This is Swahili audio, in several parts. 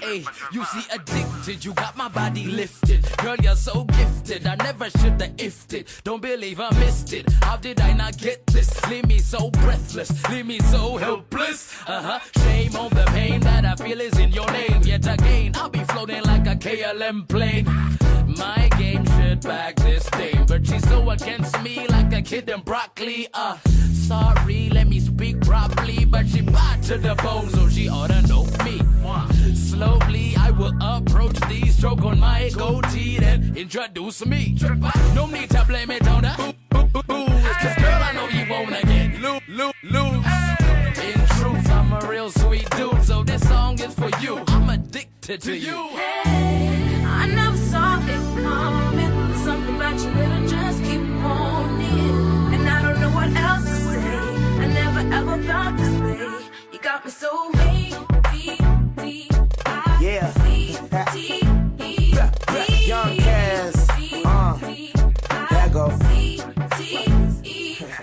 Hey, you see addicted, you got my body lifted. Girl, you're so gifted, I never should have ifed it. Don't believe I missed it. How did I not get this? Leave me so breathless, leave me so helpless. Shame on the pain that I feel is in your name. Yet again, I'll be floating like a KLM plane. My game should back this thing, but she's so against me like a kid in broccoli. Sorry, let me speak properly, but she bought to the bone, so she ought to know me. Slowly, I will approach these, stroke on my goatee, then introduce me. No need to blame it on the booze, cause girl, I know you wanna get loose. In truth, I'm a real sweet dude, so this song is for you. I'm addicted to you. Hey, I never saw it coming. Something about you that'll just keep on it. And I don't know what else to say. I never ever felt this way. You got me so Young Cass, there go.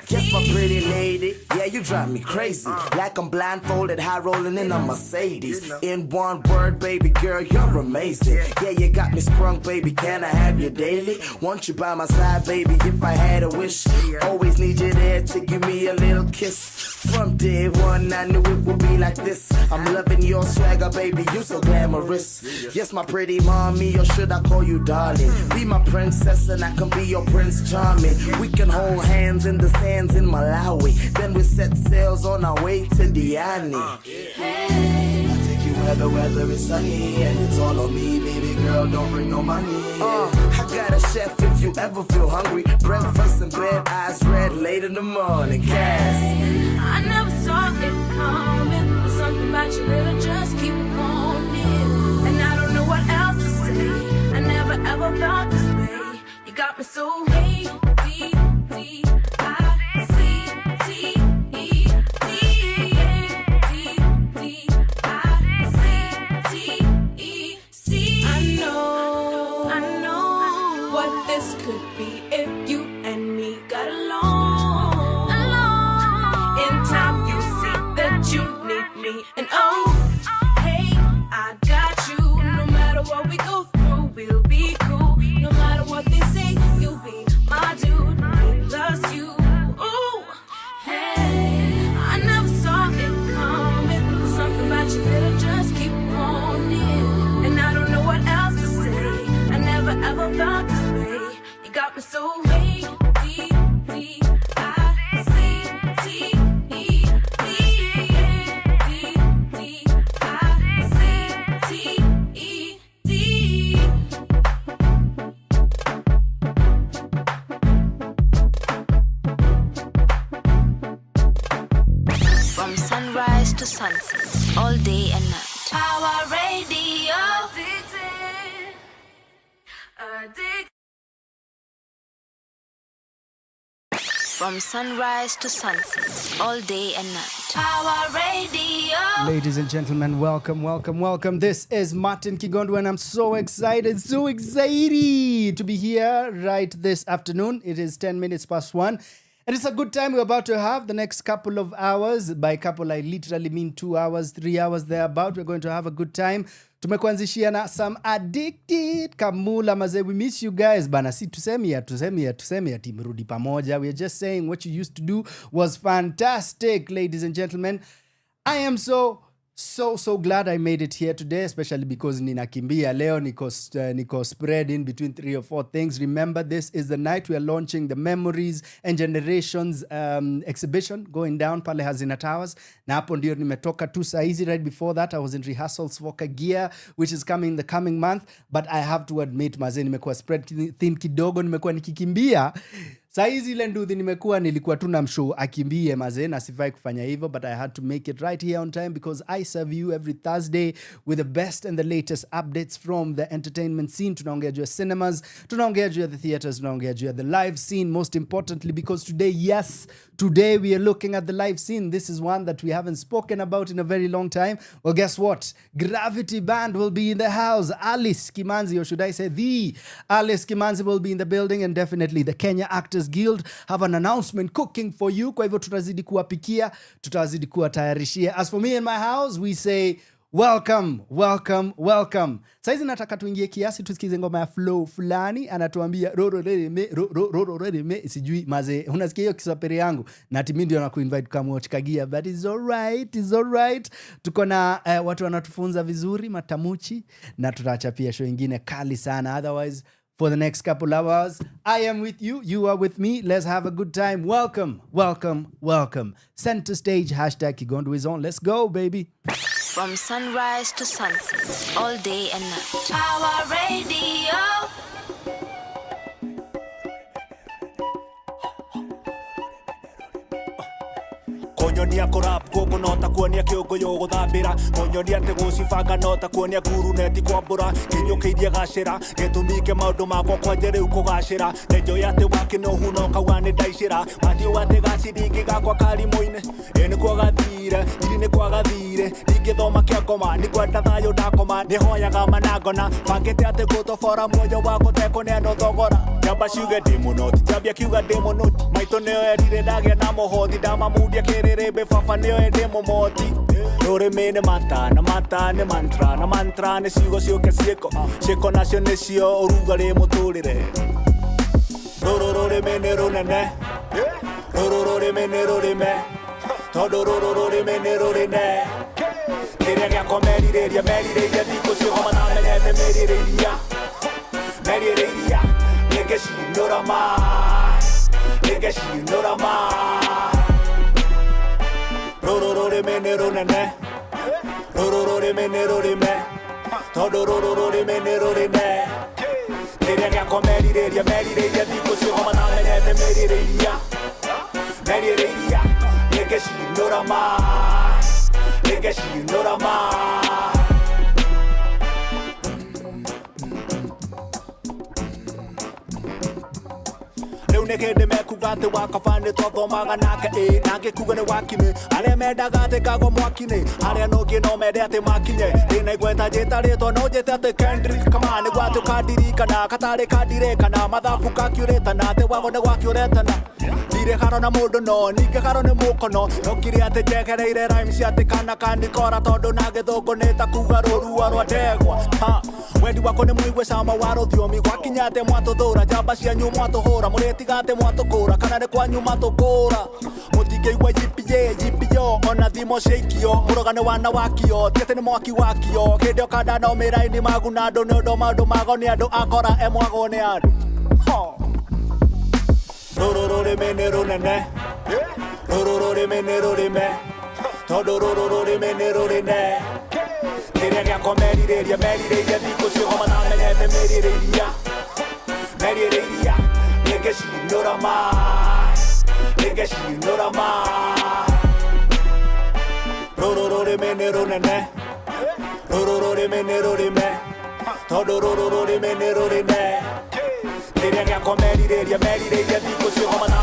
Guess my pretty lady, yeah, you drive me crazy. Like I'm blindfolded, high rolling in a Mercedes. In one word, baby girl, you're amazing. Yeah, you got me sprung, baby, can I have you daily? Want you by my side, baby, if I had a wish. Always need you there to give me a little kiss. From day one, I knew it would be like this. I'm loving your swagger, baby, you so glamorous. Yes, my pretty mommy, or should I call you darling? Be my princess and I can be your prince charming. We can hold hands in the sands in Malawi. Then we set sails on our way to Diani. I'll take you where the weather is sunny and it's all on me, baby girl, don't bring no money. I got a chef if you ever feel hungry. Breakfast in bed, eyes red, late in the morning. Cass, I never saw it coming. Something about you that'll just keep on it. And I don't know what else to say. I never ever felt this way. You got me so I know what this could be if you and me got along. In time you see that you need me. And oh, hey, I got you. No matter what we go through, we'll be cool. No matter what they say, you'll be my dude. Me plus you. Ooh, hey, I never saw it coming. Something about you that'll just keep on it. And I don't know what else to say. I never ever felt this way. You got me so From sunrise to sunset, all day and night. Our radio. From sunrise to sunset, all day and night. Our radio. Ladies and gentlemen, welcome. This is Martin Kigondu and I'm so excited to be here right this afternoon. It is 10 minutes past 1. And it's a good time we're about to have the next couple of hours. By couple, I literally mean 2 hours, 3 hours thereabout. We're going to have a good time. Tumekuanzishia na some addicted Kamula maze. We miss you guys. Bana si tuseme ati mrudi pamoja. We are just saying what you used to do was fantastic, ladies and gentlemen. I am so glad I made it here today, especially because ninakimbia leo niko spread in between 3 or 4 things. Remember, this is the night we are launching the Memories and Generations exhibition going down pale Hazina Towers. Na hapo ndio nimetoka tu saizi. Right before that, I was in rehearsals for Kagia, which is coming in the coming month. But I have to admit, maze, nimekuwa spread thin kidogo, nimekuwa nikikimbia. Saizi ile nduthi nilikuwa tu namshow akimbie maze, na sifai kufanya hivyo, but I had to make it right here on time because I serve you every Thursday with the best and the latest updates from the entertainment scene. Tunaongea juu ya cinemas, tunaongea juu ya the theaters, tunaongea juu ya the live scene, most importantly because today we are looking at the live scene. This is one that we haven't spoken about in a very long time. Well, guess what? Gravitti band will be in the house. Alice Kimanzi, or should I say the Alice Kimanzi, will be in the building, and definitely the Kenya Actors Guild have an announcement cooking for you. Kwa hivyo tutazidi kuwapikia, tutazidi kuwatayarishia. As for me and my house, we say Welcome. Saizi nataka tuingie kiasi tusikize ngoma ya Flow fulani anatuambia roro sijui maze. Unasikia hiyo Kiswahili yangu na ati mimi ndio nakuinvite kama watch Kagia, but it's alright. Tuko na watu wanatufunza vizuri matamuchi na tutaacha pia show nyingine kali sana. Otherwise for the next couple of hours I am with you, you are with me. Let's have a good time. Welcome. Center stage #Kigondu is on. Let's go baby. From sunrise to sunset, all day and night. Our radio. Konyonia korap koko nota kuonia kiogo yogo dhabira konyonia tegocibanga nota kuonia guru neti kwambura kinyokiirie gacira getumike maundu makwa kwanjere ukugacira nejo yate wake no huno kawane ndaicira mati wate gaciringi gakwa karimo-ine ene kwagathire irine kwagathire ingithoma kiakoma ni kwenda thayo ndakoma ni hoyaga manangona bangite ate gutobora muoyo wako teko neno thogora nyamba ciuge ndimunoti jambia kiuga ndimunoti maito neo erire ndagia na muhothi ndamamundia kiriri befapa neo edemo moti Rore mene mata ne mantra ne sigo sioke sieko nasio nesio orugare motorire rore mene ronene rore mene roreme todo rore mene rorene Queria que a merireria dico se homa na merireria nigga she know the man Roro menero nene Roro me Todo roro menero nene Queria que a merireria dico se homa na merireria nigga she know the man Nekede mekugate wakafane todo maganaka nage kugane wakine ale medagate kago mwakine ale no kino medate makine ine gweta jetare to no jetate Kendrick kamane gwatu kadirika na katare kadireka na madhafu kakureta na te wagone wakureta na dire harona modo no nike harone mukono no kiriate jekereire rhymes yate kana kora todo nage dogo neta kugaroru arwa degwa ha wendi wakone muigwe sama waro thiomi gwakinyate mwato thora jamba cia nyu mwato hora mureti gate mwato kora kana ne kwanyu mato kora mutigeigwa yipiyo ona thimo sheikio murogane wana wakio tiete ne mwaki wakio kidio kada no miraini magunado ne ndo mado magoni ando akora emwagone ando roro menero nene roro menero me todo roro menero nene Queria que a merireria dico se homa na merireria nigga she know the man Roro menero nene Roro menero me Todo roro menero nene Queria que a merireria dico se homa na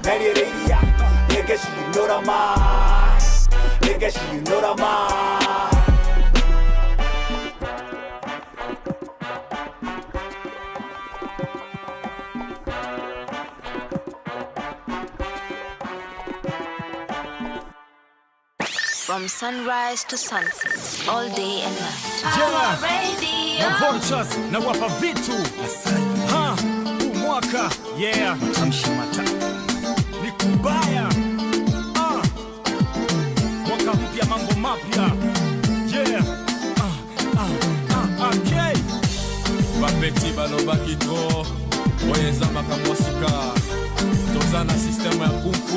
merireria nigga she know the man From sunrise to sunset, all day and night. Our radio. Na vultures na wapa vitu umwaka tamshimata ni kubaya mwaka mpya mambo mapya okay bapeti balobaki tro oyeza makamosika tozana système ya kumfu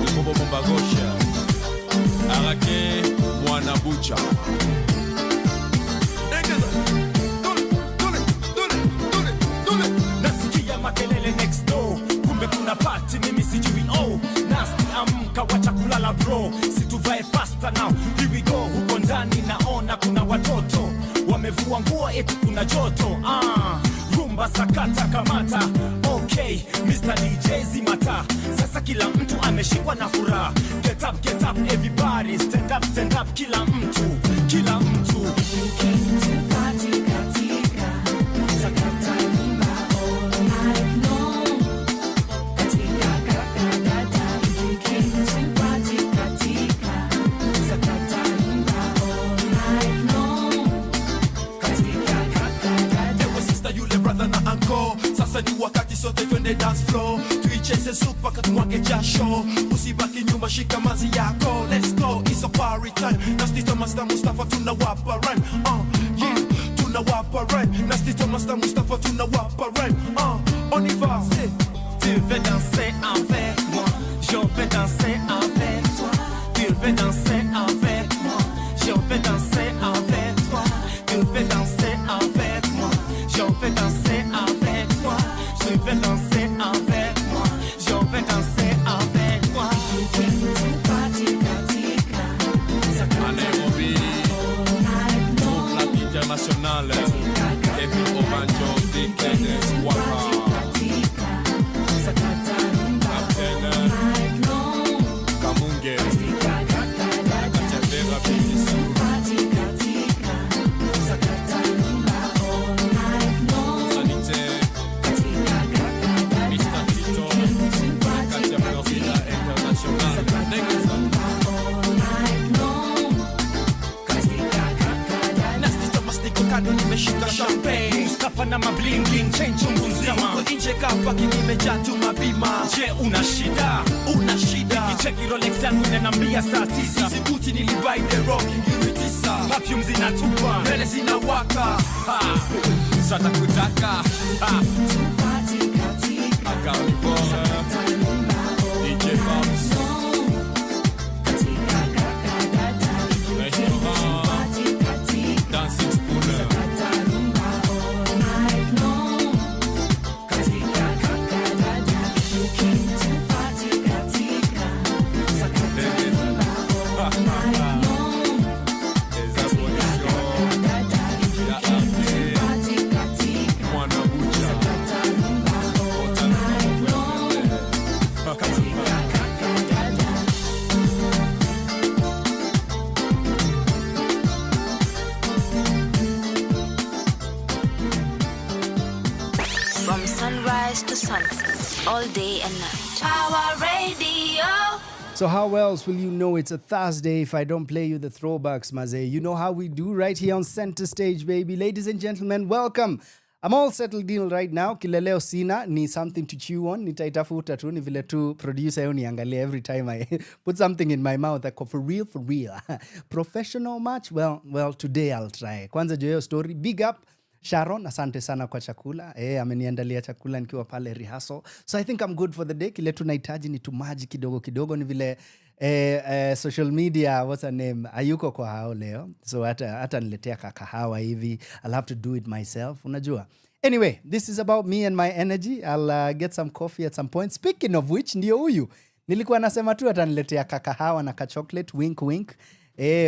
ukobo bombagosha arake mwana bucha nasikia makelele next door kumbe kuna party mimi sijui nasty amka wacha kulala bro situvae faster now here we go huko ndani naona kuna watoto wamevua nguo eti kuna joto rumba sakata kamata okay Mr. DJ zimata sasa kila mtu ameshikwa na furaha get up everybody stand up kila mtu Katika sote twende dance floor, tuicheze super katumwage jasho, usibaki nyuma, shika mazi yako, let's go, it's a party time. Nasty Thomas na Mustafa tunawapa rhyme, yeah, tunawapa rhyme. Nasty Thomas na Mustafa tunawapa rhyme, on y va. Tu veux danser avec moi, je veux danser avec toi. Tu veux danser avec moi, je veux danser avec toi. Tu veux danser avec moi, je veux danser avec toi. Tu veux danser avec moi, je veux danser avec toi. À Nairobi, groupe Lac International, David Obanjo, Dick Dennis, Waka. Kamunge Katembera Bizisu Sanite Mr. Tito Katia Florida International Nasty Thomas niko kando nimeshika champagne, Mustafa na mabling bling change chungu nzima. niko nje kapaki nimejaa tu mabima. Je, una shida? Una shida? Nikicheki Rolex yangu inaniambia saa 9. Sibuti nilibuy the rock ngiri 9. Perfume zinatupa, Mbele zinawaka. sasa kutaka Carnivore DJ Babs Restaurant Dancing Spoon From sunrise to sunset, all day and night. Our radio. So how else will you know it's a Thursday if I don't play you the throwbacks, Maze? You know how we do right here on Center Stage, baby. Ladies and gentlemen, welcome. I'm all settled in right now. Kileleo sina ni something to chew on. Nitaitafuta tu ni vile tu producer yoni angalia every time I put something in my mouth. Like, for real, for real. Professional much? Well, today I'll try. Kwanza joyo story. Big up Sharon, asante sana kwa chakula. Ameniandalia chakula nikiwa pale rehearsal. So I think I'm good for the day. Kile tunahitaji ni tumaji kidogo kidogo, ni vile social media, what's her name? Ayuko kwa hao leo. So hata niletea kakahawa hivi. I'll have to do it myself. Unajua. Anyway, this is about me and my energy. I'll get some coffee at some point. Speaking of which, ndio huyu. Nilikuwa nasema tu ataniletea kakahawa na chocolate, wink wink.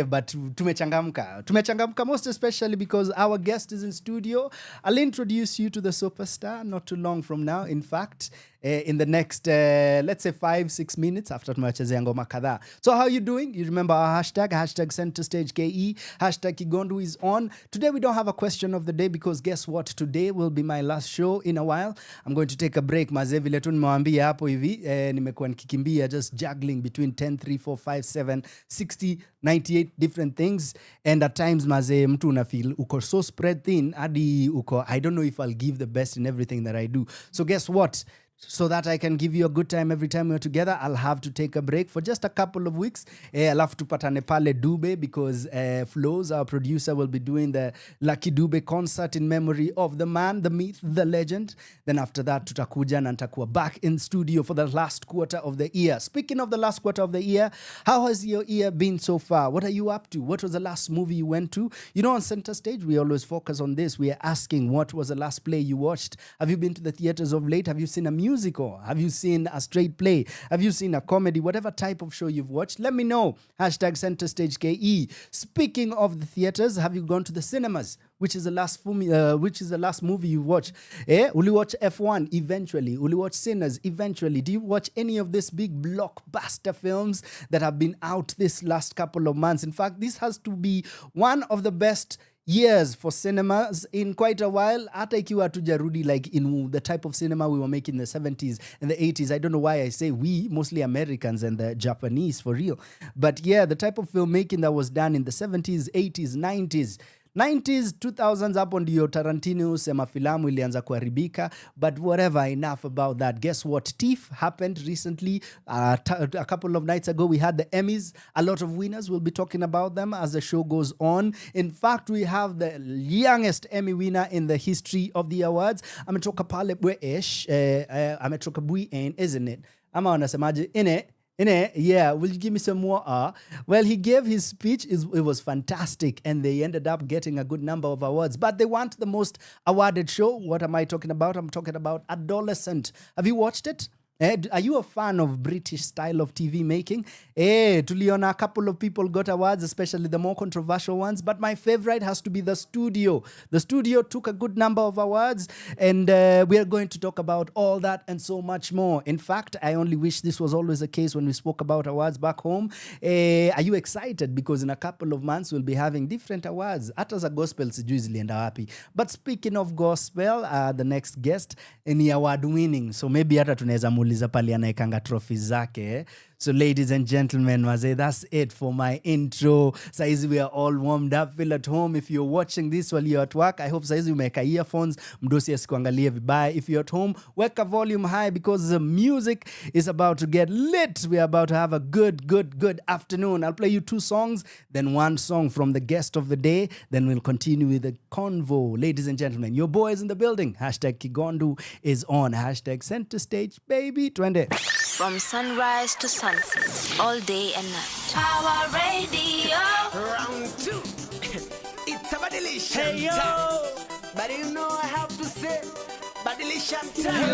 But tumechangamka most especially because our guest is in studio. I'll introduce you to the superstar not too long from now. In fact, in the next, let's say 5-6 minutes after tumechezea ngoma kadhaa. So how you doing? You remember our hashtag Center Stage KE, hashtag Kigondu is on. Today we don't have a question of the day because guess what? Today will be my last show in a while. I'm going to take a break. Maze vile tu nimewambia hapo hivi, nimekuwa nikikimbia just juggling between 10, 3, 4, 5, 7, 60, 98 different things. And at times, maze, mtu unafeel uko so spread thin, hadi uko, I don't know if I'll give the best in everything that I do. So guess what? So that I can give you a good time every time we're together, I'll have to take a break for just a couple of weeks. I'll have to patane pale Dube because Flozz, our producer, will be doing the Lucky Dube concert in memory of the man, the myth, the legend. Then after that, tutakuja na nitakuwa back in studio for the last quarter of the year. Speaking of the last quarter of the year, how has your year been so far? What are you up to? What was the last movie you went to? You know, on Center Stage, we always focus on this. We are asking, what was the last play you watched? Have you been to the theaters of late? Have you seen a musical? Have you seen a straight play? Have you seen a comedy? Whatever type of show you've watched, let me know. Hashtag Center Stage KE. Speaking of the theaters, have you gone to the cinemas? Which is the last movie you watched? Will you watch F1 eventually? Will you watch Sinners eventually? Do you watch any of these big blockbuster films that have been out this last couple of months? In fact, this has to be one of the best years for cinemas in quite a while. Hata ikiwa hatujarudi like in the type of cinema we were making in the 70s and the 80s. I don't know why I say we, mostly Americans and the Japanese for real. But yeah, the type of filmmaking that was done in the 70s, 80s, 90s. 90s 2000s hapo ndio Tarantino sema filamu ilianza kuharibika, but whatever, enough about that. Guess what? TIFF happened recently. A couple of nights ago we had the Emmys. A lot of winners. We'll be talking about them as the show goes on. In fact, we have the youngest Emmy winner in the history of the awards. Ametoka pale Bweesh, ametoka Bween, isn't it? Ama wanasemaje? Yeah, will you give me some more? Well, he gave his speech. It was fantastic, and they ended up getting a good number of awards. But they weren't the most awarded show. What am I talking about? I'm talking about Adolescent. Have you watched it? Are you a fan of British style of TV making? Tuliona a couple of people got awards, especially the more controversial ones. But my favorite has to be The Studio. The Studio took a good number of awards, and we are going to talk about all that and so much more. In fact, I only wish this was always the case when we spoke about awards back home. Are you excited? Because in a couple of months, we'll be having different awards. Hata za gospel sijui zilienda wapi. But speaking of gospel, the next guest ni award winning. So maybe hata tunaweza muuliza pale anaekanga trophies zake. So ladies and gentlemen, that's it for my intro. Saizi we are all warmed up. Feel at home. If you're watching this while you're at work, I hope saizi umeweka earphones. Mdosi asikuangalie vibaya. If you're at home, weka volume high because the music is about to get lit. We're about to have a good afternoon. I'll play you 2 songs, then 1 song from the guest of the day. Then we'll continue with the convo. Ladies and gentlemen, your boy is in the building. #Kigondu is on. #center stage, baby. Twende. From sunrise to sunset, all day and night. Power Radio. Round 2. It's a Badilation Hey yo, time. But you know I have to say Badilation time.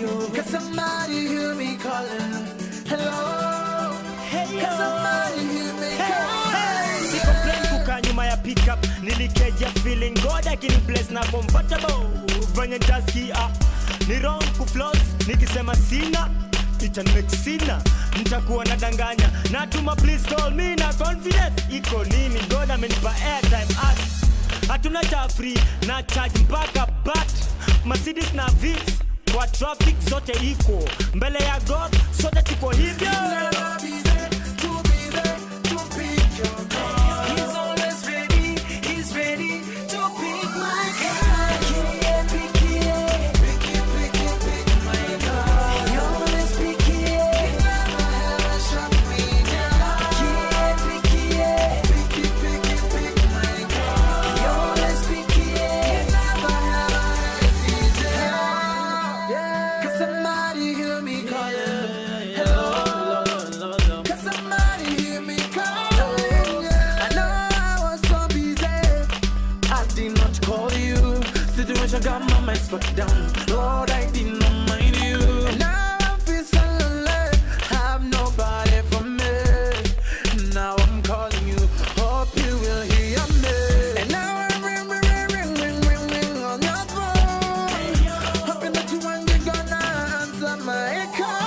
yo. Cause somebody hear me calling. Hello. Hey yo. Cause somebody hear me calling. Si complain kuka nyuma ya pickup. Nilikeja feeling God akini bless na comfortable. Vanya jaskia. Ni wrong ku Flozz. Nikisema sina itanmake sina. Nitakuwa nadanganya. Natuma please call me na confidence. Iko nini God amenipa airtime at. Hatuna cha free na charge mpaka bat. Mercedes na Vitz. Kwa traffic zote iko. Mbele ya God sote tuko hivyo. Got my mind put down. Lord, I did not mind you. And now I feel so lonely. Have nobody for me. Now I'm calling you. Hope you will hear me. And now I ring on your phone. Hoping that you one day gonna answer my call.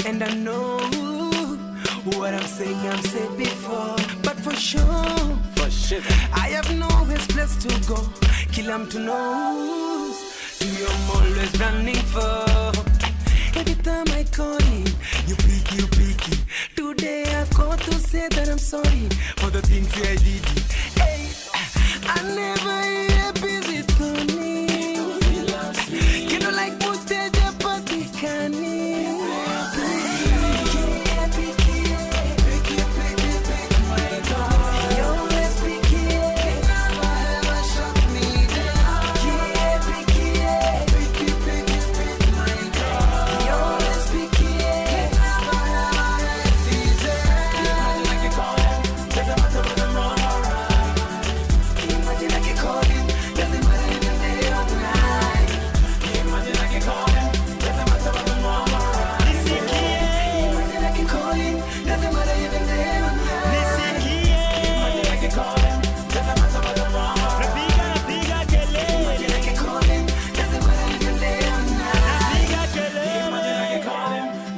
And I know what I'm saying, I've said before. But for sure, I have nowhere place to go. Kila mtu knows who I'm always running for. Every time I call you, you picky. Today I've got to say that I'm sorry for the things I did. Hey, I never hear busy Tony. You know like Muteja Patikani.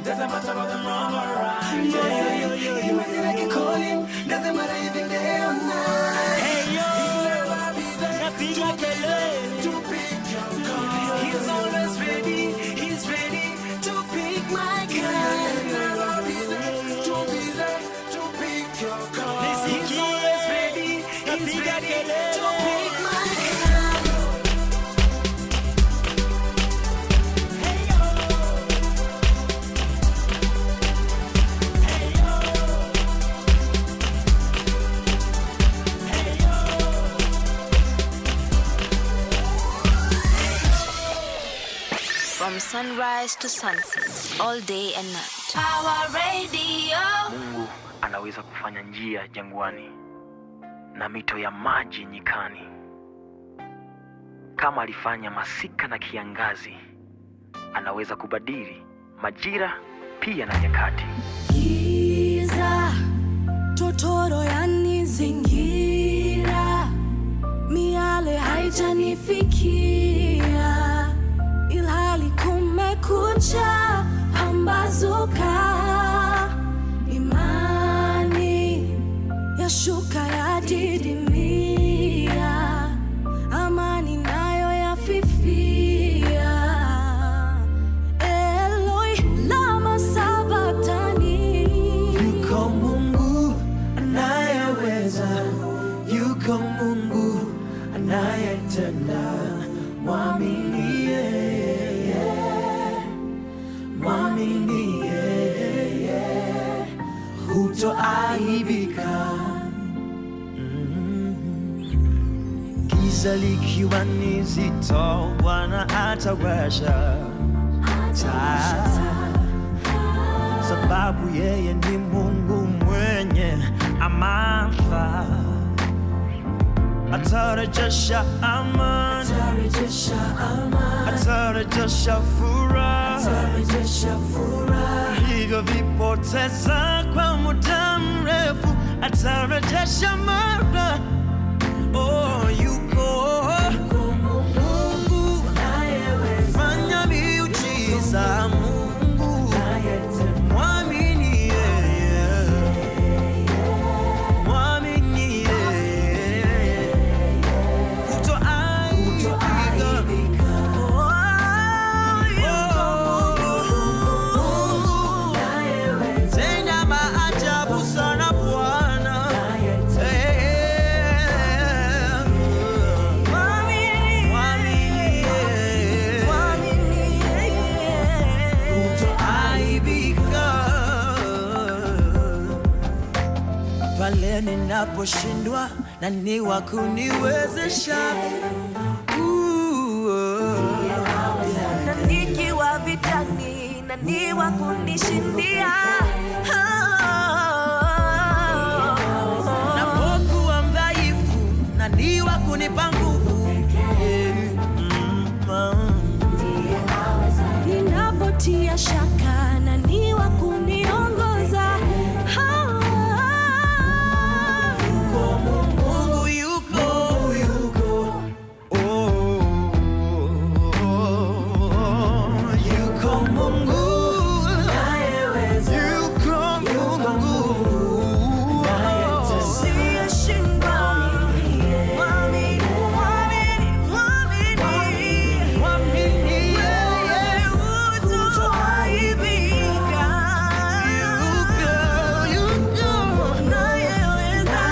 Doesn't matter about the mama. Imagine I can call him, doesn't matter even day or night. Hey yo, to pick your call. He's always ready, he's ready to pick my call. Too busy to pick your call. He's always ready, he's ready to pick my call. Hey yo, hey yo, hey yo. From sunrise to sunset, all day and night. Power Radio. Mungu anaweza kufanya njia jangwani na mito ya maji nyikani. Kama alifanya masika na kiangazi, anaweza kubadili majira pia na nyakati. Giza totoro yanizingira, miale haijanifikia, ilhali kumekucha pambazuka, imani yashuka yadidimia, amani nayo yafifia. Eloi lama sabatani. Yuko Mungu anayeweza, yuko Mungu anayetenda, mwamini yeye, mwamini yeye, hutoaibika. Giza likiwa ni zito, Bwana atawasha taa, sababu yeye ni Mungu mwenye amana. Atarejesha amani, atarejesha furaha, vilivyovipoteza kwa muda mrefu, atarejesha mara. Oh, yuko Mungu fanya miujiza, Mungu mwamini yeye, mwamini yeye, hutoaibika. Tenda maajabu sana Bwana. Pale ninaposhindwa, nani wa kuniwezesha? Na nikiwa vitani, nani wa kunishindia? Napokuwa mdhaifu, nani wa kunipa nguvu? Ninapotia shaka, nani wa kuniongoza? Mungu yuko, yuko Mungu, yuko Mungu Siyeshindwa. Mwamini, mwamini, mwamini. mwamini yeye, Hutoaibika. yuko Nayeweza.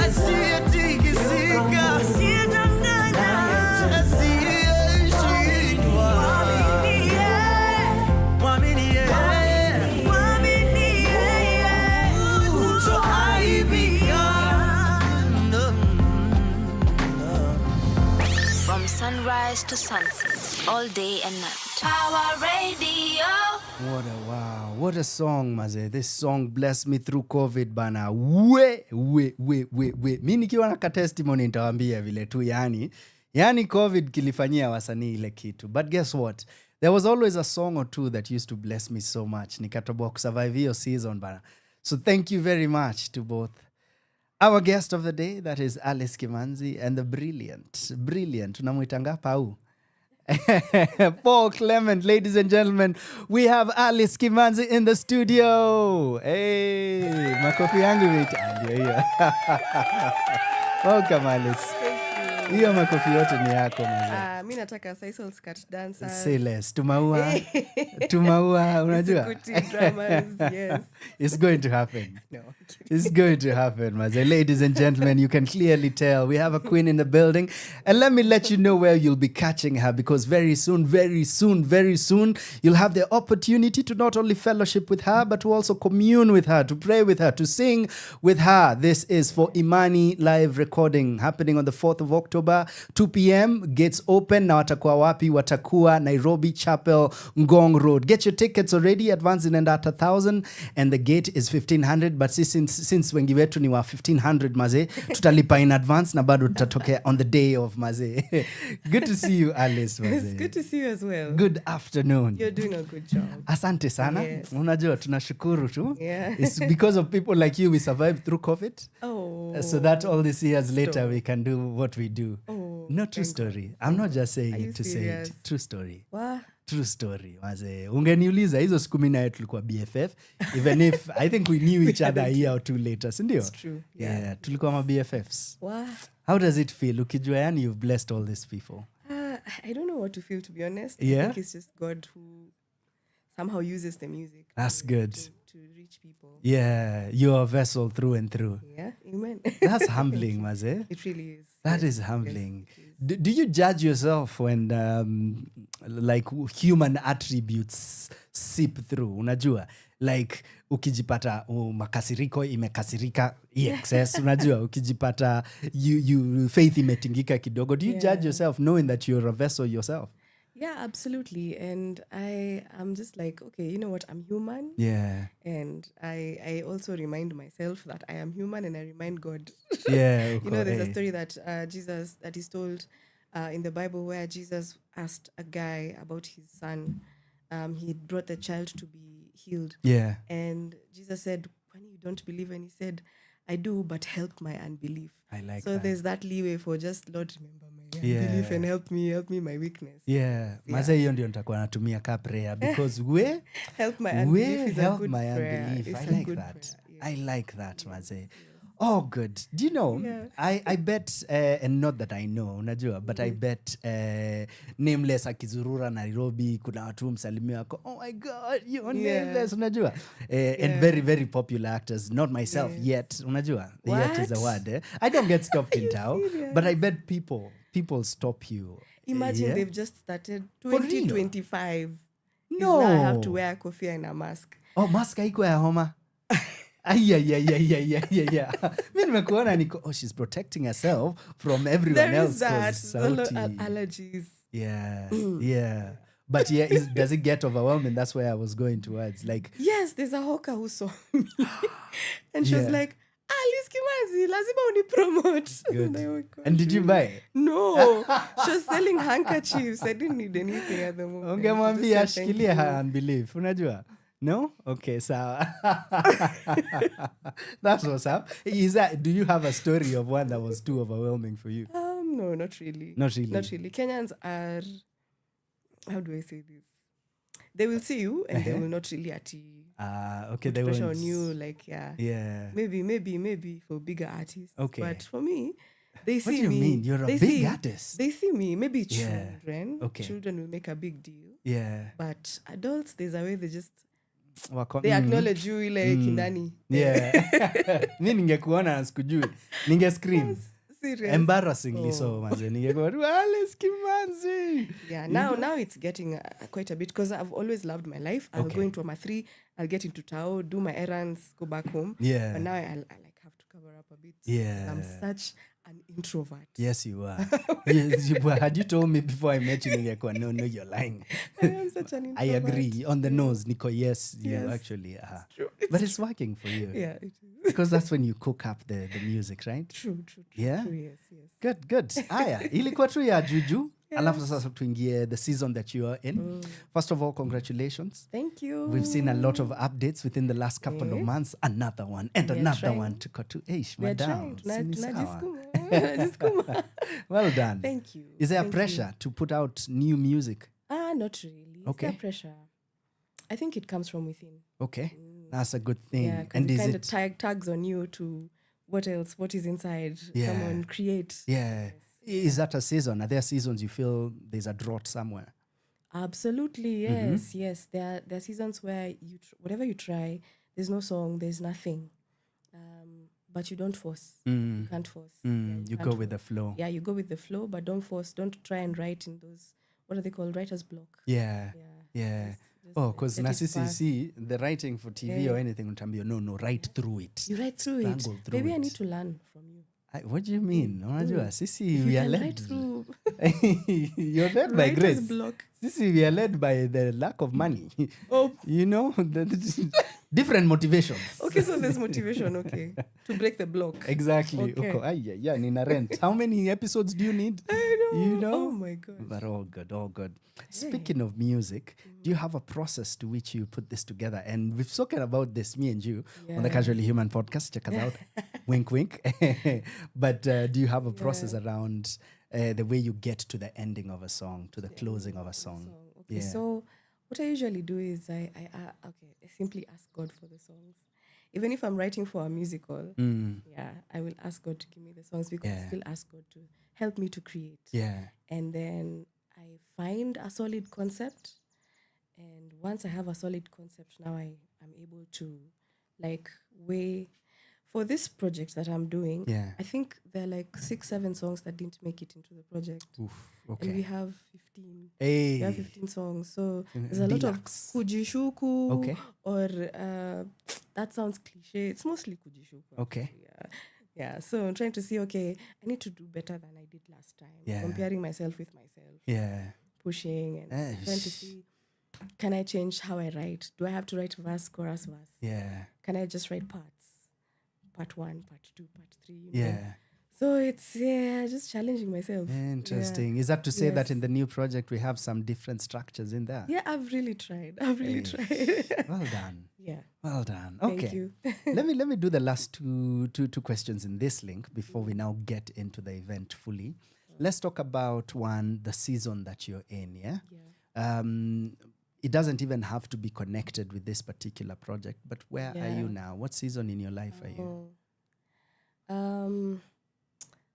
asiyetikisika, Asiyedanganya. asiyeshindwa. Mwamini yeye. Mwamini yeye, Mwamini yeye. hutoaibika. From sunrise to sunset, all day and night. Power Radio. What a song, maze. This song blessed me through COVID bana. We. Mi nikiwa na ka testimony nitawaambia vile tu yani COVID kilifanyia wasanii ile kitu. But guess what? There was always a song or two that used to bless me so much. Nikatoboa kusurvive hiyo season bana. So thank you very much to both our guest of the day, that is Alice Kimanzi, and the brilliant, tunamwitanga Pau. Paul Clement, ladies and gentlemen, we have Alice Kimanzi in the studio. Hey, makofi yangu ndio hiyo. Welcome Alice. Hiyo makofi yote ni yako mzee. Mimi nataka Sisal Scat Dancer. Silas, tumaua, unajua? Yes. It's going to happen. No. It's going to happen, Maze. Ladies and gentlemen, you can clearly tell we have a queen in the building. And let me let you know where you'll be catching her, because very soon, you'll have the opportunity to not only fellowship with her, but to also commune with her, to pray with her, to sing with her. This is for Imani live recording happening on the 4th of October, 2 p.m. Gates open. Na watakuwa wapi? Watakuwa Nairobi Chapel, Ngong Road. Get your tickets already. Advance in at 1,000 and the gate is 1,500. But since wengi wetu ni wa 1,500 maze, tutalipa in advance na bado tutatokea on the day of maze. Good to see you, Alice maze. It's good to see you as well. Good afternoon. You're doing a good job. Asante sana. Yes. Unajua tunashukuru tu. Yeah. It's because of people like you we survived through COVID. Oh. So that all these years later we can do what we do. Oh. No, true story. I'm not just saying it to serious? say it. True story. What? True story. Maze, ungeniuliza hizo siku mimi naye tulikuwa BFF, even if I think we knew each other a year or two later, si ndio? It's true. Yeah, tulikuwa ma BFFs. What? How does it feel ukijua yani you've blessed all these people? I don't know what to feel, to be honest. Yeah? I think it's just God who somehow uses the music. That's good. To reach people. Yeah, you're a vessel through and through. Yeah, amen. That's humbling, Maze. It really is. That is humbling. Yes, do you judge yourself when like human attributes seep through? Unajua, like ukijipata makasiriko imekasirika excess, unajua, ukijipata you faith imetingika kidogo. Do you judge yourself knowing that you're a vessel yourself? Yeah, absolutely. And I'm just like, okay, you know what? I'm human. Yeah. And I also remind myself that I am human, and I remind God. Yeah. You know, there's a story that Jesus, that is told in the Bible, where Jesus asked a guy about his son. He brought the child to be healed. Yeah. And Jesus said, when you don't believe, and he said, I do, but help my unbelief. I like so that. there's that leeway for just, Lord, remember my unbelief and help me my weakness. Yeah. Maze hiyo ndio nitakuwa natumia ka prayer, because help my unbelief is help a good my prayer. unbelief. It's I a like good that. prayer. Yes. I like that, Maze. Oh, good. Do you know, I bet, and not that I know, unajua, but I bet Nameless akizurura Nairobi, kuna watu msalimia wako, oh my God, you're Nameless, unajua. And very, very popular actors, not myself yet, unajua. Yet is a word. I don't get stopped in town, but I bet people stop you. Imagine they've just started For real? 2025. No. Now I have to wear a kofia and a mask. Oh, mask haiko ya homa. Yeah. Mimi nimekuona niko, oh, she's protecting herself from everyone There else. is that. Sauti. Allergies. Yeah. But yeah, does it get overwhelming? That's where I was going towards. Like, Yes, there's a hawker who saw me. And she was like, Alice Kimanzi, lazima unipromote. good. And did you buy it? No. She was selling handkerchiefs. I didn't need anything at the moment. Ungemwambia Just said, ashikilie "Thank her you." unbelief. Unajua? No? Okay, sawa. That's what's up. Do you have a story of one that was too overwhelming for you? No, not really. Not really. Not really. Kenyans are, how do I say this? They will see you and they will not really Okay, they pressure won't. on you, like, Yeah. Maybe for bigger artists. Okay. But for me, they see me. What do you mean? You're a they big see, artist. They see me. Maybe Yeah. children. Okay. Children will make a big deal. Yeah. But adults, there's a way they just, Wako, they acknowledge you like kindani. Yeah. Mi ningekuona na sikujui. Ninge scream. Serious. Embarrassingly so, manze. Ningekuwa, Alice Kimanzi. Yeah, now it's getting quite a bit, because I've always loved my life. I'll go into Ama 3, I'll get into Tao, do my errands, go back home. Yeah. But now I like have to cover up a bit. Yeah. I'm such an introvert. Yes, you are. Yes, you were. Had you told me before I met you, ningekuwa, no, you're lying. I am such an introvert. I agree. On the nose, Nico, yes, you Yes. actually are. True. But it's working for you. Yeah, it is. Because that's when you cook up the music, right? True. Yeah? True, yes. Good. Aya, ilikuwa tu ya juju. alafu sasa tuingie the season that you are in. First of all, congratulations. Thank you. We've seen a lot of updates within the last couple of months. Another one and We are another trying. one to go to Ish, We are madam. trying. Sini sawa. Tunajiskuma. Well done. Thank you. Is there Thank pressure to put out new music? Not really. Okay. Is there pressure? I think it comes from within. Okay, that's a good thing. Yeah, because And it is kind it? of tags on you to what else, what is inside. Yeah. Come on, create. Yeah. Is that a season? Are there seasons you feel there's a drought somewhere? Absolutely, yes, yes. There are seasons where whatever you try, there's no song, there's nothing. But you don't force. You can't force. Yeah, You can't go with the flow. Yeah, you go with the flow, but don't force. Don't try and write in those, what are they called? Writer's block. Yeah. Yeah. Oh, because let it Nasisi, pass. see, the writing for TV or anything, no, write through it. You write through it. Struggle through Maybe I it. need to learn from you. What do you mean? Unajua, sisi, If we you are can led. write through You're led by writer's grace. block. Sisi, we are led by the lack of money. Oh, You know, different motivations. okay, so there's motivation, okay, to break the block. Exactly. Okay. Uko, yeah, nina rent. How many episodes do you need? I know. You know? Oh my gosh. But all good, all good. Speaking of music, do you have a process to which you put this together? And we've spoken about this, me and you, on the Yeah. Casually Human podcast. Check us out. Wink, wink. But do you have a process around the way you get to the ending of a song, to the closing of a song? Okay, so what I usually do is I simply ask God for the songs. Even if I'm writing for a musical, I will ask God to give me the songs because I still ask God to help me to create. Yeah. And then I find a solid concept. And once I have a solid concept, now I'm able to weigh for this project that I'm doing. Yeah. I think there are 6-7 songs that didn't make it into the project. Oof, okay. And we have 15. Hey. We have 15 songs. So there's a lot of Deluxe. kujishuku. Okay. Or that sounds cliche. It's mostly kujishuku. Okay. Yeah. So I'm trying to see, okay, I need to do better than I did last time. Yeah. Comparing myself with myself. Yeah. Pushing and trying to see, can I change how I write? Do I have to write verse, chorus, verse? Yeah. Can I just write parts? Part 1, part 2, part 3. You know? Yeah. So it's, just challenging myself. Interesting. Yeah. Is that to say that Yes. in the new project we have some different structures in there? Yeah, I've really tried. Well done. Yeah. Well done. Thank Okay. you. let me do the last two questions in this link before we now get into the event fully. Let's talk about the season that you're in, yeah? It doesn't even have to be connected with this particular project, but where are you now? What season in your life are you?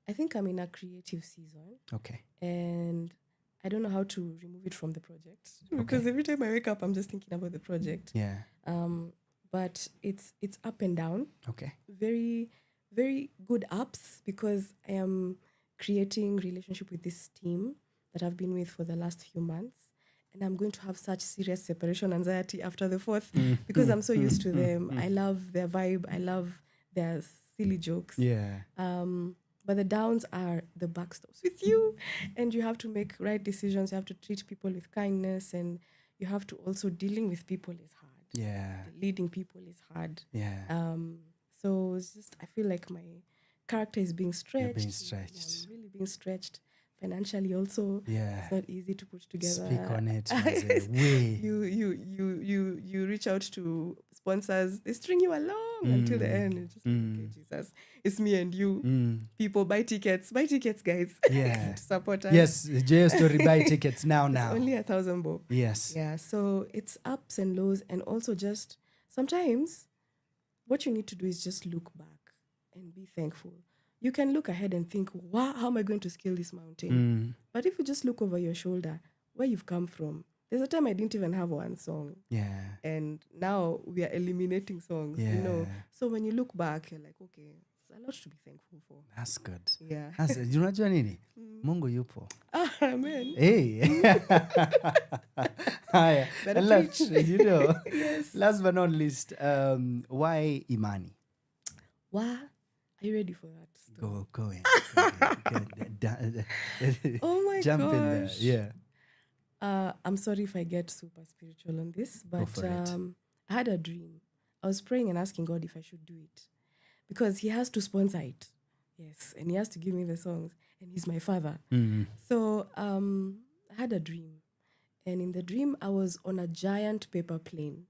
I think I'm in a creative season. Okay. And I don't know how to remove it from the project. Because every time I wake up, I'm just thinking about the project. Yeah. But it's up and down. Okay. Very, very good ups because I am creating relationship with this team that I've been with for the last few months. And I'm going to have such serious separation anxiety after the 4th because I'm so used to them. I love their vibe. I love their silly jokes. Yeah. But the downs are the backstops with you. And you have to make right decisions. You have to treat people with kindness. And you have to also dealing with people is hard. Yeah. Leading people is hard. Yeah. So it's just, I feel like my character is being stretched. You're being stretched. I'm really being stretched. Financially also, Yeah. it's not easy to put together. Speak on it. Maze. Way. You reach out to sponsors, they string you along until the end. It's just okay, Jesus, it's me and you. People buy tickets, guys. Yeah. to support us. Yes, J Story buy tickets now. It's only 1,000 bob. Yes. Yeah, so it's ups and lows, and also just sometimes what you need to do is just look back and be thankful. You can look ahead and think, wow, how am I going to scale this mountain? But if you just look over your shoulder, where you've come from, there's a time I didn't even have one song. Yeah. And now we are eliminating songs, you know. So when you look back, you're like, okay, there's a lot to be thankful for. That's good. Yeah. That's, unajua nini? Mungu yupo. Amen. Hey. Haya. Better Last, preach. Yes. Last but not least, why Imani? Why? Are you ready for that? Go in. Oh my Jump gosh. in there. Yeah. I'm sorry if I get super spiritual on this, but for it. I had a dream. I was praying and asking God if I should do it because He has to sponsor it. Yes, and He has to give me the songs. and he's my father. So I had a dream, and in the dream I was on a giant paper plane,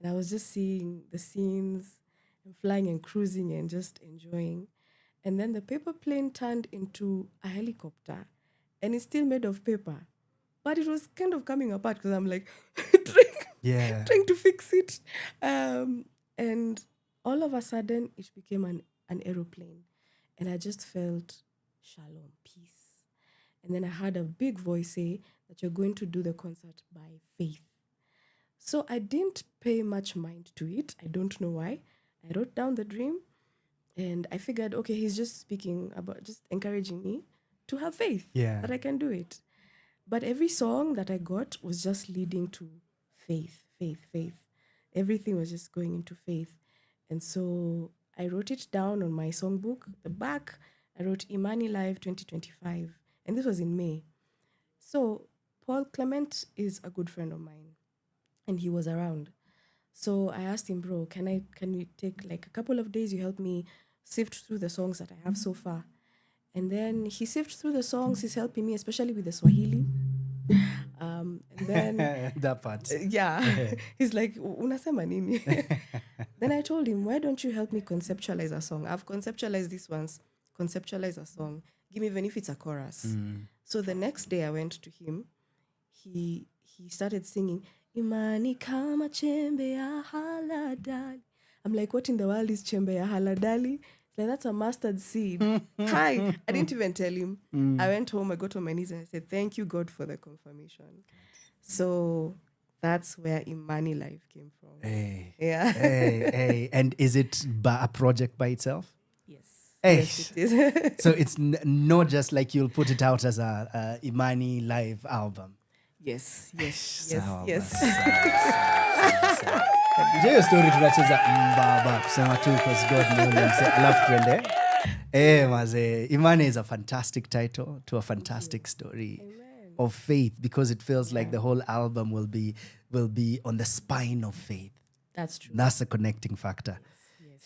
and I was just seeing the scenes and flying and cruising and just enjoying. And then the paper plane turned into a helicopter, and it's still made of paper, but it was kind of coming apart because I'm like trying to fix it. And all of a sudden, it became an aeroplane, and I just felt shalom, peace. And then I heard a big voice say that you're going to do the concert by faith. So I didn't pay much mind to it. I don't know why. I wrote down the dream, and I figured, okay, he's just speaking about, just encouraging me to have faith that I can do it. But every song that I got was just leading to faith, faith, faith. Everything was just going into faith. And so I wrote it down on my songbook. The back, I wrote Imani Live 2025. And this was in May. So Paul Clement is a good friend of mine, and he was around. So I asked him, bro, can we take like a couple of days? You help me sift through the songs that I have so far. And then he sifted through the songs. He's helping me, especially with the Swahili. And then that part. He's like, unasema nini? Then I told him, why don't you help me conceptualize a song? I've conceptualized this once. Conceptualize a song. Give me even if it's a chorus. So the next day I went to him. He started singing, Imani kama chembe ya haladali. I'm like, what in the world is chembe ya haladali? Like, that's a mustard seed. Hi. I didn't even tell him. I went home, I got on my knees and I said, thank you, God, for the confirmation. So that's where Imani Life came from. Hey. And is it a project by itself? Yes. Yes, it is. So it's not just like you'll put it out as a Imani Live album. Yes. Hiyo story tunacheza mbaba kusema tu because God knows love twende. Maze, Imani is a fantastic title to a fantastic story of faith, because it feels like the whole album will be on the spine of faith. That's true. That's the connecting factor.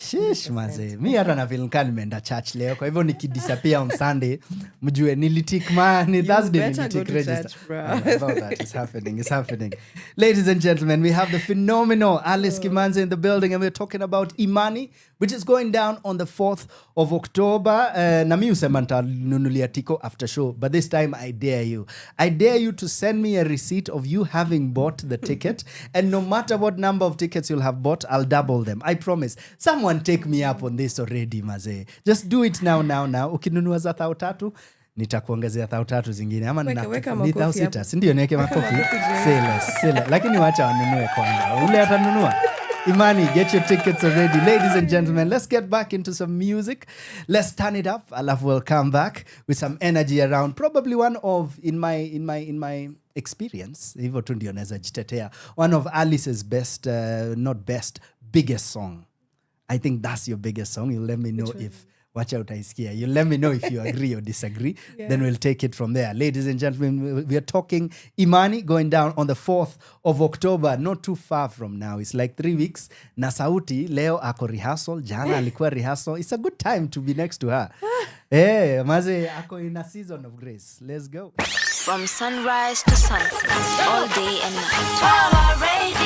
Shish maze, mi hata na feel kama nimeenda church leo, kwa hivyo nikidisappear on Sunday mjue nilitik man, Thursday nilitik register. About that is happening, it's happening. Ladies and gentlemen, we have the phenomenal Alice Kimanzi in the building, and we're talking about Imani, which is going down on the 4th of October. Na mi usema nitanunulia tiko after show, but this time I dare you. I dare you to send me a receipt of you having bought the ticket, and no matter what number of tickets you'll have bought, I'll double them. I promise. Someone take me up on this already, maze. Just do it now. Ukinunua za 3,000, nitakuongezea 3,000 zingine. Ama weka makofi hapo. Sindio niweke makofi? Sele. Lakini wacha wanunue kwanza. Ule atanunua. Imani, get your tickets already. Ladies and gentlemen, let's get back into some music. Let's turn it up. Alafu will come back with some energy around. Probably one of, in my experience, hivyo tu ndio naweza jitetea, one of Alice's best, not best, biggest song. I think that's your biggest song. You'll let me know if wacha utaisikia. You'll let me know if you agree or disagree. Then we'll take it from there. Ladies and gentlemen, we are talking Imani going down on the 4th of October. Not too far from now. It's like 3 weeks. Na Sauti, leo ako rehearsal. Jana alikuwa rehearsal. It's a good time to be next to her. Maze, ako in a season of grace. Let's go. From sunrise to sunset, all day and night. Power Radio.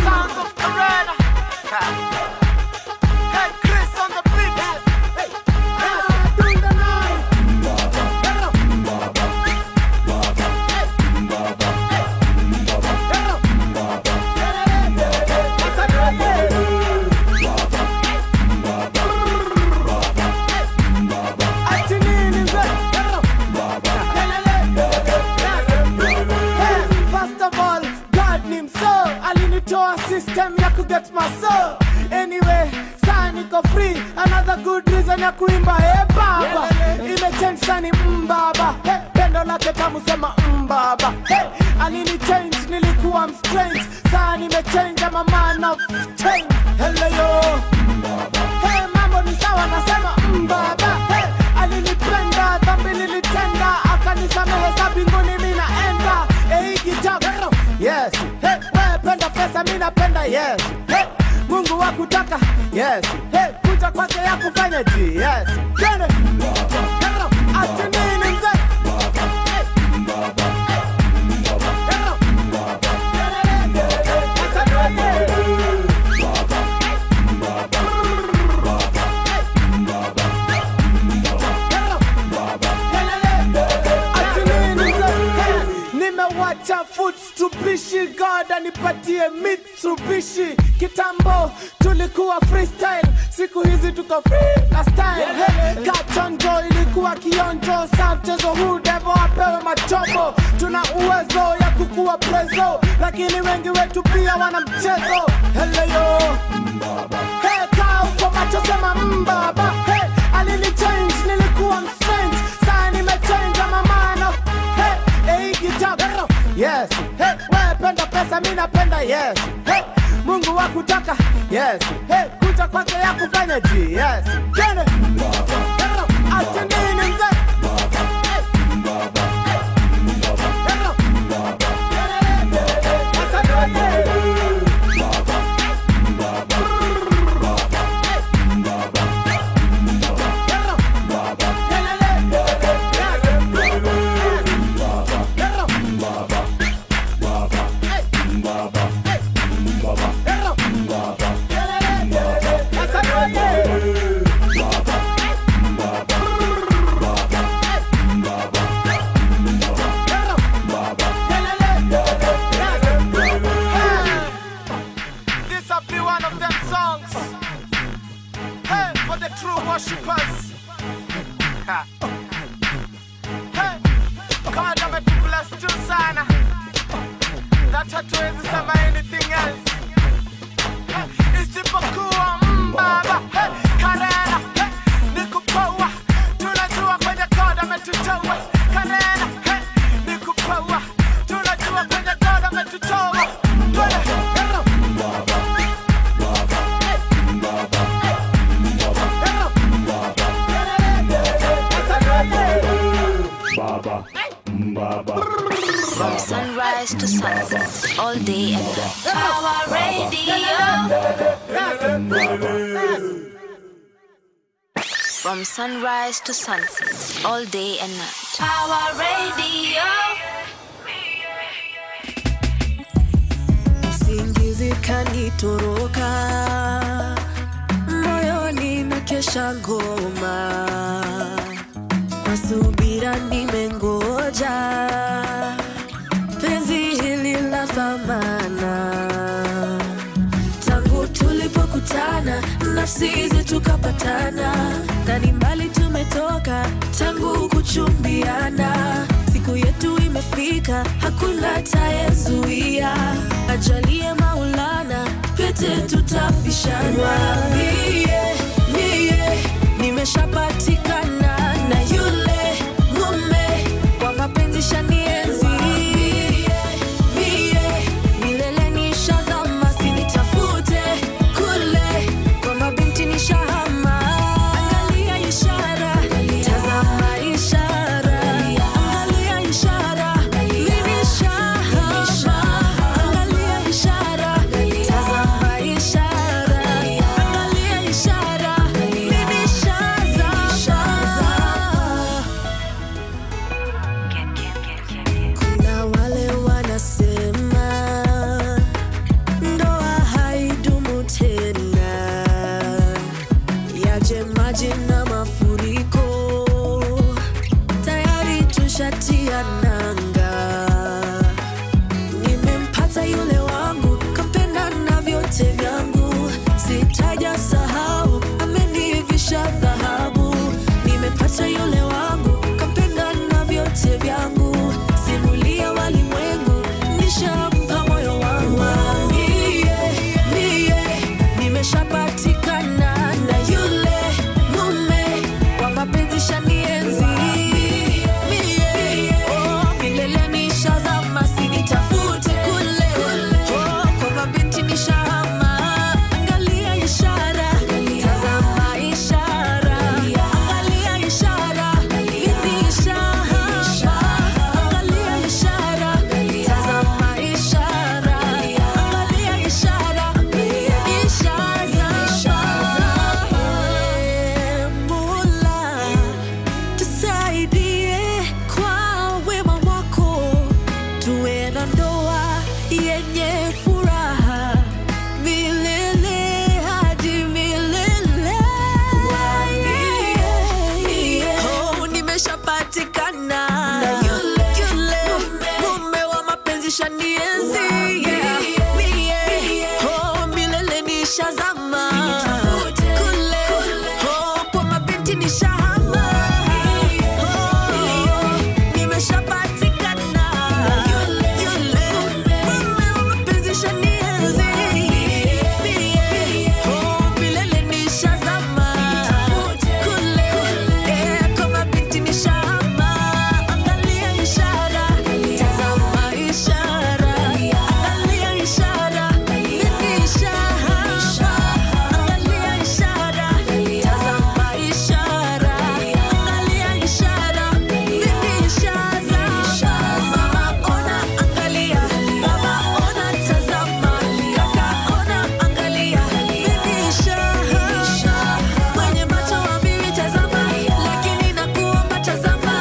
Sounds of Arena. Hey, Chris on the beat. Hey, the night. First of all, God named so alinitoa system ya kuget my soul. Anyway, saa niko free, another good reason ya kuimba baba. Imechange sani mbaba. Pendo lake tamu sema mbaba. Alini change, nilikuwa strange. Saa nimechange, I'm a man of change. Hello yo mbaba. Mambo ni sawa nasema mbaba. Alinipenda, dhambi nilitenda. Akanisamehe sa mbinguni mina enda. Ikitaka yes, penda pesa mina yes. Hey, Mungu wa kutaka, yes. Hey, kuja kwake ya kufanya ji, yes. Twende. Ati nini mzee? Nimewacha food stupishi, God anipatie Mitsubishi. Kitambo tulikuwa freestyle, siku hizi tuko free na style. Hey, kachonjo ilikuwa kionjo, sa mchezo huu devo apewe machobo. Tuna uwezo ya kukuwa prezo, lakini wengi wetu pia wana mchezo. Hele yo, hey, kaa uko macho sema mbaba. Hey, alini change nilikuwa mstrange, saa nimechange ama mano. Hey, gitaro, yes. Hey, wewe penda pesa, mimi napenda yes. Hey, Mungu wa kutaka, yes. Hey, kuja kwake ya kufanya ji, yes. Twende. Ati nini mzee? From sunrise to sunset, all day and night. Our radio. From sunrise to sunset, all day and night. Our radio. Usingizi kanitoroka, moyoni nakesha ngoma, kwa subira nimengoja, penzi hili la thamana. Tangu tulipokutana, nafsi zetu kapatana, ndani mbali tumetoka, tangu kuchumbiana. Siku yetu imefika, hakuna tayezuia, ajalie Maulana, pete tutapishana. Mie, nimeshapatikana na yule mume wa mapenzi shanienzi. Mie, milele nishazama, sinitafute kule kwa mabinti nishahama. Angalia ishara, tazama ishara, angalia ishara, mimi shahama. Angalia ishara, tazama ishara, angalia ishara, mimi shazama. umepenzisha nienzi, yeah. Oh, milele nishazama kule, oh, kwa mabinti nishahama, oh, nimeshapatikana yule mume umepenzisha nienzi, oh, milele nishazama kule, kwa mabinti nishahama. Angalia ishara, tazama ishara, angalia ishara, nini ishara, angalia ishara, tazama ishara, angalia ishara, nini ishara, mama ona angalia, baba ona tazama, kaka ona angalia, nini ishara, mwenye macho ambiwi tazama, lakini nakuomba tazama,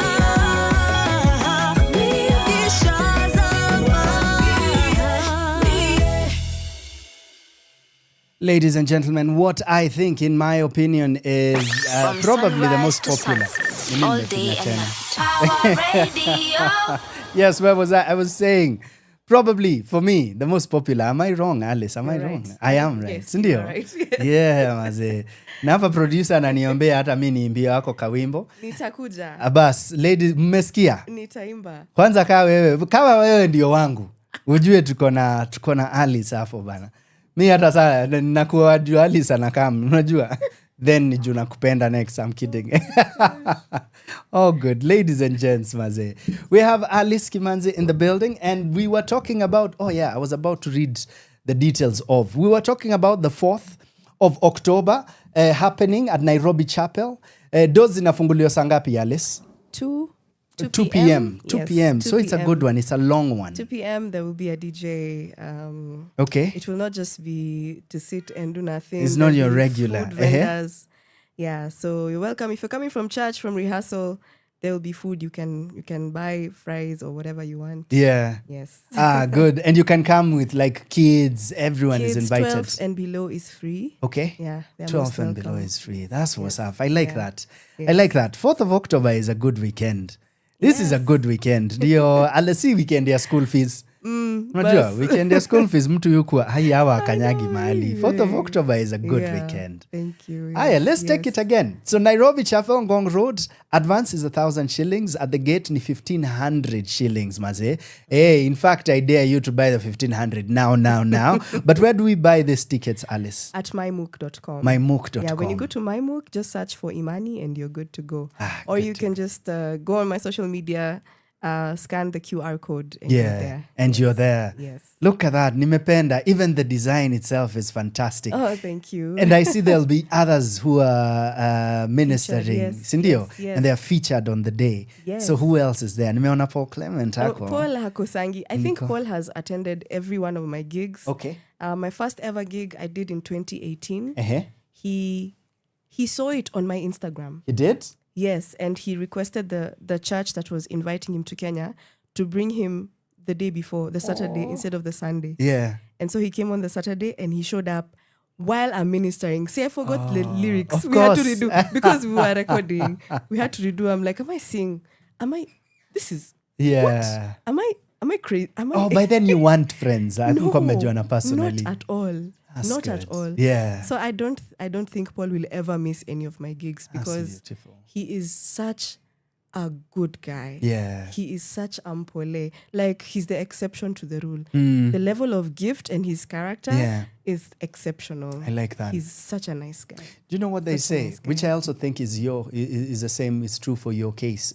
nini ishara. Ladies and gentlemen, what I think, in my opinion, is From probably the sunrise most to popular. sunset, all day and night. Power Radio. Yes, where was I? I was saying, probably for me, the most popular. Am I wrong, Alice? Am I You're wrong? right. I am right. Yes, Sindio? you're right. Yes. Yeah, maze. Na hapa producer ananiombea hata mi niimbie wako kawimbo. Nitakuja. Bas, ladies, mmesikia? Nitaimba. Kwanza kama wewe ndio wangu. Ujue tuko na Alice hapo bana. Mi hata sana nakuwa juu Alice anakam, unajua? Then ni juu nakupenda next. I'm kidding. Oh, good. Ladies and gents, maze. We have Alice Kimanzi in the building, and we were talking about, oh yeah, I was about to read the details of. We were talking about the 4th of October happening at Nairobi Chapel. Doors zinafunguliwa saa ngapi, Alice? 2 p.m. 2 Yes, p.m. 2 So it's a good one. It's a long one. 2 p.m. there will be a DJ. Okay. It will not just be to sit and do nothing. It's not There'll your be regular. food vendors. Yeah, so you're welcome. If you're coming from church, from rehearsal, there will be food. You can buy fries or whatever you want. Yeah. Yes. Good. And you can come with like kids. Everyone Kids, is invited. 12 and below is free. Okay. Yeah. they're 12 most and below welcome. is free. That's what's up. I like Yeah. that. I Yes. like that. 4th of October is a good weekend. This is a good weekend. Ndio alasi weekend ya school fees. Unajua bas. weekend ya school fees mtu yuko hawa kanyagi mahali. 4th of really. October is a good Yeah, weekend. Thank you. Aya, Yes, let's take it again. So Nairobi Chapel, Ngong Road, advance is 1,000 shillings. At the gate ni 1,500 shillings, maze. Hey, in fact, I dare you to buy the 1,500 now. But where do we buy these tickets, Alice? At mymook.com. Mymook.com. Yeah, when you go to mymook, just search for Imani and you're good to go. Or good you to can just go on my social media, scan the QR code and you're Yeah, there. and you're there. Yes. Look at that. Nimependa. Even the design itself is fantastic. Oh, thank you. And I see there'll be others who are ministering. yes, Sindio? yes. And they are featured on the day. Yes. So who else is there? Nimeona Paul Clement. Hako. Paul Hakosangi. I think Niko. Paul has attended every one of my gigs. Okay. My first ever gig I did in 2018. Uh-huh. He saw it on my Instagram. You did? Yes, and he requested the church that was inviting him to Kenya to bring him the day before, the Saturday instead of the Sunday. Yeah. And so he came on the Saturday and he showed up while I'm ministering. See, I forgot the lyrics. of We had to course. redo because we were recording. We had to redo. I'm like, am I singing? This is, Yeah. am I crazy? Oh, by then you want friends. I think umejuana personally. Not at all. That's Not good. at all. Yeah. So I don't think Paul will ever miss any of my gigs because beautiful. he is such a good guy. Yeah. He is such ampole. Like he's the exception to the rule. Mm. The level of gift and his character Yeah. is exceptional. I like that. He's such a nice guy. Do you know what they Such a say? nice guy. Which I also think is the same, is true for your case.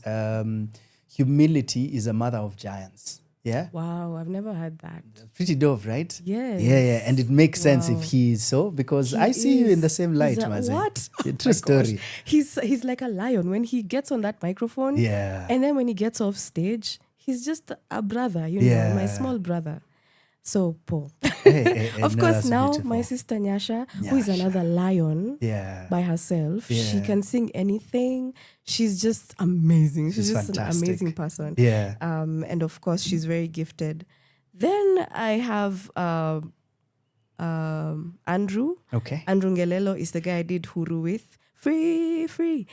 Humility is a mother of giants. Yeah? Wow, I've never heard that. Pretty dope, right? Yes. Yeah. And it makes sense Wow. if he is so, because He I see you in is. the same light, He's a- Mazi. What? Oh True my story. gosh. He's like a lion. When he gets on that microphone, Yeah. and then when he gets off stage, he's just a brother, Yeah. know, my small brother. So, Paul. Hey, Of no, course, that's now beautiful. my sister Nyasha, who is Nyasha. another lion Yeah. by herself, she Yeah. can sing anything. She's just amazing. She's just fantastic. an amazing person. Yeah. And of course, she's very gifted. Then I have Andrew. Okay. Andrew Ngelelo is the guy I did Huru with. Free.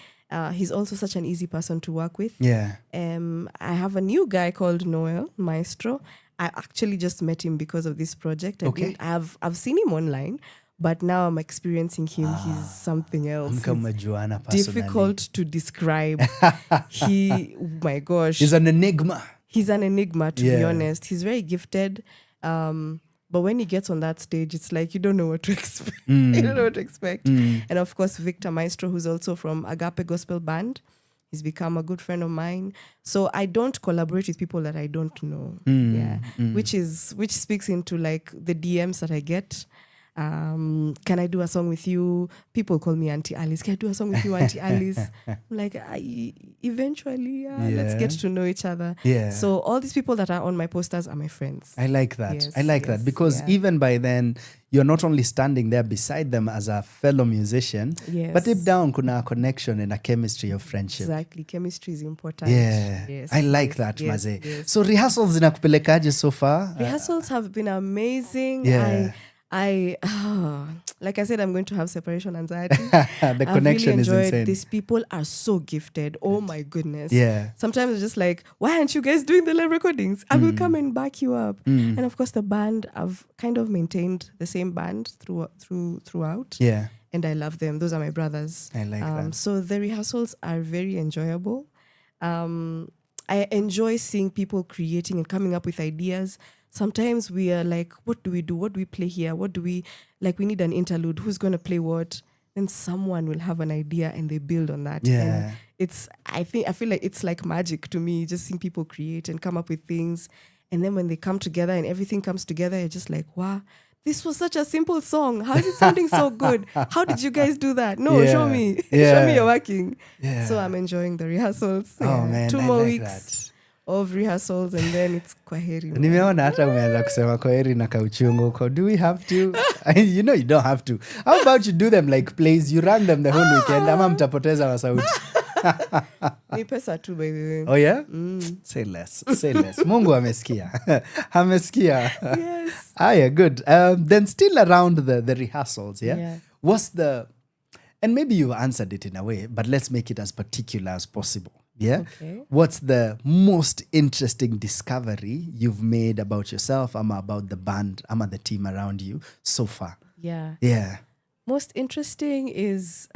He's also such an easy person to work with. Yeah. I have a new guy called Noel Maestro. I actually just met him because of this project. Okay. I've seen him online, but now I'm experiencing him. He's something else. Mkamejuana He's difficult to describe. Oh my gosh. He's an enigma. He's an enigma, to be honest. He's very gifted. But when he gets on that stage, it's like you don't know what to expect. You don't know what to expect. And of course, Victor Maestro, who's also from Agape Gospel Band. He's become a good friend of mine. So I don't collaborate with people that I don't know. Which speaks into like the DMs that I get. Can I do a song with you? People call me Auntie Alice. Can I do a song with you, Auntie Alice? I'm like, eventually, let's get to know each other. Yeah. So all these people that are on my posters are my friends. I like that. Yes, I like that because even by then, you're not only standing there beside them as a fellow musician, but deep down, kuna a connection and a chemistry of friendship. Exactly. Chemistry is important. Yeah. Yes. I like that, yes, Maze. yes. So rehearsals zinakupelekaje so far? Rehearsals have been amazing. Yeah. Like I said, I'm going to have separation anxiety. The connection really is insane. These people are so gifted. Oh my goodness. Yeah. Sometimes it's just like, why aren't you guys doing the live recordings? I will come and back you up. And of course, the band, I've kind of maintained the same band throughout. Yeah. And I love them. Those are my brothers. I like that. So the rehearsals are very enjoyable. I enjoy seeing people creating and coming up with ideas. Sometimes we are like, what do we do? What do we play here? What do we, like, we need an interlude. Who's going to play what? Then someone will have an idea and they build on that. Yeah. And I feel like it's like magic to me, just seeing people create and come up with things. And then when they come together and everything comes together, you're just like, wow, this was such a simple song. How is it sounding so good? How did you guys do that? No, show me. Show me you're working. Yeah. So I'm enjoying the rehearsals. Oh man, 2 I more like weeks that. of rehearsals and then it's kwaheri. Nimeona hata umeanza kusema kwaheri na kauchungu huko. Do we have to? You know you don't have to. How about you do them like plays? You run them the whole weekend. Ama mtapoteza masauti. Ni pesa tu, by the way. Oh yeah? Say less. Say less. Mungu amesikia. Amesikia. Yes. Yeah, good. Then still around the rehearsals, yeah? What's the... And maybe you answered it in a way, but let's make it as particular as possible. Yeah. Okay. What's the most interesting discovery you've made about yourself, ama about the band, ama the team around you so far? Yeah. Most interesting is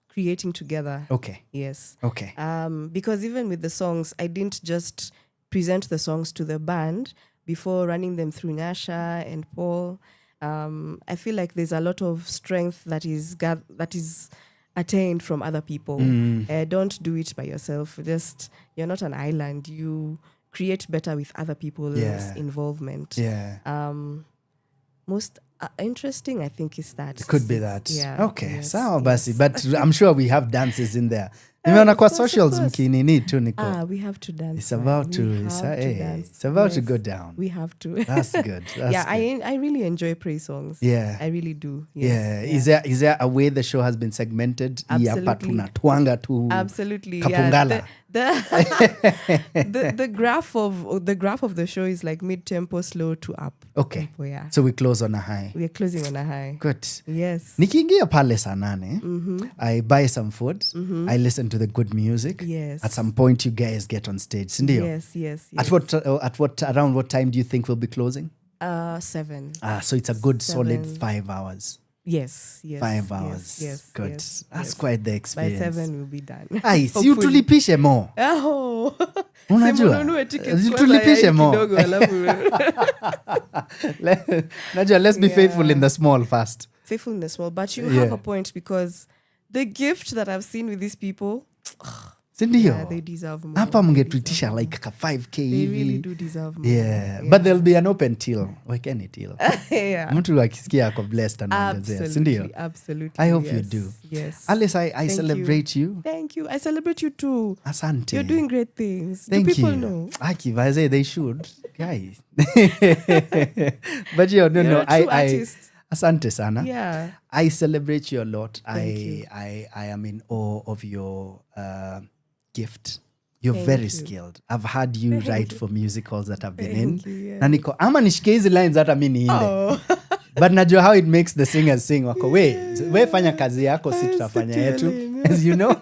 creating together. Okay. Yes. Okay. Because even with the songs, I didn't just present the songs to the band before running them through Nyasha and Paul. I feel like there's a lot of strength that is attained from other people. Don't do it by yourself. You're not an island. You create better with other people's involvement. Yeah. Most interesting, I think, is that. It could be that. Yeah. Okay. Yes, Sawa basi. But I'm sure we have dances in there. Nimeona kwa socials mkinini tu niko. We have to dance. It's about to go down. We have to. That's good. That's good. I really enjoy praise songs. Yeah. I really do. Yes. Yeah. Is there a way the show has been segmented? Absolutely. Absolutely. Kapungala. The graph of the show is like mid-tempo, slow to up. Okay. Tempo, yeah. So we close on a high. We are closing on a high. Good. Yes. Nikiingia pale saa 8, I buy some food. I listen to the good music. Yes. At some point you guys get on stage. Sindio? Yes. Around what time do you think we'll be closing? 7. So it's a good 7. solid 5 hours. Yes. 5 hours. Yes. Good. Yes, That's quite the experience. By 7 we'll be done. Ai, si utulipishe more. Oh. Unajua? Tulipishe more. Najua, let's be faithful in the small first. Faithful in the small, but you have a point because the gift that I've seen with these people, Sindio? they deserve more. Hapa mngetuitisha like 5K They hivi. really do deserve more. Yeah. But there'll be an open till. Wekeni till. Yeah. Mtu akisikia ako blessed anaongezea. Sindio? Absolutely. I hope yes. you do. Yes. Alice, I celebrate you. Thank you. I celebrate you too. Asante. You're doing great things. Thank do people you. know? Aki, vaze, they should. Guys. But You're a true artist. Asante sana. Yeah. I celebrate you a lot. Thank you. I am in awe of your gift. You're Thank very you. skilled. I've had you write for musicals that I've been Thank in. you, yes. Na niko, ama nishike hizi lines hata mi niimbe. Oh. But najua how it makes the singers sing. Wako, we fanya kazi yako, si tutafanya yetu. as you know.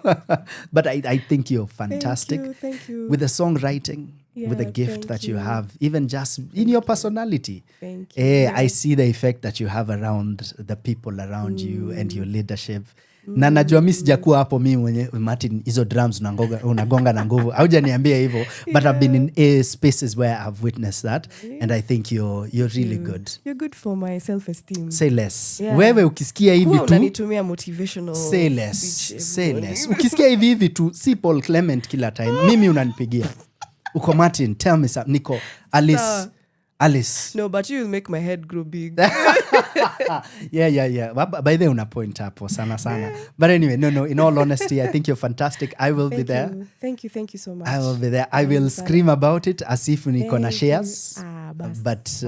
But I think you're fantastic. Thank you. With the songwriting, with the gift that you have, even just in your personality. Thank you. I see the effect that you have around the people around you and your leadership. Na najua mimi sijakuwa hapo mimi mwenye Martin hizo drums unagonga na nguvu. Haujaniambia hivyo, but I've been in spaces where I've witnessed that and I think you're really good. You're good for my self-esteem. Say less. Yeah. Wewe ukisikia hivi tu unanitumia motivational say less. Say less. Ukisikia hivi tu si Paul Clement kila time. Mimi unanipigia. Uko Martin, tell me something. Niko Alice. No, but you will make my head grow big. Yeah. By the way, una point hapo sana. But anyway, no. In all honesty, I think you're fantastic. I will be there. Thank you so much. I will be there. I will scream about it as if niko na shares. But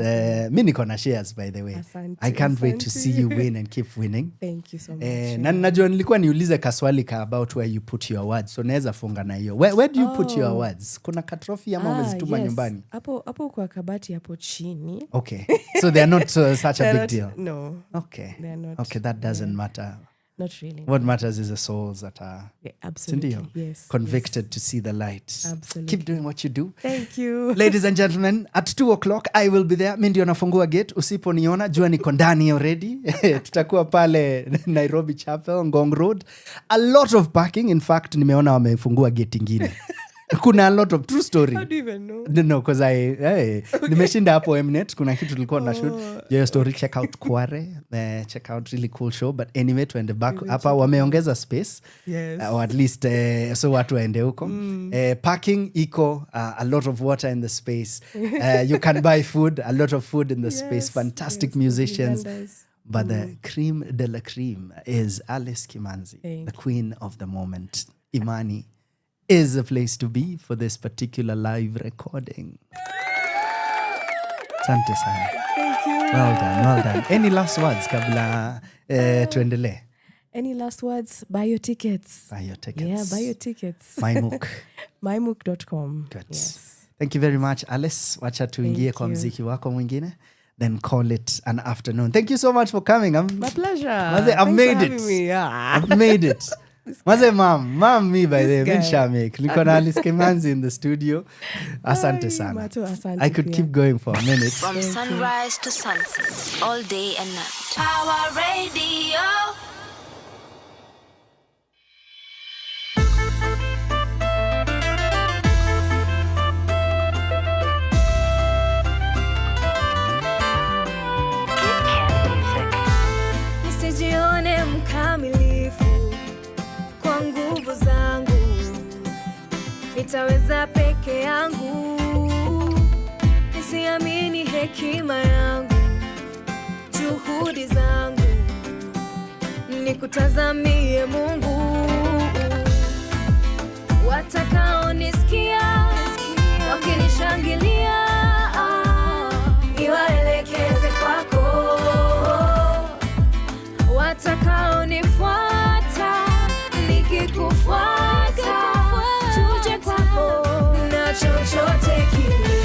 mi niko na shares, by the way. Asante, I can't wait to see you win and keep winning. Thank you so much. Na najua nilikuwa niulize kaswali about where you put your awards. So naweza funga na hiyo. Where do you put your awards? Kuna katrophy ama umezituma nyumbani? Hapo kwa kabati hapo chini. Okay. So they are not such a big deal. No. Okay. They are not. Okay, that doesn't matter. Not really. What matters is the souls that are absolutely. Yes. Convicted to see the light. Absolutely. Keep doing what you do. Thank you. Ladies and gentlemen, at 2:00 I will be there. Mimi ndio nafungua gate. Usiponiona jua niko ndani already. Tutakuwa pale Nairobi Chapel, Ngong Road. A lot of parking. In fact, nimeona wamefungua gate ingine. Kuna a lot of true story. How do you even know? No, because nimeshinda hapo Mnet. Kuna kitu tulikuwa na shoot. Your story, check out Kware. Check out really cool show. But anyway, tuende back. Hapa wameongeza space. Yes. Or at least so watu waende huko. Parking iko, a lot of water in the space. You can buy food, a lot of food in the space. Fantastic musicians. But the cream de la cream is Alice Kimanzi, the queen of the moment. Imani is a place to be for this particular live recording. Asante sana. Thank you. Well done. Any last words kabla tuendelee? Any last words? Buy your tickets. Yeah, buy your tickets. MyMook. MyMook.com. Good. Yes. Thank you very much, Alice. Wacha tuingie kwa mziki wako mwingine. Then call it an afternoon. Thank you so much for coming. My pleasure. I've made it. I've made it. Maze mom me by the way, Shamik. Niko na Alice Kimanzi in the studio. Asante sana. I could keep going for a minute. From sunrise to sunset, all day and night. Our radio. Nisijione mkamilifu kwa nguvu zangu, nitaweza peke yangu. Nisiamini hekima yangu, juhudi zangu, nikutazamie Mungu. Watakaonisikia wakinishangilia, niwaelekeze kwako. Watakaonifuata nikikufuata, tuje kwako. Na chochote kile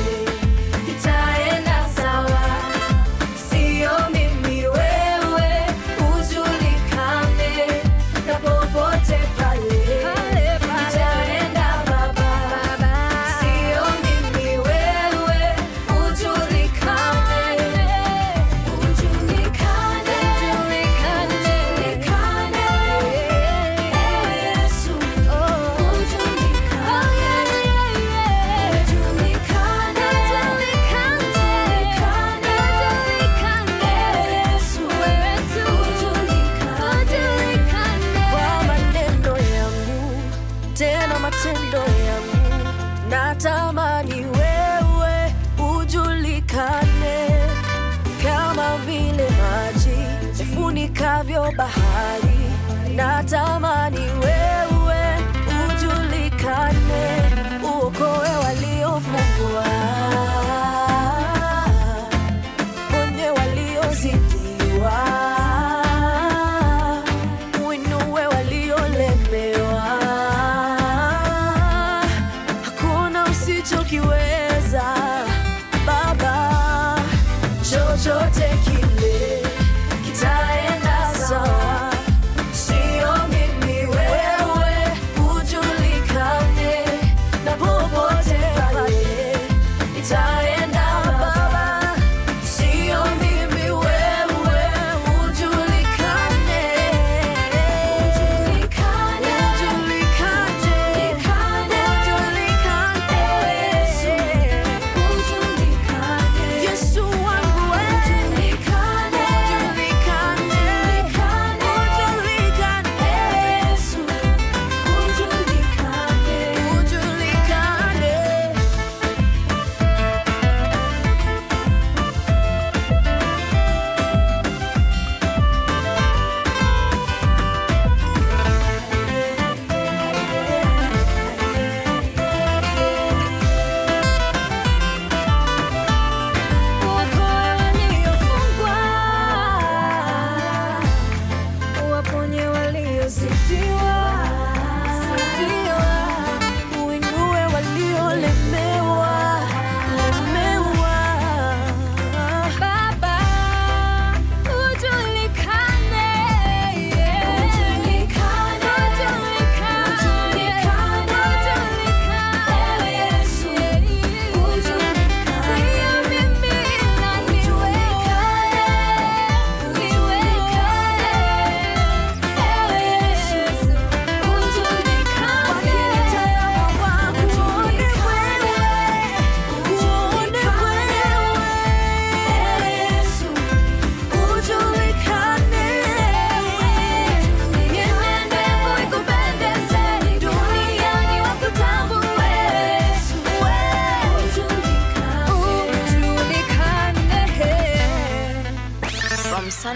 kitaenda sawa, sio mimi wewe, ujulikane na popote pale kitaenda baba, sio mimi wewe, ujulikane. Matendo yangu natamani wewe ujulikane, kama vile maji yafunikavyo bahari. Natamani wewe ujulikane, uokoe waliofungwa, ponye waliozidiwa, uinue waliolemewa. Usichokiweza Baba, chochote kile kitaenda sawa, sio mimi wewe,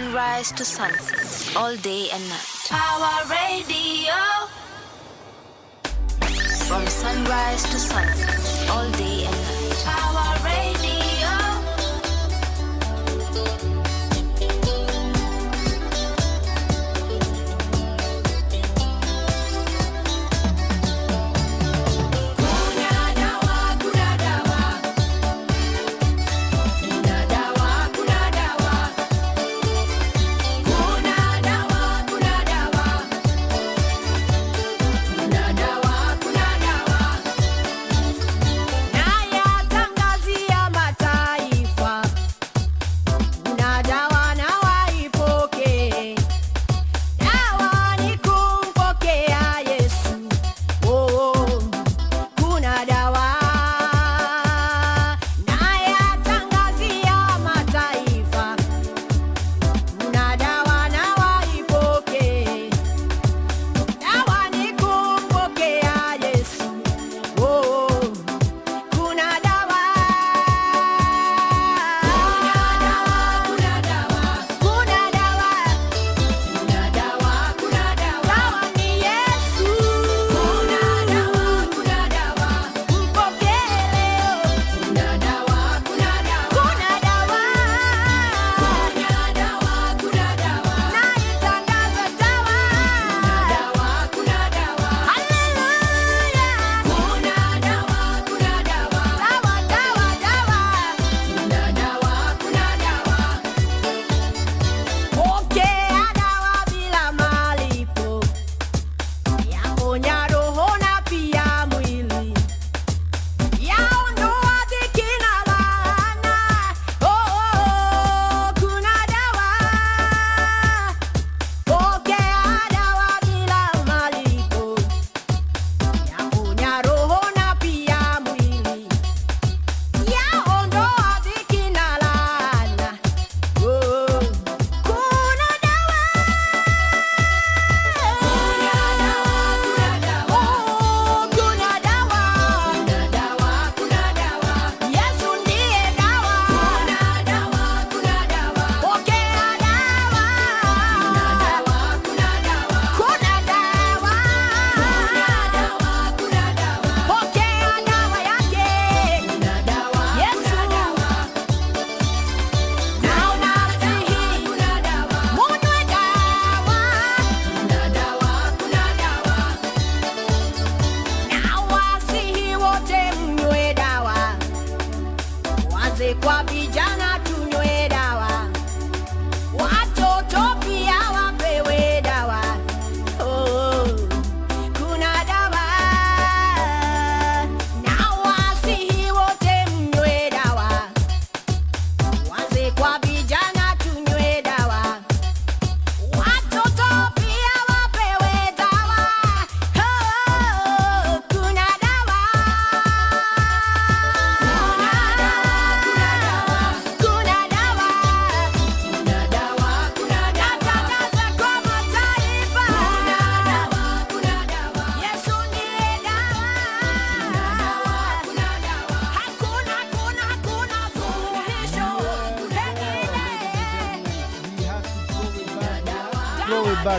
sunrise to sunset, all day and night. Power Radio. From sunrise to sunset, all day and night. Power Radio.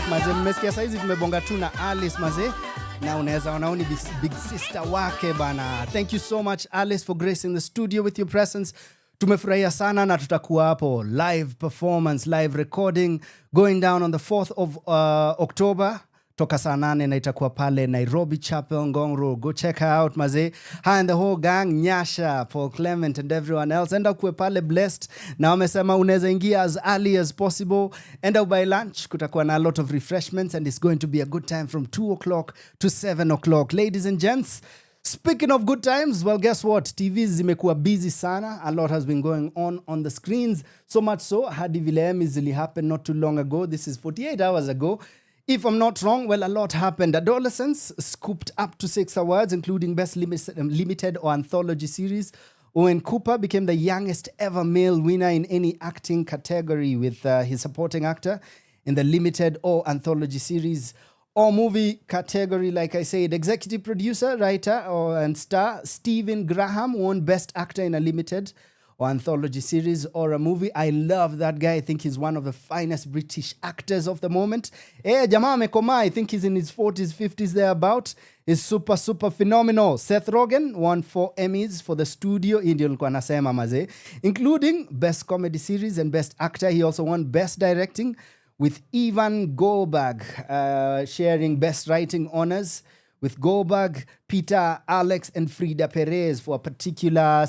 Maze mmesikia saizi tumebonga tu na Alice maze, na unaweza wanaoni big sister wake bana. Thank you so much Alice for gracing the studio with your presence. Tumefurahia sana na tutakuwa hapo live performance, live recording going down on the 4th of October toka saa 8 na itakuwa pale Nairobi Chapel Ngong Road. Go check her out maze. Hi and the whole gang, Nyasha, Paul Clement and everyone else. Enda kuwe pale blessed. Na wamesema unaweza ingia as early as possible. Enda ubuy lunch. Kutakuwa na a lot of refreshments and it's going to be a good time from 2 o'clock to 7 o'clock. Ladies and gents, speaking of good times, well guess what? TVs zimekuwa busy sana. A lot has been going on the screens. So much so, hadi vile Emmys zili happen not too long ago. This is 48 hours ago. If I'm not wrong, well, a lot happened. Adolescents scooped up to 6 awards, including Best Limited or Anthology Series. Owen Cooper became the youngest ever male winner in any acting category with his supporting actor in the Limited or Anthology Series or movie category. Like I said, executive producer, writer and star Stephen Graham won Best Actor in a Limited or anthology series or a movie. I love that guy. I think he's one of the finest British actors of the moment. Jamaa amekoma. I think he's in his 40s, 50s thereabout. Is super, super phenomenal. Seth Rogen won 4 Emmys for The Studio, including Best Comedy Series and Best Actor. He also won Best Directing, with Ivan Goldberg sharing Best Writing honors with Goldberg, Peter, Alex, and Frida Perez for a particular,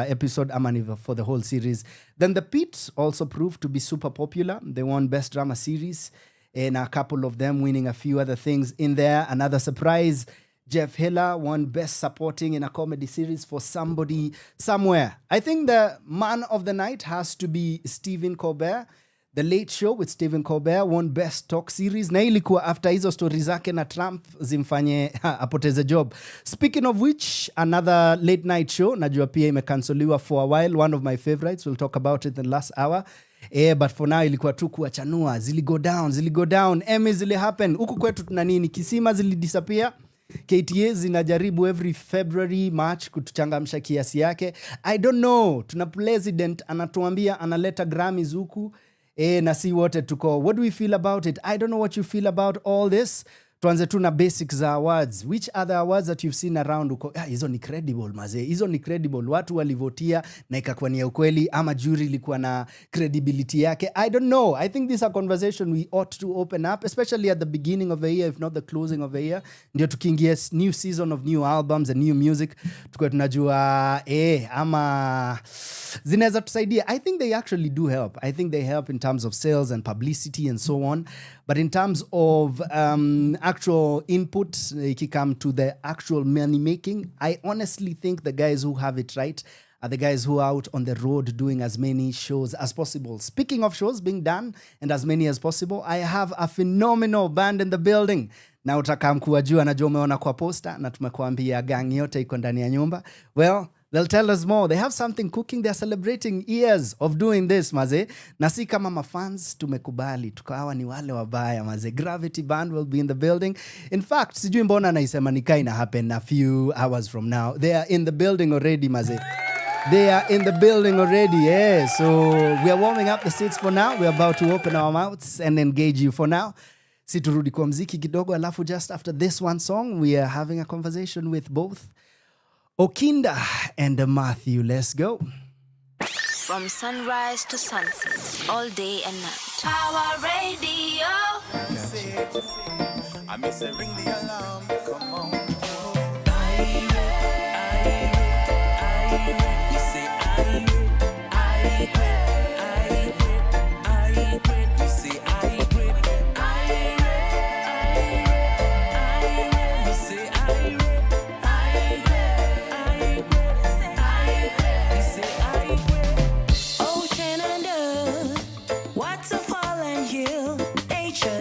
episode for the whole series. Then The Pit also proved to be super popular. They won Best Drama Series, and a couple of them winning a few other things in there. Another surprise, Jeff Hiller won Best Supporting in a Comedy Series for Somebody Somewhere. I think the man of the night has to be Stephen Colbert. The Late Show with Stephen Colbert won Best Talk Series. Na ilikuwa after hizo story zake na Trump zimfanye apoteze job. Speaking of which, another late night show, najua pia imekansoliwa for a while. One of my favorites. We'll talk about it in the last hour. But for now ilikuwa tu kuachanua. Zili go down. Emmy zili happen. Huku kwetu tuna nini? Kisima zili disappear. KTA zinajaribu every February, March kutuchangamsha kiasi yake. I don't know. Tuna president anatuambia analeta Grammys huku. Na si wote tuko. What do we feel about it? I don't know what you feel about all this. Tuanze tu na basics za awards. Which other awards that you've seen around uko? Hizo ni credible mazee. Hizo ni credible. Watu walivotia na ikakuwa ni ya ukweli ama jury ilikuwa na credibility yake. I don't know. I think this is a conversation we ought to open up, especially at the beginning of the year, if not the closing of the year. Ndio tukiingia new season of new albums and new music. Tuko tunajua ama zinaweza tusaidia. I think they actually do help. I think they help in terms of sales and publicity and so on. But in terms of actual input, if you come to the actual money making, I honestly think the guys who have it right are the guys who are out on the road doing as many shows as possible. Speaking of shows being done and as many as possible, I have a phenomenal band in the building. Na utakamkuwa juu anajua umeona kwa poster na tumekuambia gang yote iko ndani ya nyumba. Well, they'll tell us more. They have something cooking. They're celebrating years of doing this, maze. Na si kama mafans tumekubali. Tukawa ni wale wabaya, maze. Gravitti band will be in the building. In fact, sijui mbona naisema nika ina happen a few hours from now. They are in the building already, maze. They are in the building already, yeah. So we are warming up the seats for now. We're about to open our mouths and engage you for now. Si turudi kwa mziki kidogo, alafu just after this one song, we are having a conversation with both Okinda and Matthew. Let's go. From sunrise to sunset, all day and night. Our radio. I miss a ring the alarm. Come on.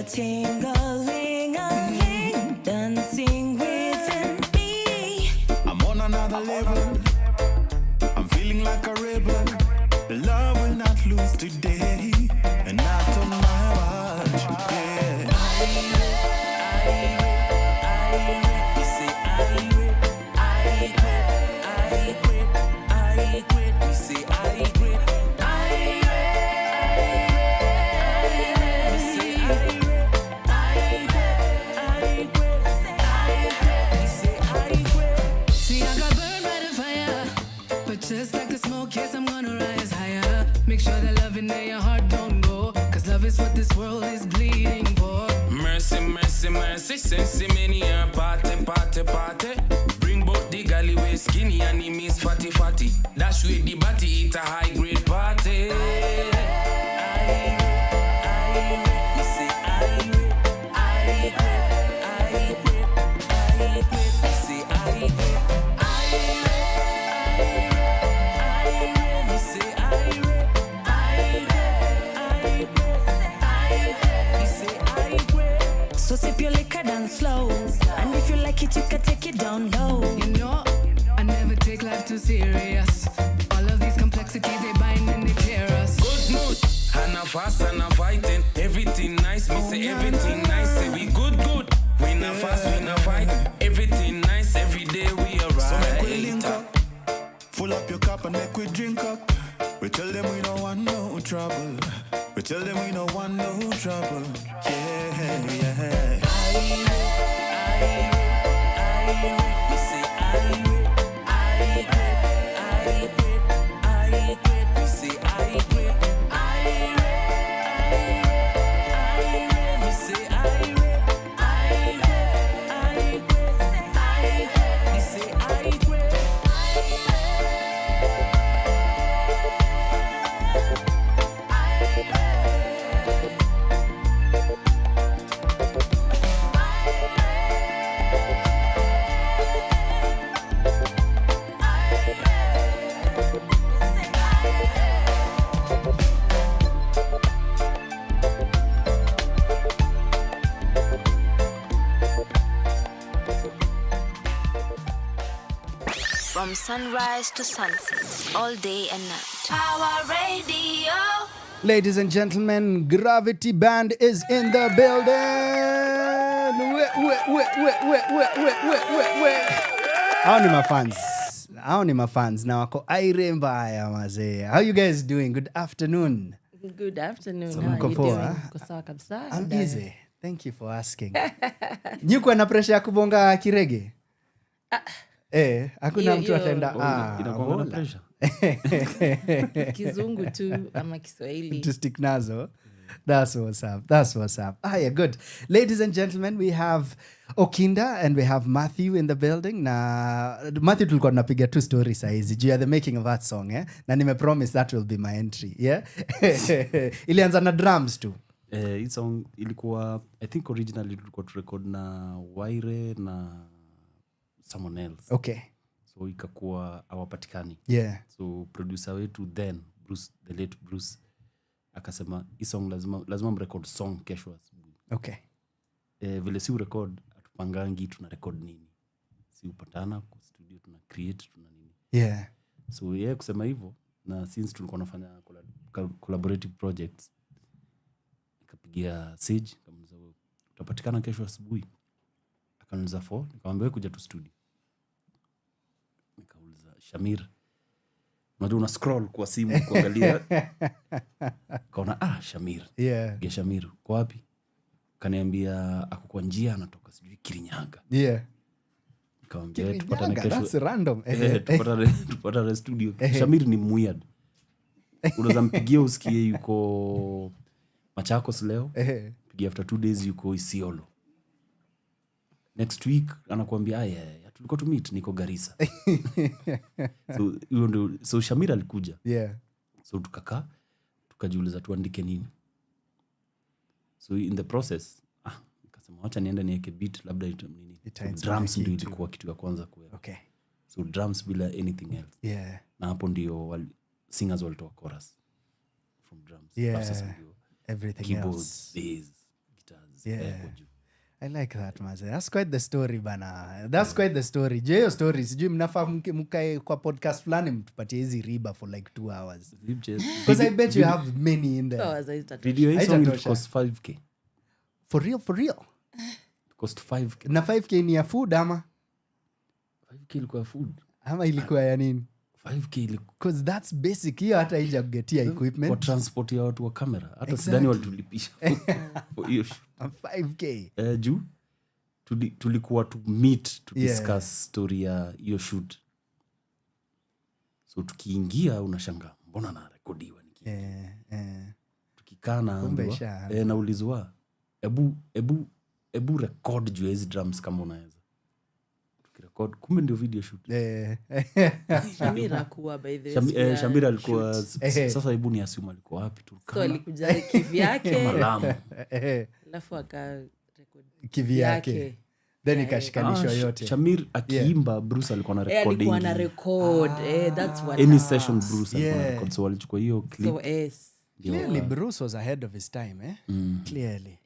Tingling, dancing within me. I'm on another level. I'm feeling like a rebel. The love will not lose today, and not on my watch. Yeah. You say I quit. You say I quit. Just like the smoke, yes, I'm gonna rise higher. Make sure the love in your heart don't go, cause love is what this world is bleeding for. Mercy, mercy, mercy, sensi many a party, party, party. Bring both the galley way skinny and he miss fatty, fatty. Dash with the body, eat a high grade party. So sip your liquor down slow, and if you like it, you can take it down low. You know, I never take life too serious. All of these complexities, they bind and they tear us. Good mood, and a fast and a fighting. Everything nice, me say everything nice. Say we good, good. We not fast, we not fight. Everything nice, every day we alright. So full up your cup and make we drink up. We tell them we don't want no trouble. We tell them we don't want no trouble. Yeah, yeah. From sunrise to sunset, all day and night. Power Radio. Ladies and gentlemen, Gravitti Band is in the building. Hao ni mafans na wako aire mbaya mazee. How you guys doing? Good afternoon. Good afternoon. So mko poa? Mko sawa kabisa. I'm busy. Thank you for asking. Nyuko na pressure ya kubonga kirege? Hakuna mtu ataenda inakuwa na pressure. Kizungu tu ama Kiswahili. To stick nazo. That's what's up. That's what's up. Yeah, good. Ladies and gentlemen, we have Okinda and we have Matthew in the building. Na Matthew tulikuwa tunapiga two stories saizi. You are the making of that song, eh? Na nimepromise that will be my entry, yeah? Ilianza na drums tu. Hii song ilikuwa, I think originally tulikuwa turecord na Waire na someone else. Okay. So ikakuwa hawapatikani. Yeah. So producer wetu then, Bruce, the late Bruce, akasema hii song lazima mrecord song kesho asubuhi. Okay. Vile si urecord atupangangi tuna record nini. Si upatana kwa studio tuna create tuna nini. Yeah. So yeye kusema hivyo na since tulikuwa nafanya collaborative projects nikapigia Sage kama utapatikana kesho asubuhi. Akaniuliza nikamwambia kuja tu studio. Nikauliza Shamir, unajua una scroll kwa simu kuangalia. Kaona Shamir. Yeah. Ge Shamir, kwa wapi? Kaniambia ako kwa njia anatoka sijui Kirinyaga. Yeah. Nikamwambia tupatane kesho. That's random. Tupatane studio. Shamir ni weird. Unaweza mpigia usikie yuko Machakos leo. Pigia after 2 days yuko Isiolo. Next week anakuambia tulikuwa tu meet niko Garissa. So Shamir alikuja. Yeah. So tukajiuliza tuandike nini. So in the process nikasema acha niende niweke beat labda nini. Drums ndio ilikuwa kitu ya kwanza kuweka. Okay. So drums bila anything else. Yeah. Na hapo ndio singers walitoa chorus from drums. Yeah. Everything keyboards, else. bass, guitars. Yeah. I like that, maze. That's quite the story, bana. That's quite the story. Hiyo story, sijui mnafaa mkae kwa podcast fulani mtupatie hizi riba for like 2 hours. Because I bet you have many in there. Video hii song it cost 5K. For real? It cost 5K. Na 5K ni ya food ama? 5K ilikuwa food. Ama ilikuwa ya nini? 5K ilikuwa. Because that's basic. Hiyo hata hija kugetia equipment. Kwa transport ya watu wa kamera. Hata sidhani walitulipisha. For hiyo 5K. Juu tulikuwa to meet to discuss story ya hiyo shoot. So tukiingia unashanga mbona na rekodiwa nikiingia. Tukikaa na naulizwa ebu record juu hizi drums kama unaweza. Tukirecord kumbe ndio video shoot. Shamira kuwa by the way. Shamira alikuwa sasa hebu ni assume alikuwa wapi tu kama. So alikuja kivyake. Malamu. Alafu aka record kivyake. Then ikashikanishwa yote. Shamir akiimba Bruce alikuwa na recording. Alikuwa na record. That's what. Any session Bruce alikuwa na record. So alichukua hiyo clip. So clearly Bruce was ahead of his time, eh? Clearly.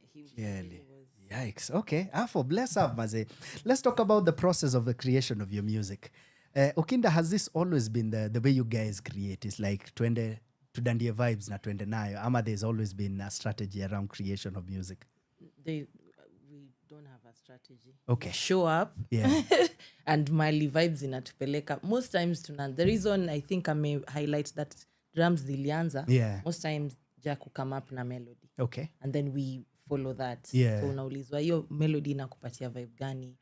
Yikes. Okay. For bless up, maze. Let's talk about the process of the creation of your music. Okinda, has this always been the way you guys create? It's like twende tudandia vibes na twende nayo. Ama there's always been a strategy around creation of music? We don't have a strategy. Okay. Show up. Yeah. And Mali vibes inatupeleka. Most times the reason I think I may highlight that drums zilianza. Yeah. Most times Jack will come up na melody. Okay. And then we follow that. Yeah. So unaulizwa hiyo melody inakupatia vibe gani?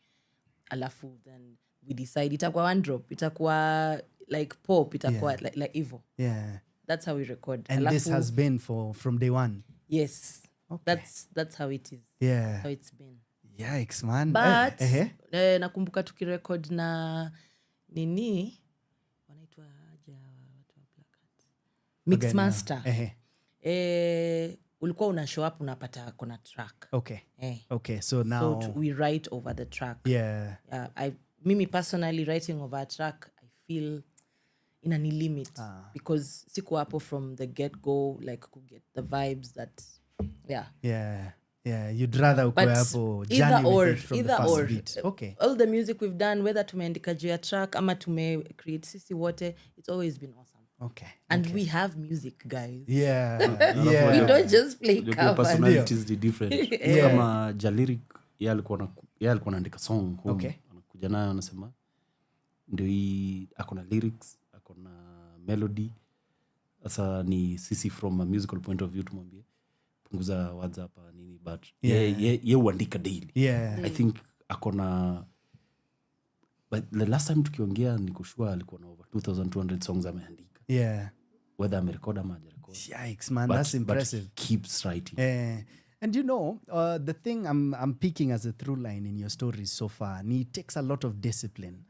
Alafu then we decide itakuwa one drop, itakuwa like pop, itakuwa like hivyo. Yeah. That's how we record. And this has been from day one. Yes. Okay. That's how it is. Yeah. How it's been. Yikes, man. But nakumbuka tukirecord na nini wanaitwa aje watu wa Black Hat. Mix Master. Ulikuwa una show up unapata kuna track. Okay. Okay, so now we write over the track. Yeah. Mimi personally writing over a track I feel inani limit because siku hapo from the get go like could get the vibes that you'd rather ukwe hapo journey with it from the first beat. Okay. All the music we've done whether tumeandika juu ya track ama tume create sisi wote it's always been awesome. Okay. And we have music, guys. Yeah. We don't just play covers. Personalities are different. Kama Jalirik yeye alikuwa anaandika song home. Okay. Anakuja nayo anasema ndio akona lyrics, akona melody. Sasa ni sisi from a musical point of view tumwambie punguza words hapa nini but yeye huandika daily. Yeah. I think akona but the last time tukiongea niko sure alikuwa na over 2200 songs ameandika. Yeah. Whether amerecord ama hajarecord. Yikes, man, that's impressive. But he keeps writing. And you know, the thing I'm picking as a through line in your stories so far, it takes a lot of discipline.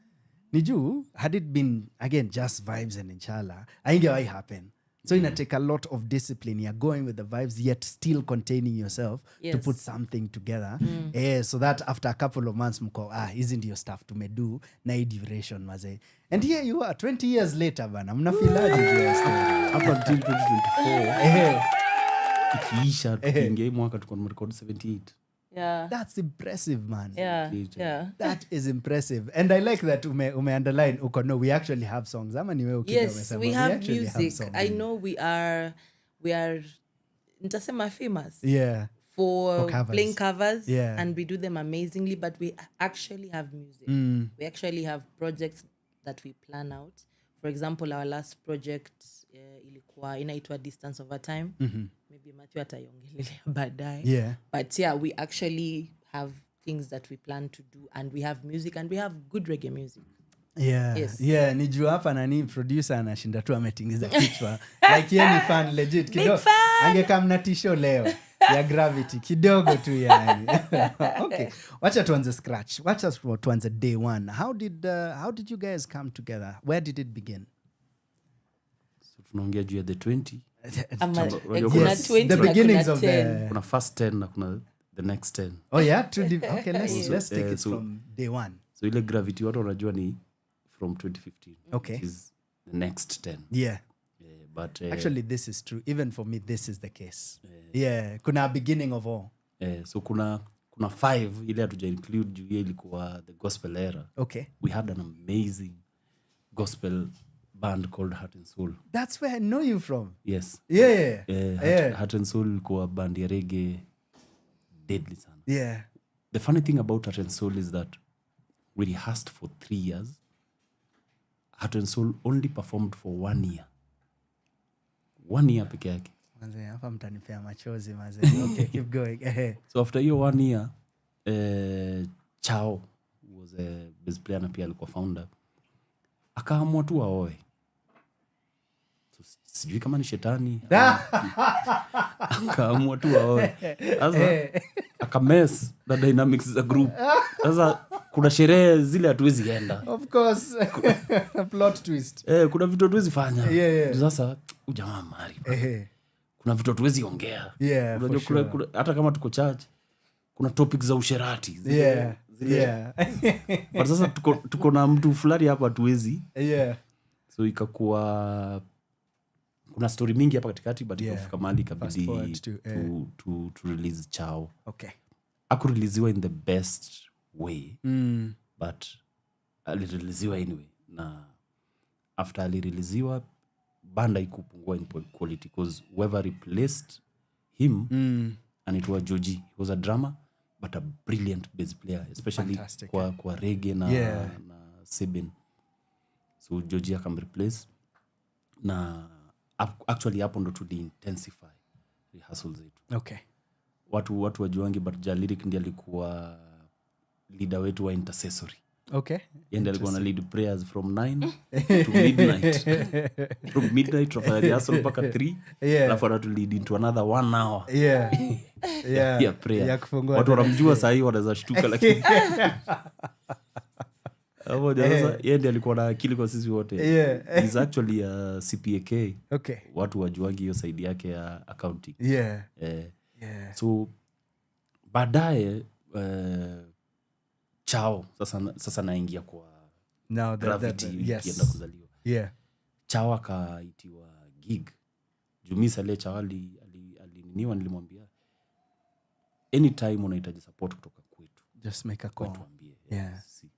Niju, had it been, again, just vibes and inshallah, I happen. So it take a lot of discipline. You're going with the vibes, yet still containing yourself to put something together. So that after a couple of months, mko, isn't your stuff to me do, na duration, maze. And here you are, 20 years later, bana. Mna filaji your story. Up until 2024. Ikiisha, tukiingia mwaka tuko na record 78. Yeah. That's impressive, man. Yeah. That is impressive. And I like that ume underline uko no we actually have songs. Ama niwe ukija yes, we have music. I know we are nitasema famous. Yeah. For playing covers yeah. And we do them amazingly but we actually have music. We actually have projects that we plan out. For example, our last project ilikuwa inaitwa Distance Over Time. Maybe Matthew ataiongelelea baadaye. Yeah. But we actually have things that we plan to do and we have music and we have good reggae music. Yeah. Yes. Yeah, nijua hapa nani producer anashinda tu ametingiza kichwa. Like yeye ni fan legit kidogo. Angeka mnatisho leo ya Gravitti kidogo tu yani. Okay. Wacha tuanze scratch. Wacha tuanze day one. How did you guys come together? Where did it begin? So tunaongea juu ya the 20. Yes, the beginnings of the kuna first 10 na kuna the next 10. Oh yeah, okay, let's take it from day one. So ile Gravitti watu wanajua ni from 2015. Okay. Which is the next 10. Yeah. But actually this is true. Even for me this is the case. Yeah, kuna beginning of all. So kuna 5 ile hatuja include juu ile ilikuwa the gospel era. Okay. We had an amazing gospel band called Heart and Soul. That's where I know you from. Yes. Yeah. Heart and Soul ilikuwa band ya reggae deadly sana. Yeah. The funny thing about Heart and Soul is that we rehearsed for 3 years. Heart and Soul only performed for 1 year. 1 year peke yake. Manze, hapa mtanipea machozi manze. Okay, keep going. So after hiyo 1 year, Chao was a bass player na pia alikuwa founder. Akaamua tu aoe. So sijui kama ni shetani. Akaamua tu aoe. Sasa akamess the dynamics za group. Sasa kuna sherehe zile hatuwezi enda. Of course. Plot twist. Kuna vitu hatuwezi fanya. Yeah. Sasa ujamaa mari. Kuna vitu hatuwezi ongea. Yeah, unajua kuna hata kama tuko church kuna topics za usherati. Yeah. But sasa tuko na mtu fulani hapa hatuwezi. Yeah. So ikakuwa kuna story mingi hapa katikati but ikafika mahali kabidi to release Chao. Okay. Akureleasiwa in the best way. But alireleasiwa anyway. Na after alireleasiwa banda ikupungua in quality because whoever replaced him anaitwa Joji. He was a drummer but a brilliant bass player, especially Fantastic, kwa reggae na, Yeah. na Sebin. So Georgie akamreplace na actually hapo ndo tuli intensify rehearsals zetu. Okay. Watu wajuangi, but Lyric ndiye alikuwa leader wetu wa intercessory. Okay. Yeye alikuwa na lead prayers from 9 to midnight. From midnight to rehearsal mpaka 3. Yeah. Alafu anatu lead into another 1 hour. Yeah. Yeah. Yeah, prayer. Ya kufungua Watu wanamjua saa hii wanaweza shtuka, lakini hapo sasa yeye ndiye alikuwa na akili kwa sisi wote. Yeah. He's actually a CPAK. Okay. Watu wajuangi hiyo side yake ya accounting. Yeah. Yeah. So baadaye Chao sasa naingia kwa Now Gravitti yes. ikienda kuzaliwa. Yeah. Chao akaitiwa gig. Jumisa le Chao alininiwa, nilimwambia anytime unahitaji support kutoka kwetu, just make a call. Tuambie. Yeah. See,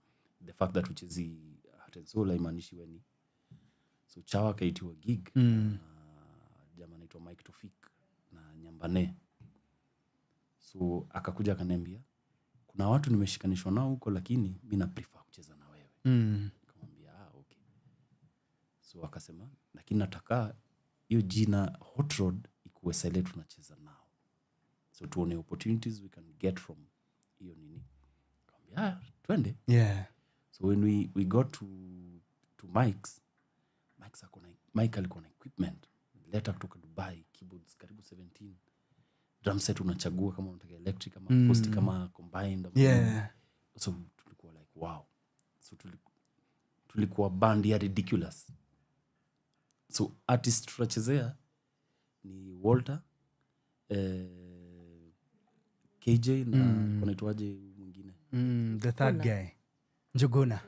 the fact that uchezi Heart and Soul haimaanishi weni. So Chao akaitiwa gig. Jamaa anaitwa Mike Tofik na Nyambane. So akakuja akaniambia kuna watu nimeshikanishwa nao huko, lakini mimi na prefer kucheza na wewe. Nikamwambia okay. So akasema lakini nataka hiyo jina Hot Rod ikuwe sele tunacheza nao, so tuone opportunities we can get from hiyo nini. Nikamwambia twende. Yeah. So when we got to Mike alikuwa na equipment leta kutoka Dubai, keyboards karibu 17, drum set unachagua kama unataka electric kama acoustic kama combined. Yeah. So tulikuwa like wow. So tulikuwa band ya ridiculous. So artist tunachezea ni Walter, KJ na wanaitwaje mwingine? The third guy. Njuguna.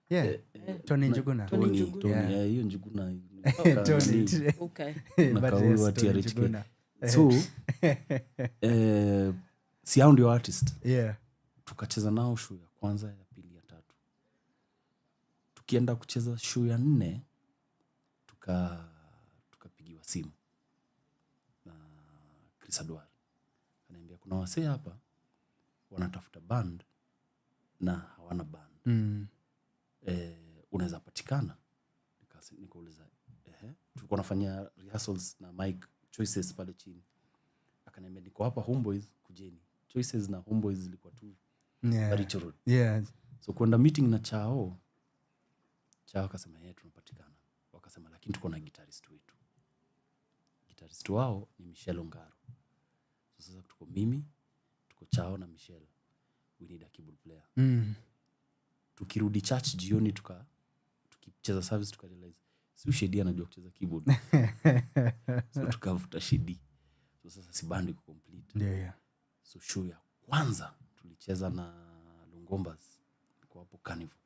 Yeah. Tony Njuguna. Tony. Yeah, hiyo Njuguna. Tony. Okay. Na kauli wa TRHK. So si hao ndio artist. Yeah. Tukacheza nao show ya kwanza, ya pili, ya tatu. Tukienda kucheza show ya 4 tukapigiwa simu na Chris Adwar. Ananiambia kuna wasee hapa wanatafuta band na hawana band. Unaweza patikana? Nikauliza tulikuwa nafanya rehearsals na Mike Choices pale chini. Akaniambia niko hapa Homeboys, kujeni. Choices na Homeboys zilikuwa tu Baricho Road. Yeah. So kwenda meeting na Chao akasema yeye tunapatikana. Wakasema lakini tuko na guitarist wetu. Guitarist wao ni Michelle Ongaro. So sasa tuko mimi, tuko Chao na Michelle. We need a keyboard player. Tukirudi church jioni tukicheza service tukarealize si Shedi anajua kucheza keyboard. So tukavuta Shedi. So sasa si band iko complete. Yeah. So show ya kwanza tulicheza na Lungombas kwa hapo Carnival.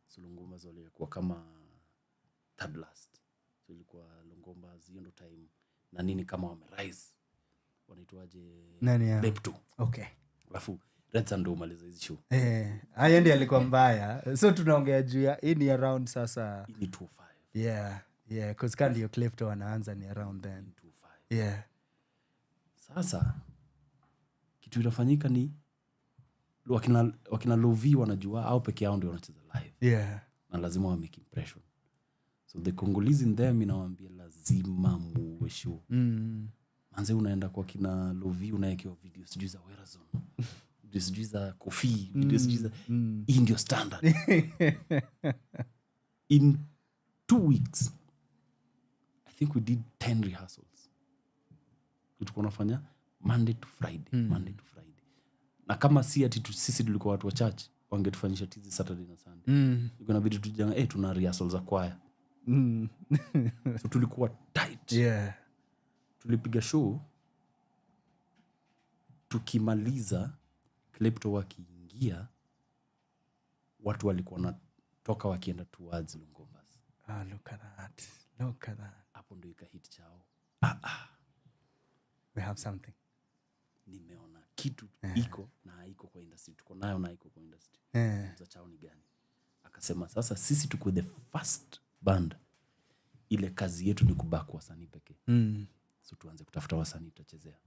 So Lungombas walikuwa kama third last. So ilikuwa Lungombas hiyo ndo time na nini kama wamerise. Wanaitwaje? Nani ya? Lepto. Okay. Alafu Red Sun ndo umaliza hizo show. Haya ndiyo alikuwa mbaya. So tunaongea juu ya ini around sasa. Ini 205. Yeah. Yeah, cuz kandi yo Clifton wanaanza ni around then. 205. Yeah. Sasa kitu inafanyika ni wakina Lovi wanajua au peke yao ndio wanacheza live. Yeah. Na lazima wa make impression. So the Congolese in them inawaambia lazima muwe show. Manze unaenda kwa kina Lovi unaekewa video sijui za Werazone. Video sijui za Kofi, video sijui za hii ndio standard. In 2 weeks I think we did 10 rehearsals. Tulikuwa tunafanya Monday to Friday. Na kama si ati sisi tulikuwa watu wa church, wangetufanyisha tizi Saturday na Sunday. Ilikuwa inabidi tujanga tuna rehearsals za choir. So tulikuwa tight. Yeah. Tulipiga show tukimaliza Klepto wakiingia, watu walikuwa natoka wakienda towards Lungombas. Look at that. Hapo ndio ikahit Chao. We have something. Nimeona kitu iko na haiko kwa industry. Tuko nayo na haiko kwa industry. Za Chao ni gani? Akasema sasa sisi tuko the first band. Ile kazi yetu ni kubaki wasanii pekee. So tuanze kutafuta wasanii tutachezea.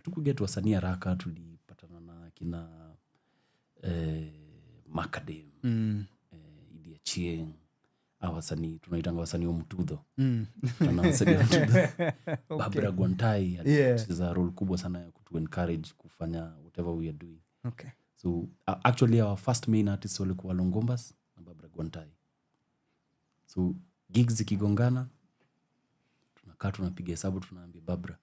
hatukuget wasanii haraka. Tulipatana na kina Macadam, Idi Achieng, wasanii tunaitanga wasanii wa mtudho. Barbara Gwantai alicheza role kubwa sana ya kutu encourage kufanya whatever we are doing. Okay. So actually our first main artists walikuwa Longombas na Barbara Gwantai. So gigs zikigongana tunakaa tunapiga hesabu, tunaambia Barbara,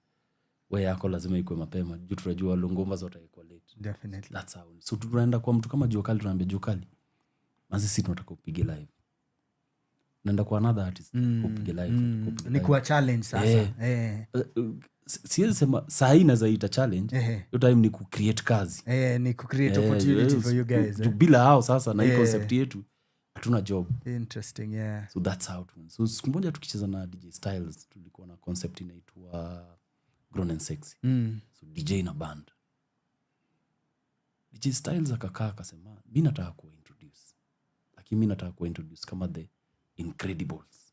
wewe yako lazima ikuwe mapema juu tunajua Longombas watakuwa late. Definitely. That's how. So tunaenda kwa mtu kama Jokali, tunaambia Jokali, manzi sisi tunataka upige live. Naenda kwa another artist upige live. Ni kwa challenge sasa. Siwezi sema saa hii naweza ita challenge. Hiyo time ni ku-create kazi. Ni ku-create opportunity for you guys. Bila hao sasa na hii concept yetu hatuna job. Interesting, yeah. So that's how. So siku moja tukicheza na DJ Styles tulikuwa na concept inaitwa Grown and Sexy. So DJ na band. DJ Styles akakaa akasema, mimi nataka kuintroduce. Lakini mimi nataka kuintroduce kama the Incredibles.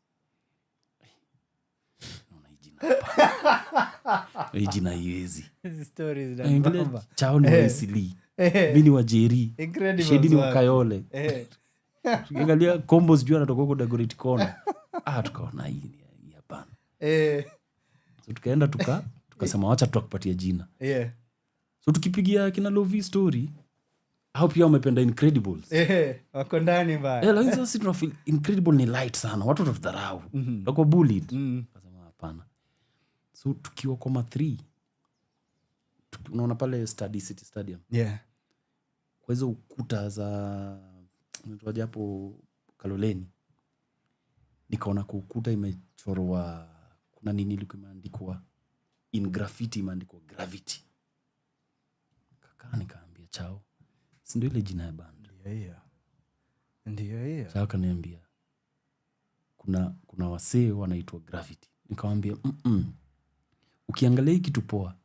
Naona hii jina hizi. Hizi stories na bamba. Chao ni Wesley. Mimi ni wa Jerry. Shedi ni wa Kayole. Tukiangalia combos juu anatoka huko Dagoretti Corner. Tukaona hii hapana. So tukaenda tukasema wacha tutakupatia jina. So tukipigia kina Lovey story, how pia wamependa Incredibles. Wako ndani mbaya. Lakini sasa tuna feel Incredible ni light sana. Watu watadharau. Wako bullied. Kasema hapana. So tukiwa koma 3. Unaona pale City Stadium. Kwa hizo ukuta za nitoaje hapo Kaloleni. Nikaona kwa ukuta imechorwa kuna nini ilikuwa imeandikwa in graffiti, imeandikwa Gravitti. Kaka nikaambia chao, si ndio ile jina ya band? Ndio. Chao kaniambia kuna wasee wanaitwa Gravitti. Nikamwambia ukiangalia hiki kitu poa,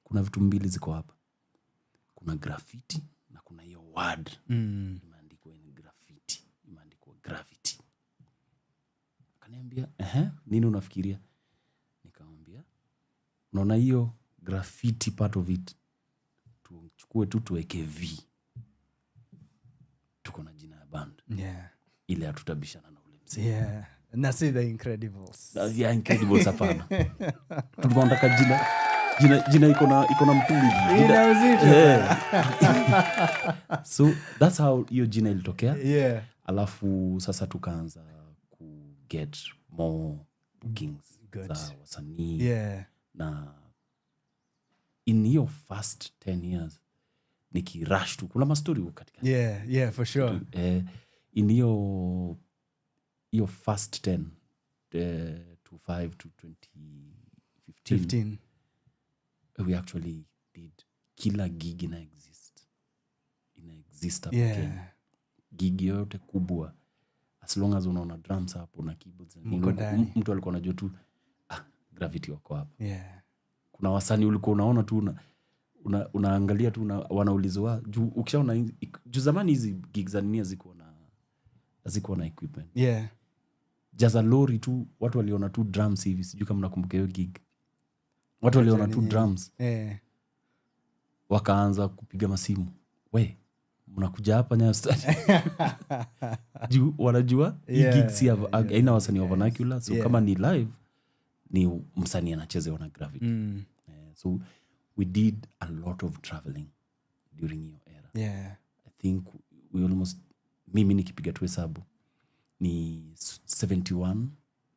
kuna vitu mbili ziko hapa. Kuna graffiti na kuna hiyo word imeandikwa in graffiti, imeandikwa Gravitti. Akaniambia nini unafikiria? Nikamwambia unaona hiyo graffiti part of it tuchukue tu tuweke V, tuko na jina ya band ile hatutabishana na ule mzee. Na si the Incredibles. Incredibles hapana. Tunataka jina iko na mtungi. So that's how hiyo jina ilitokea. Alafu sasa tukaanza ku get more bookings za wasanii. Na in your first 10 years nikirush tu kuna mastori katika. For sure. In your first 10 to 5 to 2015 we actually did kila gig ina exist hapo Kenya. Gig yote kubwa as long as unaona drums hapo na keyboards mtu alikuwa anajua tu Gravitti wako hapo. Kuna wasanii ulikuwa unaona tu unaangalia tu wanaulizwa juu ukishaona juu zamani hizi gigs za nini ziko na equipment. Jaza lori tu watu waliona tu drums hivi, sijui kama nakumbuka hiyo gig. Watu waliona tu drums. Wakaanza kupiga masimu. We, mnakuja hapa Nyayo Stadium. Juu wanajua hii gig si haina wasanii wa vernacular. So kama ni live ni msanii anacheza na Gravitti. So we did a lot of traveling during your era. I think we almost mimi nikipiga tu hesabu ni 71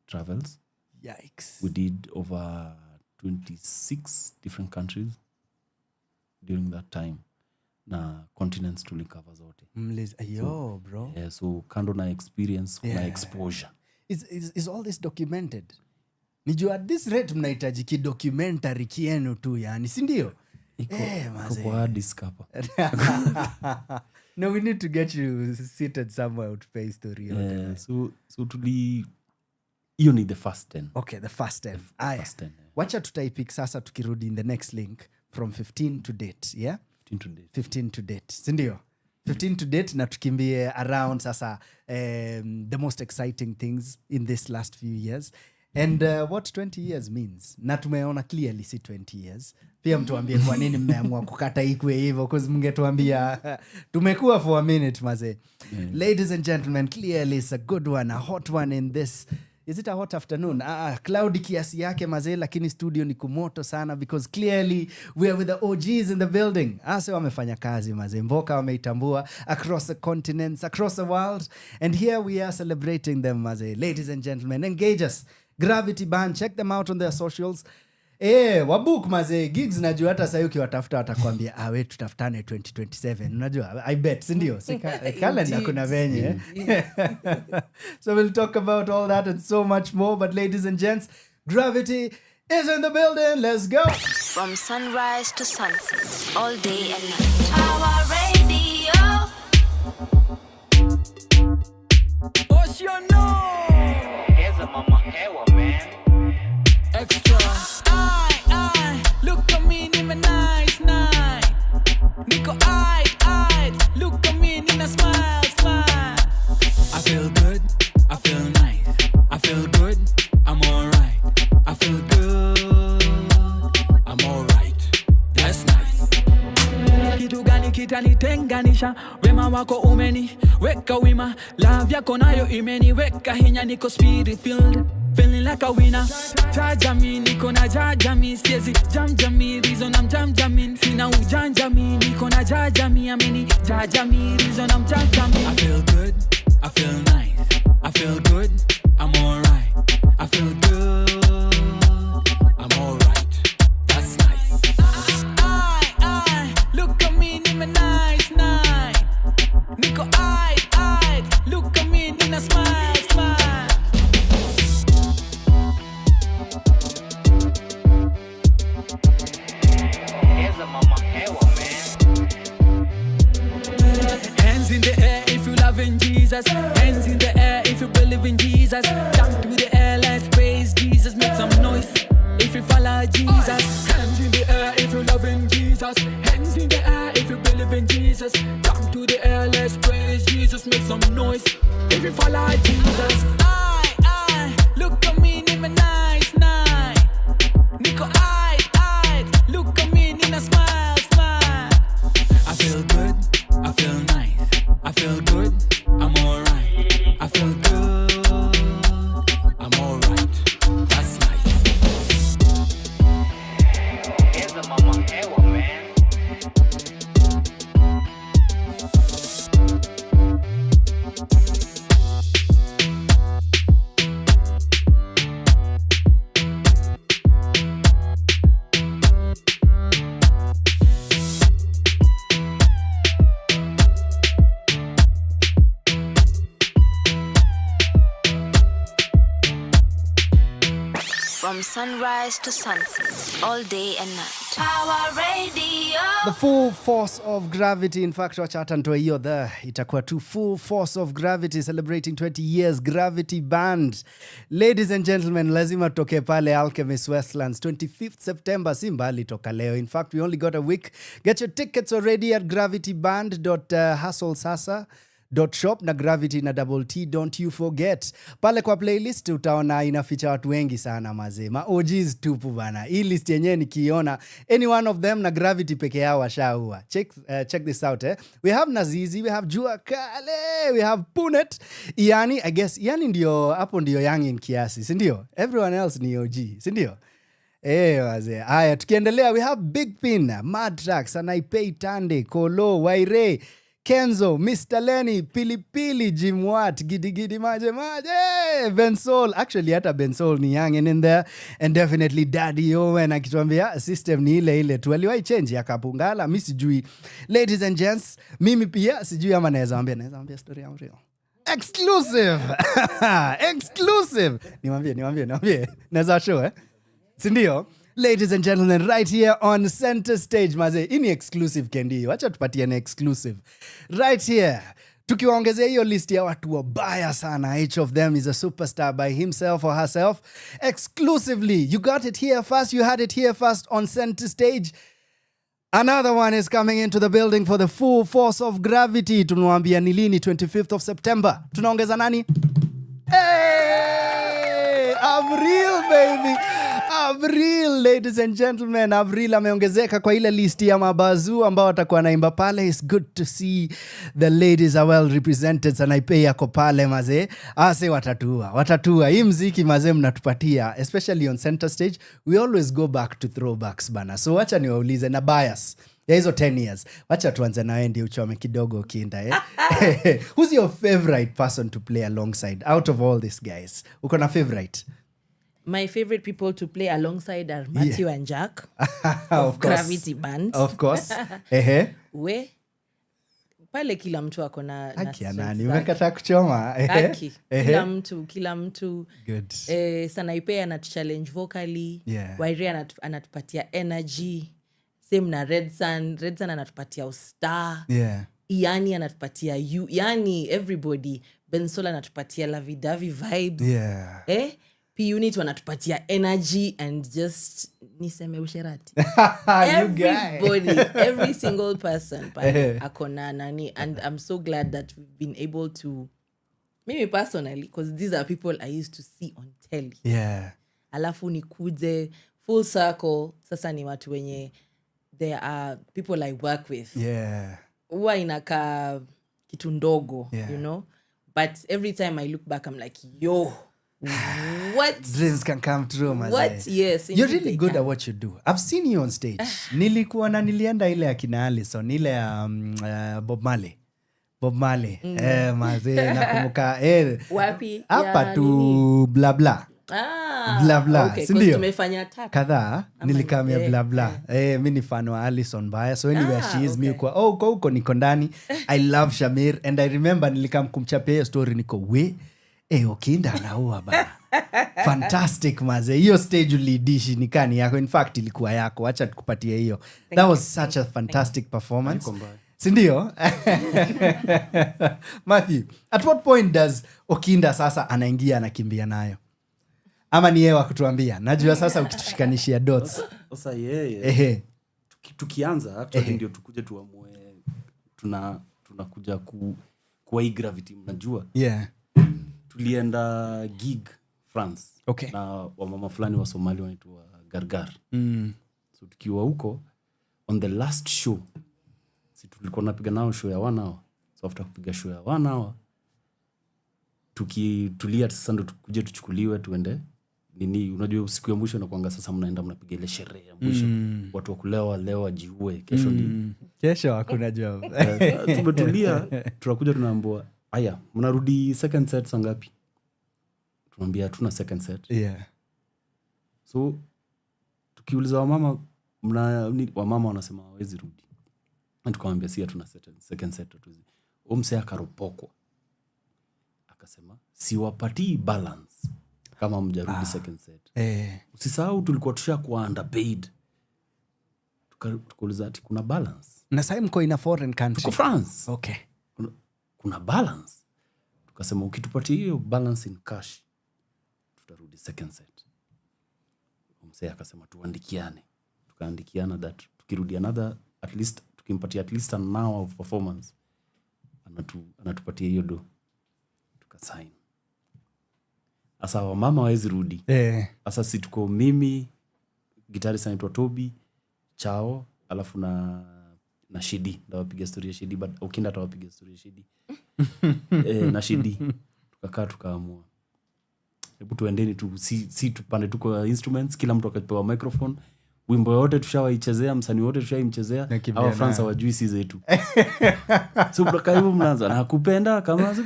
travels. Yikes. We did over 26 different countries during that time. Na continents tulicover zote. Bro. So kando na experience, kuna exposure. Is all this documented? Nijua at this rate mnahitaji kidocumentary kienu tu yani, si ndio? Kwa hard disk hapa. No, we need to get you seated somewhere to pay story. So hiyo ni the first 10. Okay, the first 10. Wacha tutaipik sasa tukirudi in the next link from 15 to date, yeah? 15 to date. Si ndio? 15 to date na tukimbie around sasa the most exciting things in this last few years. And what 20 years means, na tumeona clearly si 20 years. Pia mtuambie kwa nini mmeamua kukata ikwe hivyo, because mngetuambia tumekuwa for a minute maze. Ladies and gentlemen, clearly it's a good one, a hot one in this. Is it a hot afternoon? Cloudy kiasi yake maze, lakini studio ni kumoto sana, because clearly we are with the OGs in the building. Ase wamefanya kazi maze, mboka wameitambua across the continents, across the world, and here we are celebrating them maze. Ladies and gentlemen, engage us. Gravitti Band, check them out on their socials. Wabook maze, gigs najua hata sasa ukiwatafuta watakwambia we tutafutane 2027. Unajua, I bet, si ndio? Calendar kuna venye. So we'll talk about all that and so much more, but ladies and gents, Gravitti is in the building. Let's go. From sunrise to sunset, all day and night. Our radio. What's your name? Here's a mama hewa, man. Extra. I look at me in a nice night. Nico, I look at me in a smile. I feel good, I feel nice. I feel good, I'm alright. I feel good, I'm alright. That's nice. Kitu gani kitanitenganisha? Wema wako umeni weka wima, love yako nayo imeni weka hinya, niko spirit filled, feeling like a winner. Jajami niko na jajami, siezi jamjami, reason I'm jamjamin. Sina ujanjami, niko na jajami, ameni jajami, reason I'm jamjamin. I feel good, I feel nice, I feel good, I'm alright. I feel good, I'm alright. That's nice. I look at me in a nice night. Nico, I look at me in a smile. Here's a mama hewa, man. Hands in the air if you love in Jesus. Hands in the air if you believe in Jesus. Jump to the air, let's praise Jesus. Make some noise if you follow Jesus. Hands in the air if you love in Jesus. Hands in the air if you believe in Jesus. Jump to the air, let's praise Jesus. Make some noise if you follow Jesus. I look at me in a nice night. Nico, I look at me in a smile. I feel good, I feel nice, I feel good, I'm alright. I feel good, I'm alright. That's nice. Here's a mama hewa, man. From sunrise to sunset, all day and night. Our radio. The full force of gravity. In fact, wacha hata ntoe hiyo there. Itakuwa tu full force of gravity celebrating 20 years. Gravitti Band. Ladies and gentlemen, lazima toke pale Alchemist Westlands. 25th September, si mbali toka leo. In fact, we only got a week. Get your tickets already at gravittyband.hustlesasa.shop na Gravitti na double T, don't you forget. Pale kwa playlist utaona inaficha watu wengi sana maze. Ma OGs tupu bana. Hii list yenyewe nikiona any one of them na Gravitti peke yao washaua. Check this out We have Nazizi, we have Jua Kale, we have Punet. Iani, I guess Iani ndio hapo ndio young in kiasi, si ndio? Everyone else ni OG, si ndio? Waze. Aya, tukiendelea we have Big Pin, Mad Tracks, Anaipei Tande, Kolo, Waire, Kenzo, Mr. Lenny, Pilipili, Jimwat, Gidi Maje, Bensol. Actually, hata Bensol ni young in there. And definitely Daddy Owen akituambia system ni ile tu. Aliwahi change ya Kapungala, mi sijui. Ladies and gents, mimi pia sijui ama naweza ambia story ya mrio. Exclusive! Exclusive! Niwambie. Naweza show Sindio? Ladies and gentlemen, right here on center stage, maze, ini exclusive kendi. Wacha tupatie an exclusive. Right here, tukiwaongezea hiyo list ya watu wabaya sana. Each of them is a superstar by himself or herself. Exclusively, you got it here first, you had it here first on center stage. Another one is coming into the building for the full force of gravity. Tunawaambia ni lini, 25th of September. Tunaongeza nani? Hey! Avril baby, Avril, ladies and gentlemen. Avril ameongezeka kwa ile listi ya mabazu ambao watakuwa naimba pale. It's good to see the ladies are well represented. Sanaipei yako pale maze. Ase watatua. Hii mziki maze mnatupatia, especially on center stage. We always go back to throwbacks bana. So wacha niwaulize na bias ya hizo 10 years. Wacha tuanze na wewe ndio uchome kidogo kinda Who's your favorite person to play alongside out of all these guys? Uko na favorite? My favorite people to play alongside are Matthew and Jack of Gravitti band. Of course. We pale kila mtu ako na nani umekata kuchoma kila mtu good. Sanaipei anatuchallenge vocally, yeah. Wairi anatupatia energy, same na Red Sun anatupatia star, yeah. Yani anatupatia you, yani everybody. Bensola anatupatia lavidavi vibes, yeah. P-Unit wanatupatia energy and just niseme usherati. Everybody, every single person akona nani, and I'm so glad that we've been able to, maybe personally, because these are people I used to see on telly. Yeah. Alafu nikuje full circle, sasa ni watu wenye there are people I work with. Yeah. Uwa inaka kitu ndogo, yeah. You know? But every time I look back, I'm like, yo, what? Dreams can come true, maze. What? Yes. You're really good at what you do. I've seen you on stage. Nilienda ile ya kina Allison, ile ya Bob Marley. Maze, nakumbuka. Wapi? Hapa tu bla bla. Bla bla. Okay, Sindio? Tumefanya tatu. Kadhaa nilikamia bla bla. Mimi ni fan wa Allison Baya. So anywhere she is, me kwa huko niko ndani. I love Shamir and I remember nilikamkumchapia story niko we Okinda anaua bana. Fantastic maze. Hiyo stage ulidishi nikani yako. In fact ilikuwa yako. Acha tukupatie hiyo. That was such a fantastic performance. Sindio? Matthew, at what point does Okinda sasa anaingia anakimbia nayo? Ama ni yeye wa kutuambia? Najua sasa ukitushikanishia dots. Sasa yeye. Tukianza actually ndio tukuje tuamue tunakuja kwa hii Gravitti, mnajua? Yeah. Tulienda gig France. Okay. Na wamama fulani wa Somali wanaitwa Gargar. So tukiwa huko on the last show, tulikuwa napiga nao show ya 1 hour. So after kupiga show ya 1 hour, tulia sasa ndo tukuje tuchukuliwe tuende nini, unajua usiku ya mwisho nakuanga sasa mnaenda mnapiga ile sherehe ya mwisho. Watu wa kulewa leo jiue, kesho ni kesho hakuna job. Tumetulia, tunakuja tunaambiwa aya mnarudi second set saa ngapi? Tunaambia tuna second set. Yeah. So tukiuliza wamama wanasema hawezi rudi. Tukamwambia si hatuna second set tuzi. Omse akaropokwa. Akasema siwapatii balance kama mjarudi second set. Usisahau tulikuwa tushakuwa underpaid. Tukauliza ati kuna balance. Na sasa mko in a foreign country. Tuko France. Okay. Kuna balance. Tukasema ukitupatia hiyo balance in cash tutarudi second set. Omse akasema tuandikiane. Tukaandikiana that tukirudi another at least tukimpatia at least an hour of performance anatupatia hiyo do. Tukasign. Asa wamama hawezi rudi. Asa si tuko mimi, guitarist anaitwa Toby, Chao, alafu na Shidi. Ndawapiga story ya Shidi, but Okinda atawapiga story ya Shidi. Na Shidi. Tukakaa tukaamua. Hebu tuendeni tu si tupande tu kwa instruments, kila mtu akapewa microphone. Wimbo yote tushawaichezea, msanii wote tushaimchezea, hawa France hawajui si zetu. So mnakaa hivyo mnaanza na kupenda kama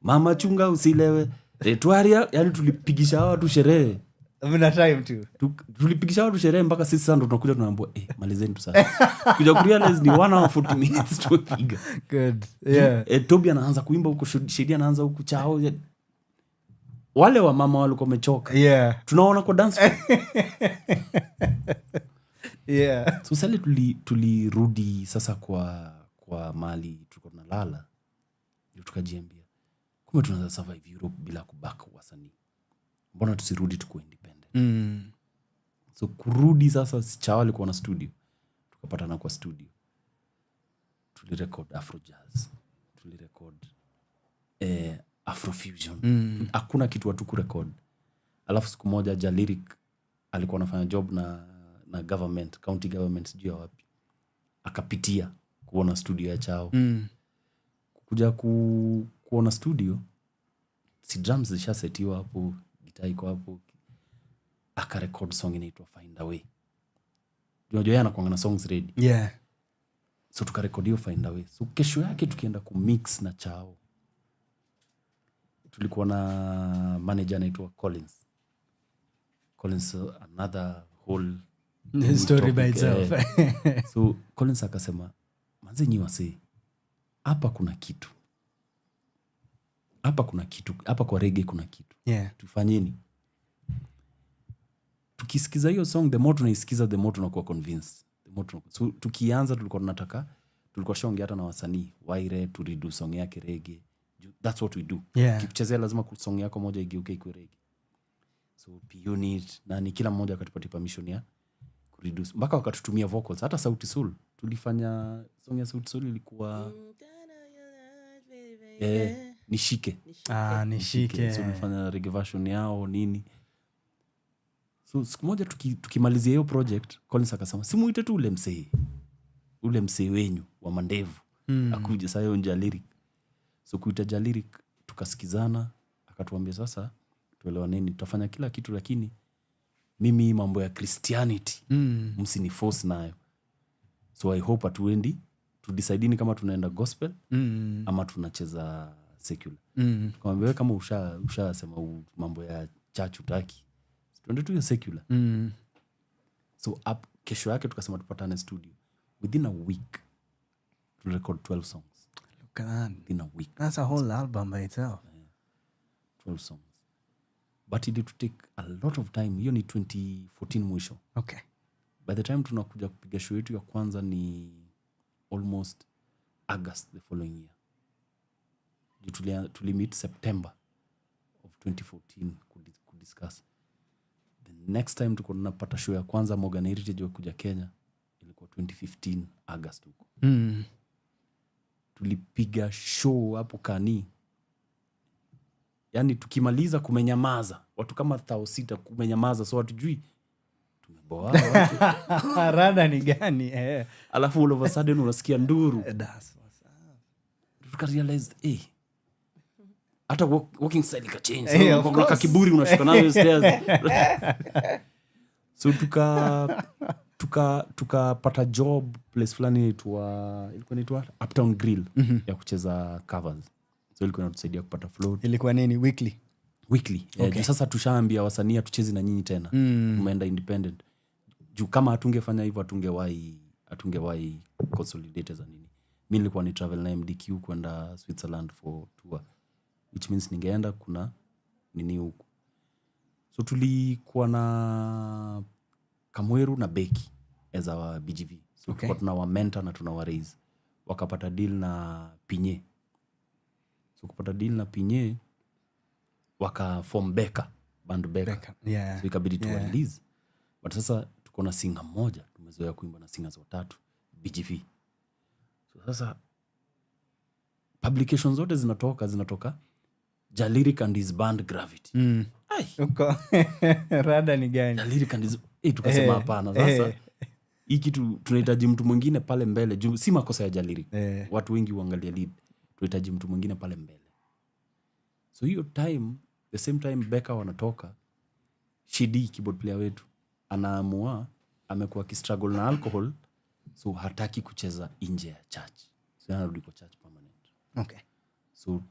mama chunga usilewe. Retuaria, yani tulipigisha hawa tu sherehe. Mna time tu. Tulipigisha hawa tu sherehe mpaka sisi sasa ndo tunakuja tunaambiwa malizeni tu sasa. Kuja kurealize ni 1 hour 40 minutes tupiga. Good. Yeah. Toby anaanza kuimba huko, Shidi anaanza huko, Chao. Wale wa mama walikuwa wamechoka. Yeah. Tunaona kwa dance floor. Yeah. So sasa tulirudi sasa kwa mali tulikuwa tunalala. Ndio tukajiambia kumbe tunaweza survive Europe bila kubaka wasanii. Mbona tusirudi tuko independent? So kurudi sasa Chao alikuwa na studio. Tukapatana kwa studio. Tulirecord Afro Jazz. Tulirecord Afrofusion. Hakuna kitu watu kurecord. Alafu siku moja Jalirik alikuwa anafanya job na government, county government sijui ya wapi. Akapitia kuona studio ya chao. Kuja kuona studio, si drums zishasetiwa hapo, gitaa iko hapo. Akarecord song inaitwa Find a Way. Unajua yeye anakuanga na songs ready. Yeah. So tukarekodi hiyo Find a Way. So kesho yake tukienda kumix na chao. Tulikuwa na manager anaitwa Collins, another whole story by itself. So Collins akasema, manze nyi wase, hapa kuna kitu. Hapa kwa reggae kuna kitu. Yeah. Tufanyeni. Tukisikiza hiyo song, the more tunaisikiza, the more tunakuwa convinced. So tukianza tulikuwa shonge hata na wasanii, Waire to redo song yake reggae. That's what we do. Yeah. Kichezea lazima song yako moja igeuke ikuwe reggae. So P-Unit nani kila mmoja akatupatia permission ya kureduce. Mpaka wakatutumia vocals. Hata Sauti Sol tulifanya song ya Sauti Sol ilikuwa Nishike. Nishike. So tulifanya reggae version yao nini. So siku moja tukimalizia hiyo project, Collins akasema simuite tu ule msee wenyu wa mandevu akuje sasa hiyo Jalirik. So kuita Jalirik tukasikizana, akatuambia sasa tuelewaneni, tutafanya kila kitu lakini mimi mambo ya Christianity msiniforce nayo. So I hope atuendi tudecideni kama tunaenda gospel ama tunacheza secular. Tukamwambia wewe kama ushasema mambo ya church utaki, tuende tu ya secular. So kesho yake tukasema tupatane studio. Within a week to record 12 songs. Look at that. Within a week. That's a whole album by itself. 12 songs. But it did take a lot of time. Hiyo ni 2014 mwisho. Okay. By the time tunakuja kupiga show yetu ya kwanza ni almost August the following year. Tulimit September of 2014 kudiscuss. The next time tuko tunapata show ya kwanza Morgan Heritage kuja Kenya ilikuwa 2015 August huko. Tulipiga show hapo Kani. Yani tukimaliza kumenyamaza. Watu kama 6,000 kumenyamaza, so hatujui tumeboa watu. Rada ni gani? Alafu all of a sudden unasikia nduru. Tukarealize hata walking style ka change. Kwa kiburi unashuka nayo stairs. So tukapata job place fulani ilikuwa inaitwa Uptown Grill ya kucheza covers. So ilikuwa inatusaidia kupata float. Ilikuwa nini? Weekly. Okay. Sasa tushaambia wasanii tucheze na nyinyi tena. Tumeenda independent. Juu kama hatungefanya hivyo hatungewahi consolidate za nini. Mimi nilikuwa ni travel na MDQ kwenda Switzerland for tour, which means ningeenda kuna nini huko. So tulikuwa na Kamweru na Beki as our BGV. So okay. Tuna wa mentor na tuna wa raise. Wakapata deal na Pinye. So kupata deal na Pinye waka form band Beka. Yeah. So ikabidi tu release. But sasa tuko na singer mmoja, tumezoea kuimba na singers watatu BGV. So sasa publications zote zinatoka Jalirik and his band Gravitti. Uko rada ni gani? Jalirik and his tukasema hapana sasa. Hii kitu tunahitaji mtu mwingine pale mbele. Juu si makosa ya Jalirik. Watu wengi huangalia lead. Tunahitaji mtu mwingine pale mbele. So hiyo time, the same time Beka wanatoka, Shidi keyboard player wetu anaamua amekuwa kistruggle na alcohol, so hataki kucheza nje ya church. So anarudi kwa church permanent. Okay. So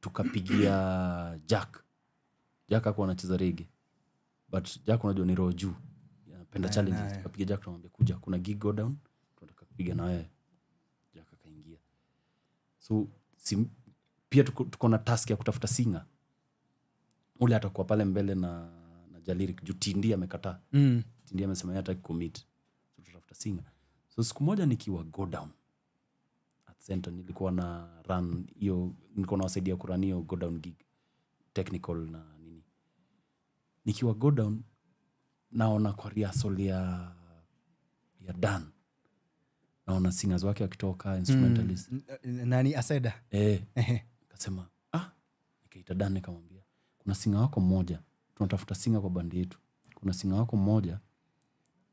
tukapigia Jack hakuwa anacheza reggae. But Jack unajua ni roho juu. Anapenda challenges. Tukapigia Jack tunamwambia kuja kuna gig go down, tunataka kupiga na wewe. Jack akaingia. So pia tuko na task ya kutafuta singer. Ule atakuwa pale mbele na Jalirik juu Tindi amekataa. Tindi amesema yeye hataki commit. So tutafuta singer. So siku moja nikiwa go down at center nilikuwa na run hiyo, nilikuwa nawasaidia kurun hiyo go down gig technical na nini. Nikiwa go down naona kwa rehearsal ya Dan. Naona singers wake wakitoka instrumentalist. Nani Aseda? Kasema nikaita Dan nikamwambia kuna singer wako mmoja tunatafuta singa kwa bandi yetu. Kuna singa wako mmoja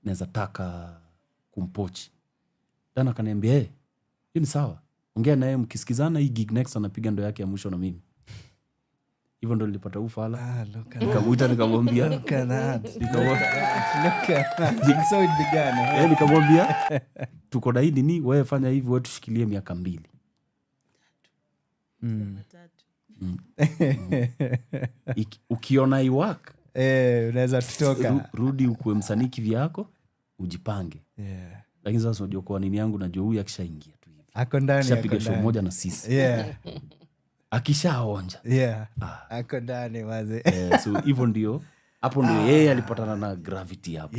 naweza taka kumpochi. Dana akaniambia, "Hiyo ni sawa. Ongea naye mkisikizana hii gig next anapiga ndo yake ya mwisho na mimi." Hivyo ndo nilipata ufala. Nikamuita nikamwambia, Look at that. So it began. Nikamwambia, "Tuko na hii nini, wewe fanya hivi, wewe tushikilie miaka 2." Ukiona iwak unaweza tutoka. Rudi ukue msanii kivyako, ujipange. Lakini sasa unajua kwa nini yangu najua huyu akishaingia tu hivi. Ako ndani. Akishapiga show moja na sisi. Akishaonja. Ako ndani wazi. So hivyo ndio hapo ndio yeye alipatana na Gravitti hapo.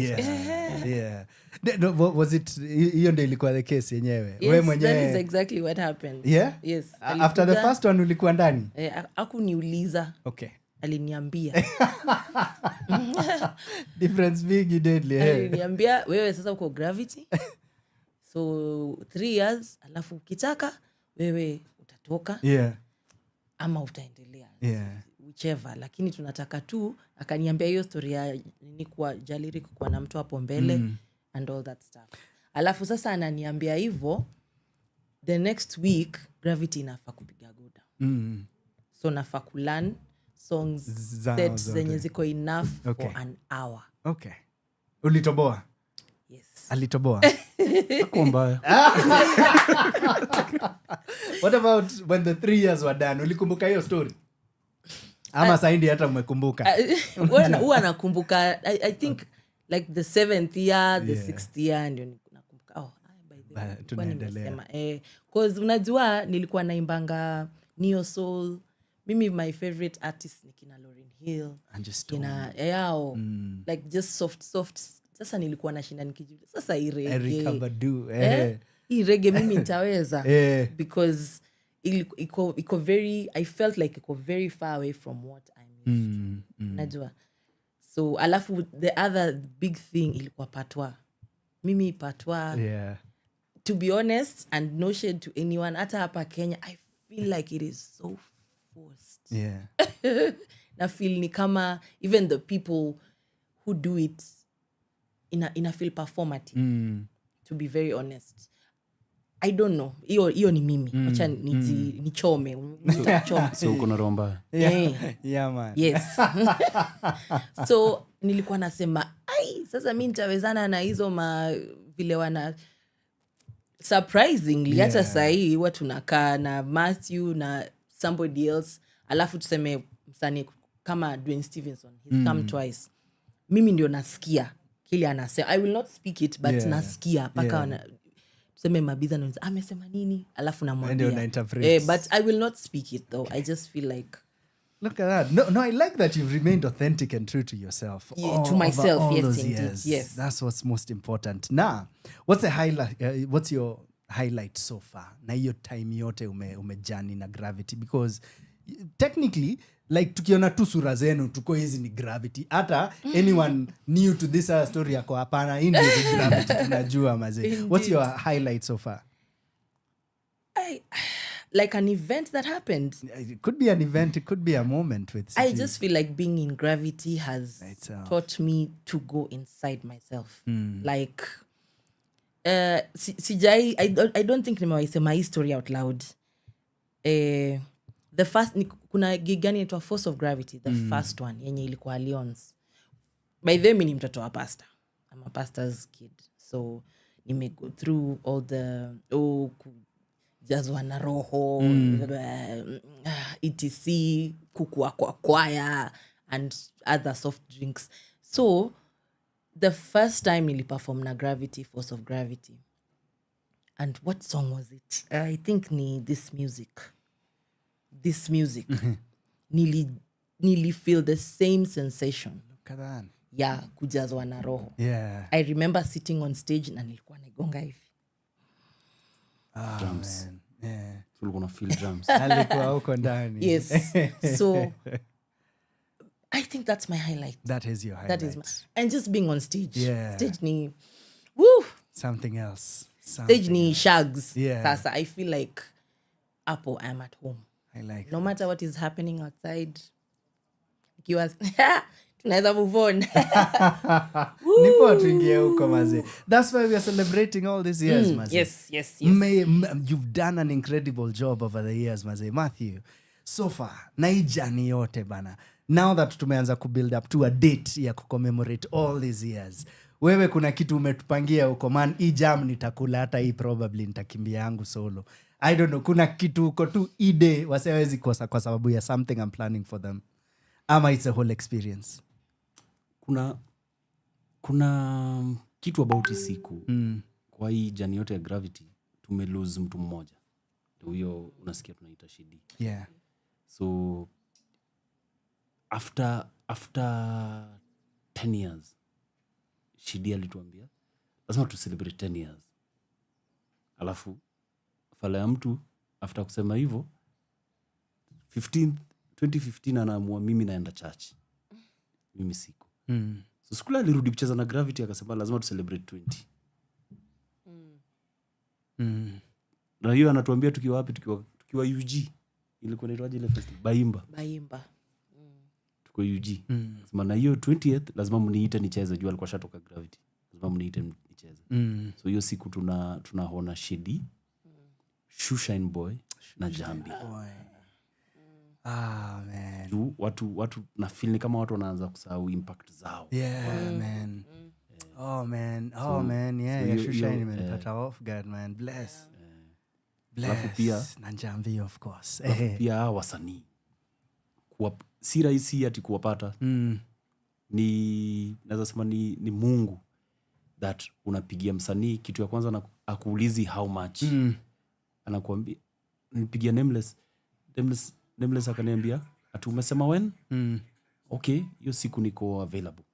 Was it hiyo ndio ilikuwa the case yenyewe? Wewe mwenyewe. That is exactly what happened. Yes. After the first one ulikuwa ndani? Hakuniuliza. Okay. Aliniambia. Difference big deadly. Aliniambia wewe sasa uko Gravitti. So 3 years alafu ukitaka wewe utatoka. Ama utaendelea. Whichever. Lakini tunataka tu akaniambia hiyo story ya nini kwa Jaliri kwa na mtu hapo mbele and all that stuff. Alafu sasa ananiambia hivyo the next week Gravitti inafaa kupiga goda. So nafaa kulearn songs sets zenye ziko enough for an hour. Okay. Ulitoboa? Yes. Alitoboa? Hakuwa mbaya. What about when the 3 years were done? Ulikumbuka hiyo story? Ama saindi hata umekumbuka? Huwa nakumbuka. I think like the 7th year, the 6th year ndio nakumbuka. By the way. Tunaendelea. Cause unajua nilikuwa naimbanga Neo Soul. Mimi my favorite artist ni kina Lauryn Hill. Like just soft. Sasa nilikuwa nashinda nikijiuliza. Sasa hii reggae. Hii reggae mimi nitaweza. Because iko very, I felt like iko very far away from what I'm used to. Najua. So alafu the other big thing ilikuwa patois. Mimi patois. To be honest and no shade to anyone, hata hapa Kenya, I feel like it is so forced. Na feel ni kama even the people who do it ina feel performative. To be very honest. I don't know. Hiyo ni mimi. Acha nichome. So uko na romba. Yeah man. Yes. So nilikuwa nasema, sasa mimi nitawezana na hizo vile wana surprisingly hata sahi watu nakaa na Matthew na somebody else alafu tuseme msanii kama Dwayne Stevenson, he's come twice. Mimi ndio nasikia kile anasema. I will not speak it but nasikia paka tuseme Mabiza na amesema nini alafu namwambia. But I will not speak it though. I just feel like look at that. No, I like that you've remained authentic and true to yourself. To myself, all yes, those indeed. years. Yes. That's what's most important. Now, what's the highlight? What's your highlight so far? Na hiyo time yote umejani na Gravitti, because technically like tukiona tu sura zenu tuko hizi ni Gravitti. Hata anyone new to this story yako hapana hii ni Gravitti tunajua mazee. What's your highlight so far? Like an event that happened. It could be an event, it could be a moment with I just feel like being in Gravitti has taught me to go inside myself. Like I don't think nimewaisema hii story out loud. The first kuna gig gani inaitwa Force of Gravity, the first one yenye ilikuwa Lyons. By the way mimi ni mtoto wa pastor. I'm a pastor's kid. So nime go through all the kujazwa na roho, etc, kukua kwa kwaya and other soft drinks. So the first time niliperform na Gravitti, Force of Gravity. And what song was it? I think ni This Music. Nili feel the same sensation. Look at that. Yeah, kujazwa na roho. Yeah. I remember sitting on stage na nilikuwa naigonga hivi. Drums. Man. Yeah. So ulikuwa na feel drums. Alikuwa huko ndani. Yes. So I think that's my highlight. That is your highlight. That is and just being on stage. Yeah. Stage ni woo. Something else. Stage ni shags. Yeah. Sasa I feel like I'm at home. I like no matter what is happening outside. tunaweza move on. Nipo tuingie huko maze. That's why we are celebrating all these years maze. Yes. You've done an incredible job over the years maze. Matthew, so far na hii journey yote bana, now that tumeanza kubuild up to a date ya kucommemorate all these years, wewe kuna kitu umetupangia huko man, hii jam nitakula, hata hii probably nitakimbia yangu solo, I don't know, kuna kitu huko tu ide wasewezi kosa kwa sababu ya something I'm planning for them, ama it's a whole experience? Kuna kitu about siku kwa hii jani yote ya Gravitti tumelose mtu mmoja, huyo unasikia tunaita Shidi. Yeah. So after 10 years Shidi alituambia lazima tu celebrate 10 years. Alafu fala ya mtu after kusema hivyo 2015 anaamua mimi naenda church, mimi siku so siku alirudi kucheza na Gravitti akasema lazima tu celebrate 20. Na hiyo anatuambia tukiwa wapi? Tukiwa UG. Ilikuwa inaitwaje ile festival? Baimba. Tuko UG. Sema na hiyo 20th lazima mniite nicheze, juu alikuwa shatoka Gravitti. Lazima mniite nicheze. So hiyo siku tunaona Shedi, Shoeshine Boy na Jambi. Man. Juu watu na feel ni kama watu wanaanza kusahau impact zao. Yeah, man. Oh man, yeah, Shoeshine imenipata off guard man. Bless. Pia na Jambi of course. Pia wasanii si rahisi ati kuwapata. Ni naweza sema ni Mungu that unapigia msanii kitu ya kwanza na akuulizi how much. Anakuambia nipigia Nameless akaniambia ati umesema when? Okay, hiyo siku niko available.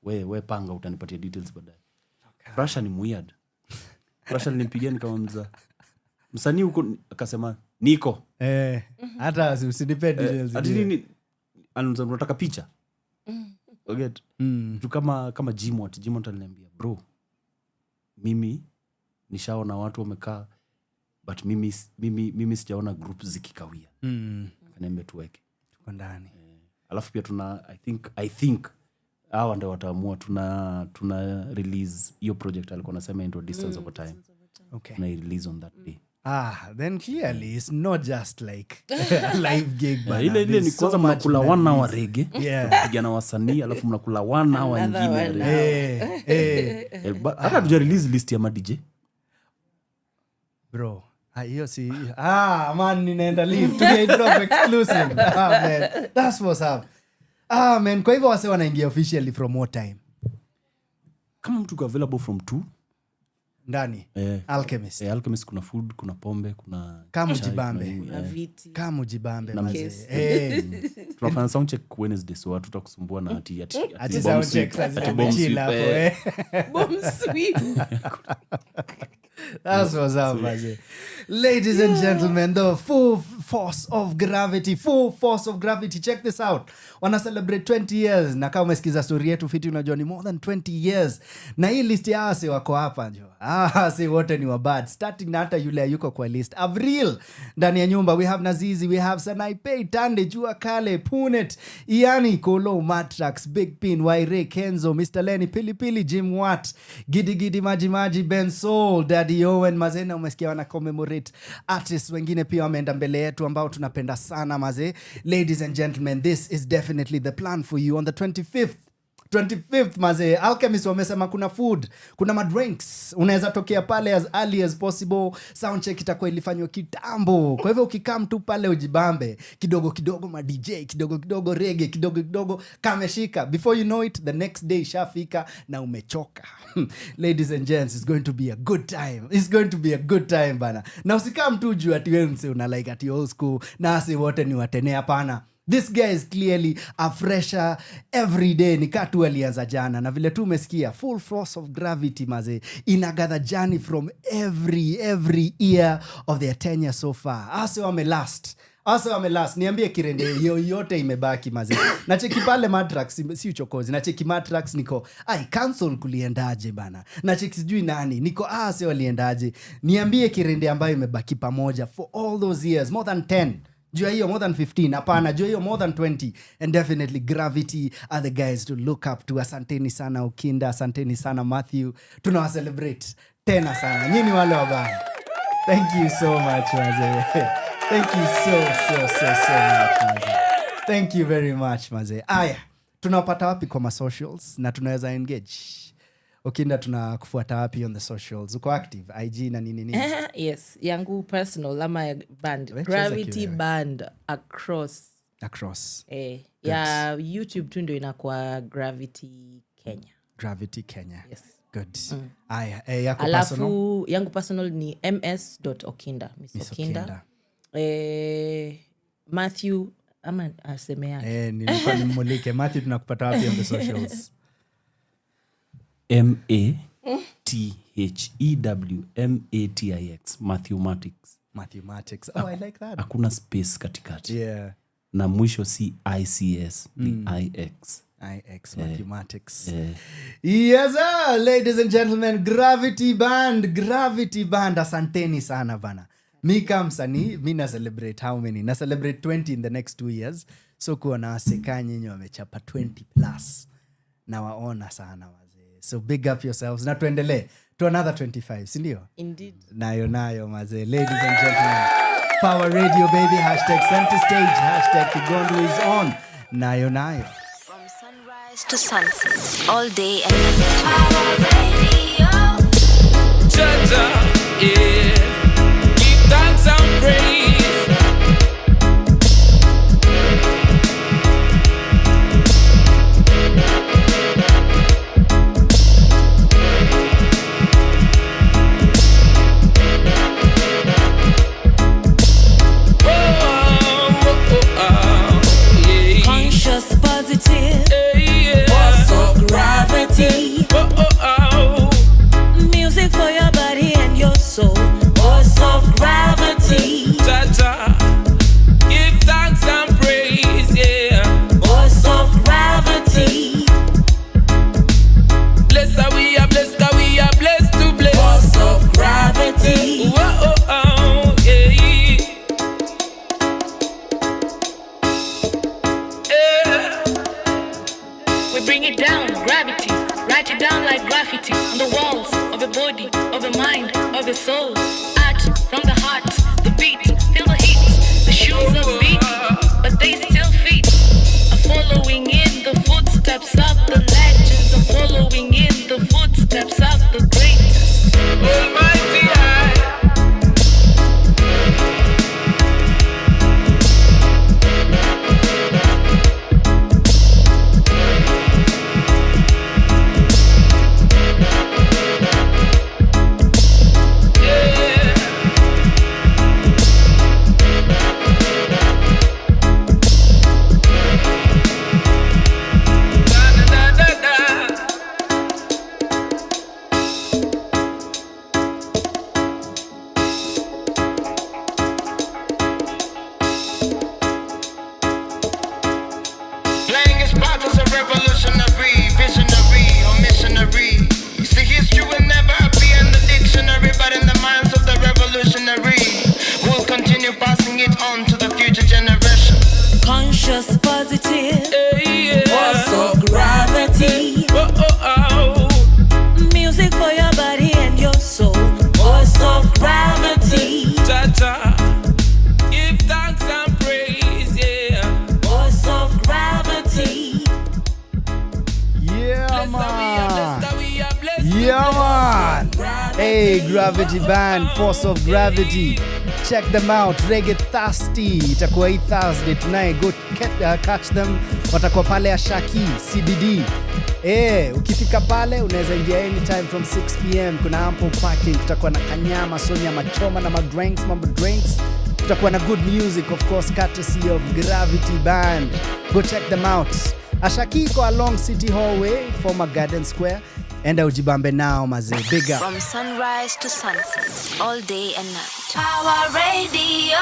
We panga utanipatia details baadaye. Okay. Frasha ni weird. Frasha nilimpigia nikamwambia msanii huko, akasema niko. Hata usinipe details. Ati nini? Unataka picha? Forget. Tu kama Jimot aliniambia, bro, mimi nishaona watu wamekaa but mimi sijaona group zikikawia. Kaniambia tuweke. Tuko ndani. Alafu pia I think hawa ndio wataamua tuna release hiyo project alikuwa anasema into distance over time. Okay. Na release on that day. Then clearly it's not just like a live gig, but ile ni kwanza mnakula 1 hour reggae, kupigana wasanii, alafu mnakula 1 hour nyingine reggae. Hata tuja release list ya ma DJ. Bro, hiyo si man, ninaenda live to be drop exclusive. Man, that's what's up. Man, kwa hivyo wase wanaingia officially from what time? Kama mtu ko available from 2 ndani. Alchemist. Alchemist kuna food, kuna pombe, kuna kama jibambe. Gravitti. Kama jibambe mazee. Tunafanya sound check Wednesday, so watu tutakusumbua na ati sound check chill hapo. Bomb sweep. That's what's up, mazee. Ladies and gentlemen, the full force of Gravitti. Check this out. Wana celebrate 20 years. Na kama umesikiza story yetu fiti, unajua ni more than 20 years. Na hii list ya wase wako hapa njo. Si wote ni wabad. Starting na hata yule yuko kwa list. Avril, ndani ya nyumba. We have Nazizi, we have Sanaipei, Tande, Jua Kale, Punet, Iani, Kolo, Matrax, Big Pin, Waire, Kenzo, Mr. Lenny, Pilipili, Jim Watt, Gidi, Maji, Ben Soul, Daddy Owen, mazena umesikia wana commemorate artists wengine pia wameenda mbele yetu ambao tunapenda sana maze. Ladies and gentlemen, this is definitely the plan for you on the 25th maze. Alchemist wamesema kuna food, kuna madrinks, unaweza tokea pale as early as possible. Soundcheck itakuwa ilifanywa kitambo, kwa hivyo ukikam tu pale ujibambe kidogo ma DJ, kidogo reggae, kidogo kameshika. Before you know it, the next day shafika na umechoka. Ladies and gents, it's going to be a good time. It's going to be a good time bana. Na usikam tu juu ati wewe mse una like ati old school na asi wote ni watene, hapana. This guy is clearly a fresher every day. Ni katu alianza jana. Na vile tu umesikia, full force of Gravitti maze inagather journey from every year of their tenure so far. Ase wame last. Niambie kirende yote imebaki maze. Na cheki pale Matrax, si uchokozi. Na cheki Matrax niko, cancel kuliendaje bana. Na cheki sijui nani, niko ase waliendaje. Niambie kirende ambayo imebaki pamoja for all those years, more than 10. jua hiyo more than 15 hapana, jua hiyo more than 20. And definitely Gravitti are the guys to look up to. Asanteni sana Ukinda, asanteni sana Matthew, tunawa celebrate tena sana nyinyi wale wa band. Thank you so much maze. Thank you so much maze. Thank you very much maze. Aya, tunapata wapi kwa socials na tunaweza engage? Ukinda, tunakufuata wapi on the socials? Uko active IG na nini? Yes, yangu personal ama band Gravitti band across. Ya YouTube tu ndio inakuwa Gravitti Kenya. Gravitti Kenya. Yes. Good. Aya, yako alafu personal? yangu personal ni ms.okinda. Miss Okinda. Matthew ama aseme yake. Nilikuwa nimulike Matthew, tunakupata wapi on the socials? MATHEWMATIX Mathematics. Oh, I like that. Hakuna space katikati. Yeah. Na mwisho si ICS ni IX. Mathematics. Yes sir, ladies and gentlemen, Gravitti band, asanteni sana bana. Mi kama msanii, mi na celebrate how many? Na celebrate 20 in the next 2 years. So kuwa na waseka nyinyi wamechapa 20 plus. Na waona sana wazee. So big up yourselves. Na tuendelee to another 25, si ndio? Indeed. Nayo mazee. Ladies and gentlemen, Power Radio baby, #center stage, #Kigondu is on. Nayo. From sunrise to sunset, all day and night. Power Radio. Jaja, yeah. Give thanks and praise. Conscious, positive, force of gravity. Music for your body and your soul. Force of gravity. Jaja, give thanks and praise, yeah. Force of gravity. Blessed are we are blessed to bless. Force of gravity. Bring it down, gravity. Write it down like graffiti on the walls of your body, of your mind, of your soul. Art from the heart, the beat, feel the heat. The shoes are beating, but they still fit. I'm following in the footsteps of the legends. I'm following in the footsteps of the greatest. Almighty I. Playing his part as a revolutionary, visionary, or missionary. See, history will never be in the dictionary, but in the minds of the revolutionary, we'll continue passing it on to the future generation. Conscious, positive, force of gravity. Music for your body and your soul. Force of gravity. Jaja, give thanks and praise, yeah. Force of gravity. Yeah man. Hey, Gravitti band, Force of Gravity. Check them out. Reggae Thirsty itakuwa hii Thursday tonight. Go catch them. Watakuwa pale Ashaki CBD. Ukifika pale unaweza ingia anytime from 6 p.m. Kuna ample parking. Kutakuwa na kanyama, sonya machoma na mambo drinks. Kutakuwa na good music, of course, courtesy of Gravitti band. Go check them out. Ashaki iko along City Hallway, former Garden Square. Enda ujibambe now maze. Big up. From sunrise to sunset, all day and night. Power Radio.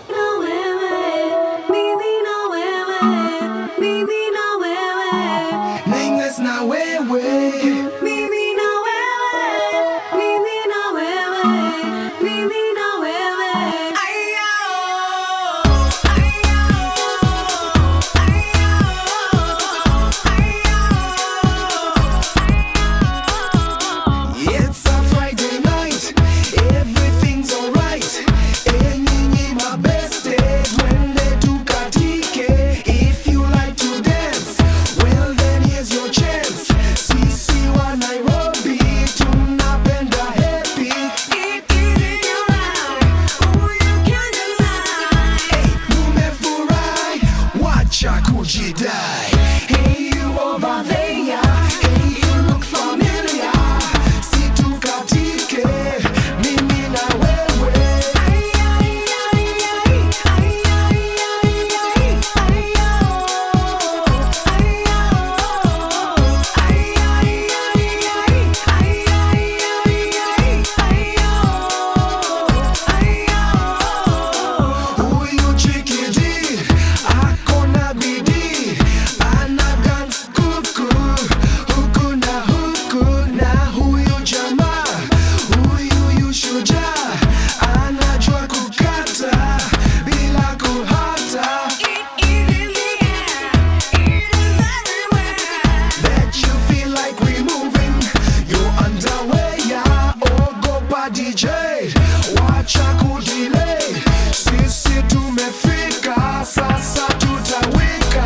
No wewe, mimi na wewe, mimi na wewe. Nameless na wewe. Mimi na wewe, mimi na wewe, mimi na wewe. Ayo. kujidai. Hey you over there, hey you look familiar. Situkatike mimi na wewe. Huyu chikidi akona bidii, ana dance kuku huku na huku, na huyu jamaa huyu shujaa anajua kukata bila kuhata. Bet you feel like removing your underwear, yeah. Ogopa DJ, wacha kudelay. Sisi tumefika, sasa tutawika.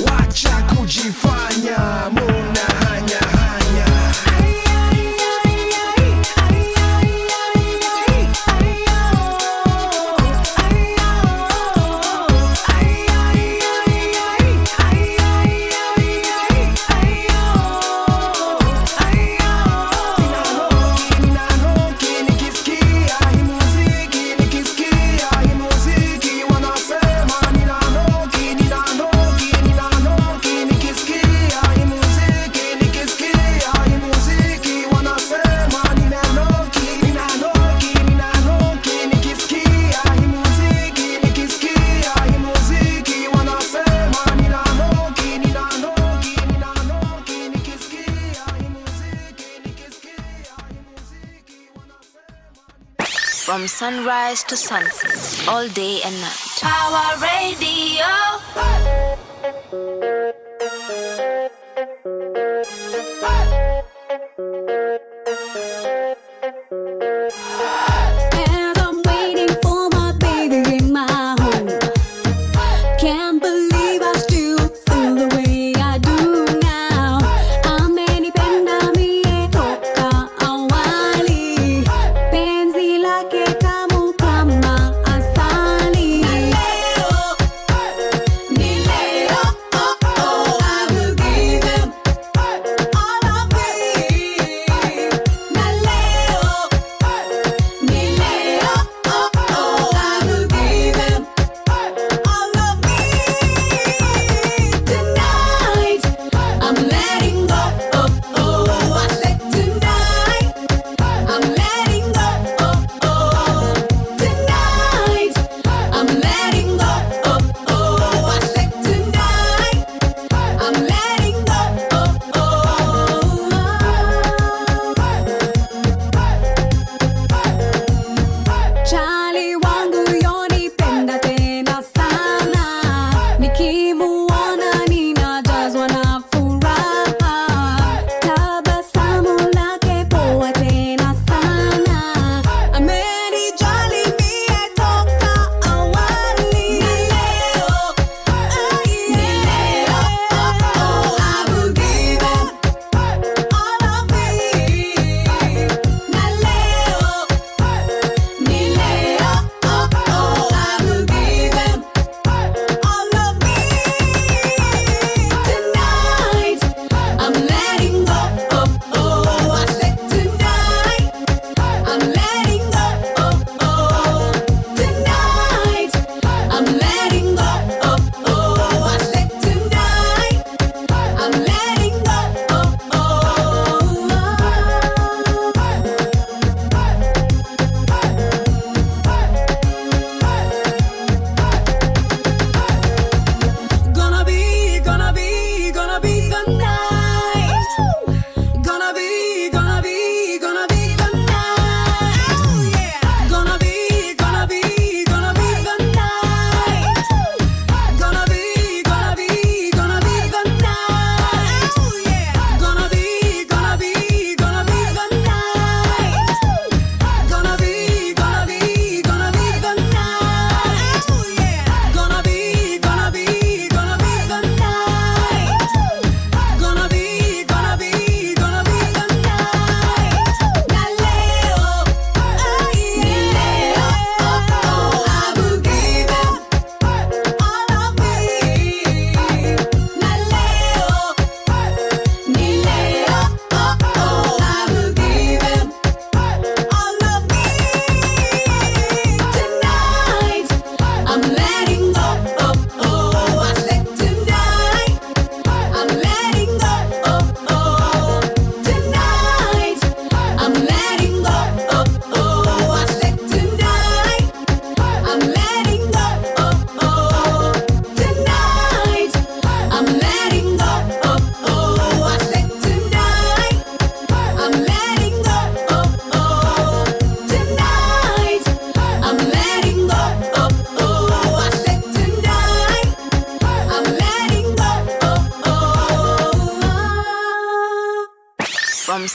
Wacha kujifanya muna hanya hanya. Ninanoki nikisikia hii muziki, nikisikia hii muziki wanasema ninanoki nikisikia hii muziki, nikisikia hii muziki wanasema ninanoki nikisikia hii muziki, nikisikia hii muziki wanasema ninanoki nikisikia hii muziki, nikisikia hii muziki wanasema. From sunrise to sunset, all day and night. Power Radio. And I'm waiting for my baby in my home. Can't believe I still feel the way I do now. Amenipenda mie toka awali. Penzi lake tamu kama asali. Ni leo, oh, oh, I will give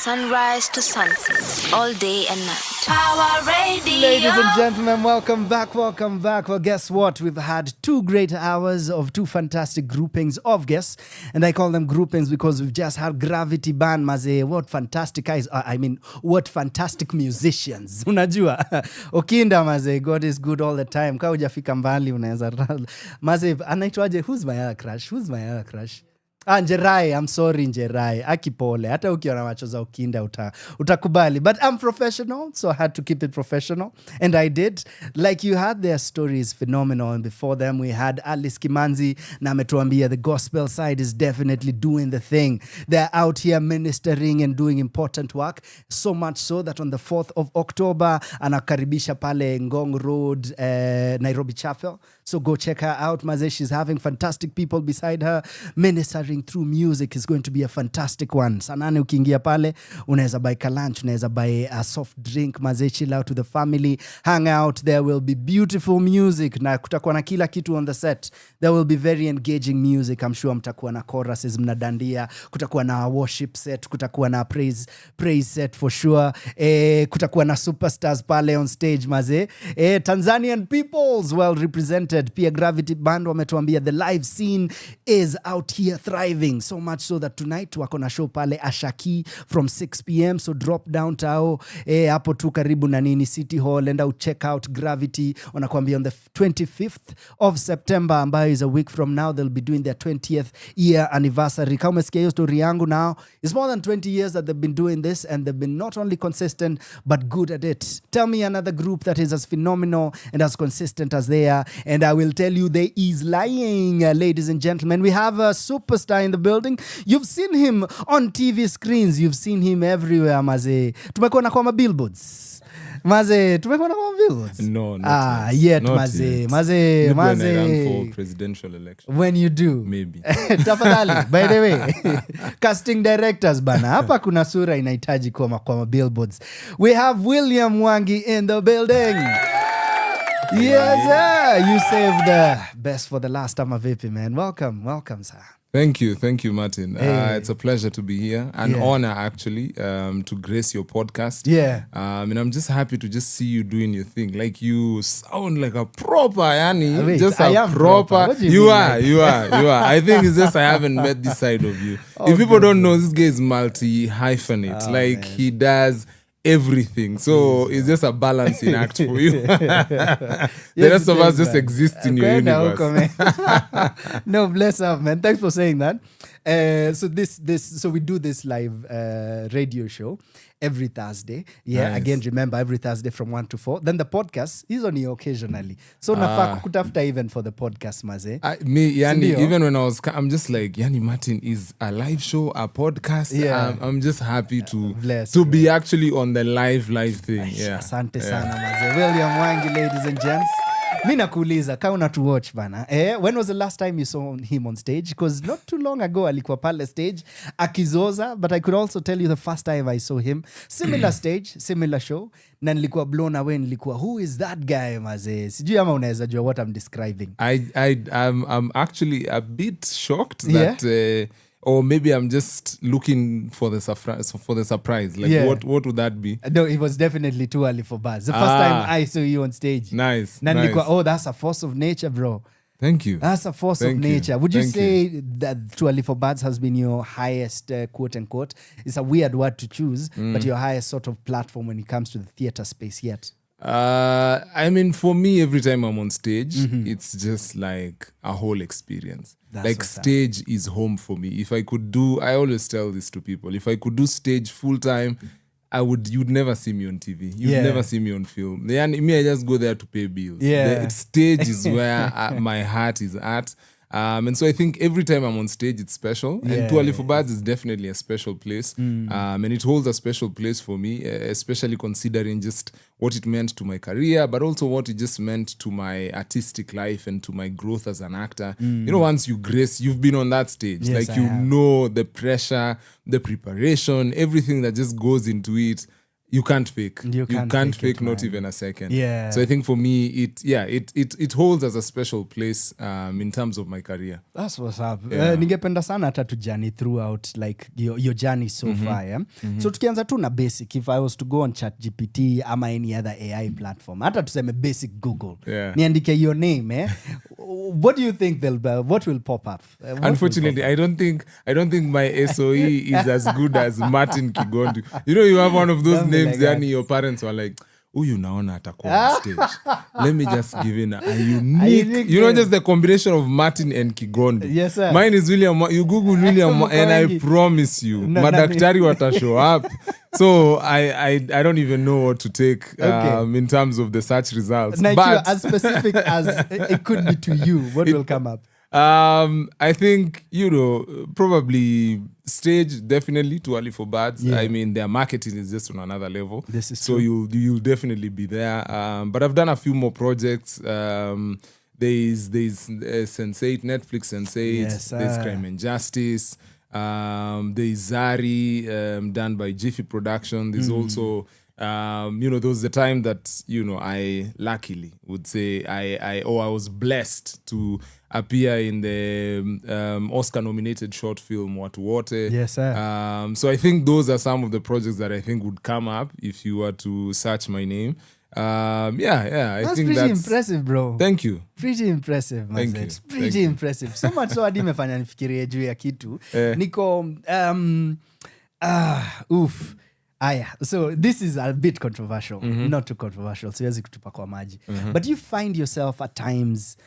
sunrise to sunset, all day and night. Power Radio. Ladies and gentlemen, welcome back. Well, guess what? We've had 2 great hours of 2 fantastic groupings of guests. And I call them groupings because we've just had Gravitti band, maze. What fantastic guys. What fantastic musicians. Unajua? Okinda, maze. God is good all the time. Ka hujafika mbali, unaweza. Maze, anaitwaje? Who's my other crush? Njerai, I'm sorry Njerai. Akipole. Hata ukiona macho za Ukinda utakubali. But I'm professional, so I had to keep it professional. And I did. Like you had their stories phenomenal. And before them we had Alice Kimanzi na ametuambia the gospel side is definitely doing the thing. They're out here ministering and doing important work. So much so that on the 4th of October, anakaribisha pale Ngong Road, Nairobi Chapel. So go check her out. Maze, she's having fantastic people beside her ministering through music. Is going to be a fantastic one. Sanane ukiingia pale, unaweza buy lunch, unaweza buy a soft drink. Maze, chill out with the family, hang out. There will be beautiful music. Na kutakuwa na kila kitu on the set. There will be very engaging music. I'm sure mtakuwa na choruses, mnadandia. Kutakuwa na worship set. Kutakuwa na praise set for sure. Kutakuwa na superstars pale on stage, maze. Tanzanian peoples well represented. Pia Gravitti band wametuambia the live scene is out here thriving, so much so that tonight wako na show pale Ashaki from 6 p.m. so drop down tao hapo tu karibu na nini City Hall, and out check out Gravitti. Wanakuambia on the 25th of September, ambayo is a week from now, they'll be doing their 20th year anniversary. Kama umesikia hiyo story yangu now, it's more than 20 years that they've been doing this, and they've been not only consistent but good at it. Tell me another group that is as phenomenal and as consistent as they are, and I will tell you they is lying. Ladies and gentlemen, we have a superstar in the building. You've seen him on TV screens. You've seen him everywhere, maze. Tumekuwa na kwa billboards. Maze, tumekuwa na kwa billboards. No, not yet, not maze. yet. Maze, Maybe maze. when I run for presidential election. When you do. Maybe. Tafadhali, by the way. Casting directors bana. Hapa kuna sura inahitaji kwa billboards. We have William Mwangi in the building. Yes, sir. You saved the best for the last time, VP, man. Welcome, sir. Thank you, Martin. Hey. It's a pleasure to be here. An honor, actually, to grace your podcast. Yeah. And I'm just happy to just see you doing your thing. Like, you sound like a proper, Yani. Wait, just I a am proper. What do you You mean, are, like? you are. I think it's just I haven't met this side of you. Oh, if people don't know, this guy is multi-hyphenate. Like, man. he does everything. So it's just a balancing act for you. The rest of us just exist in your universe. No, bless up, man. Thanks for saying that. So we do this live radio show every Thursday. Yeah, Nice. Again, remember, every Thursday from 1 to 4. Then the podcast is on you occasionally. So nafaa kukutafuta even for the podcast, maze. Yani, Sindio? even when I'm just like, Yani Martin is a live show, a podcast. Yeah. I'm just happy to Bless, be actually on the live thing. Yeah. Asante sana, maze. William Mwangi, ladies and gents. Mi nakuuliza ka una to watch bana. When was the last time you saw him on stage? Because not too long ago alikuwa pale stage akizoza, but I could also tell you the first time I saw him, similar stage, similar show, na nilikuwa blown away. Nilikuwa, who is that guy, maze? Sijui ama unaweza jua what I'm describing. I'm actually a bit shocked that or maybe I'm just looking for the surprise. Like, what would that be? No, it was definitely too early for buzz. The first time I saw you on stage. Nice. Na nilikuwa, oh, that's a force of nature, bro. Thank you. That's a force of nature. Would you say that Too Early for Birds has been your highest, quote unquote, it's a weird word to choose, but your highest sort of platform when it comes to the theater space yet? I mean, for me, every time I'm on stage, it's just like a whole experience. That's like, what's up. stage is home for me. If I could do, I always tell this to people, if I could do stage full time, you'd never see me on TV. You'd never see me on film. I just go there to pay bills. Yeah. The stage is where my heart is at. And so I think every time I'm on stage, it's special. And Too Early for Birds is definitely a special place. And it holds a special place for me, especially considering just what it meant to my career, but also what it just meant to my artistic life and to my growth as an actor. You know, once you've been on that stage, Yes, like, you know the pressure, the preparation, everything that just goes into it. you can't fake. You can't fake it, not man. even a second. Yeah. So I think for me, it holds as a special place in terms of my career. That's what's up. Yeah. Ningependa sana hata tu journey throughout like your journey so far. Yeah? So tukianza tu na basic, if I was to go on ChatGPT ama any other AI platform, hata tuseme basic Google. Yeah. Niandike your name, what do you think what will pop up? Unfortunately, I don't think my SOE is as good as Martin Kigondu. You know, you have one of those names, like yani your parents were like, huyu naona atakuwa on stage. Let me just give in a unique, you know, just the combination of Martin and Kigondu. Yes, sir. Mine is William. You Google William and I promise you, madaktari wata show up. So I don't even know what to take in terms of the search results. Like but as specific as it could be to you, what will come up? I think, you know, probably stage, definitely too early for birds. Yeah. I mean, their marketing is just on another level. This is so true. you'll definitely be there. But I've done a few more projects. There's Sense8, Netflix Sense8. Yes, There's Crime and Justice. There's Zari, done by Jiffy Production. There's also you know, there was the time that, you know, I luckily would say I was blessed to appear in the Oscar-nominated short film Watu Wote. Yes, sir. So I think those are some of the projects that I think would come up if you were to search my name. I think pretty impressive, bro. Thank you. Pretty impressive, Thank Mazet. you. Pretty Thank you. impressive. So much so hadi imefanya nifikirie juu ya kitu. Niko aya, so this is a bit controversial, not too controversial, siwezi kutupa kwa maji. But you find yourself at times,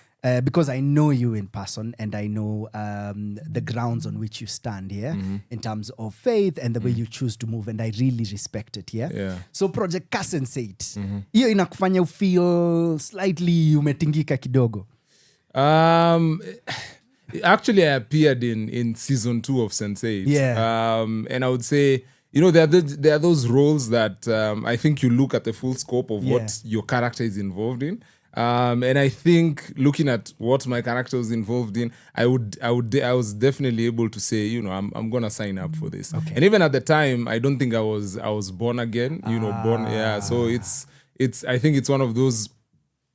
because I know you in person and I know the grounds on which you stand here in terms of faith and the way you choose to move, and I really respect it. Yeah. So Project Sense8, hiyo inakufanya feel slightly umetingika kidogo. Actually, I appeared in season 2 of Sense8. Yeah. And I would say, you know, there are those roles that I think you look at the full scope of what your character is involved in. And I think looking at what my character was involved in, I was definitely able to say, you know, I'm gonna sign up for this. Okay. And even at the time, I don't think I was born again. You know, So it's I think it's one of those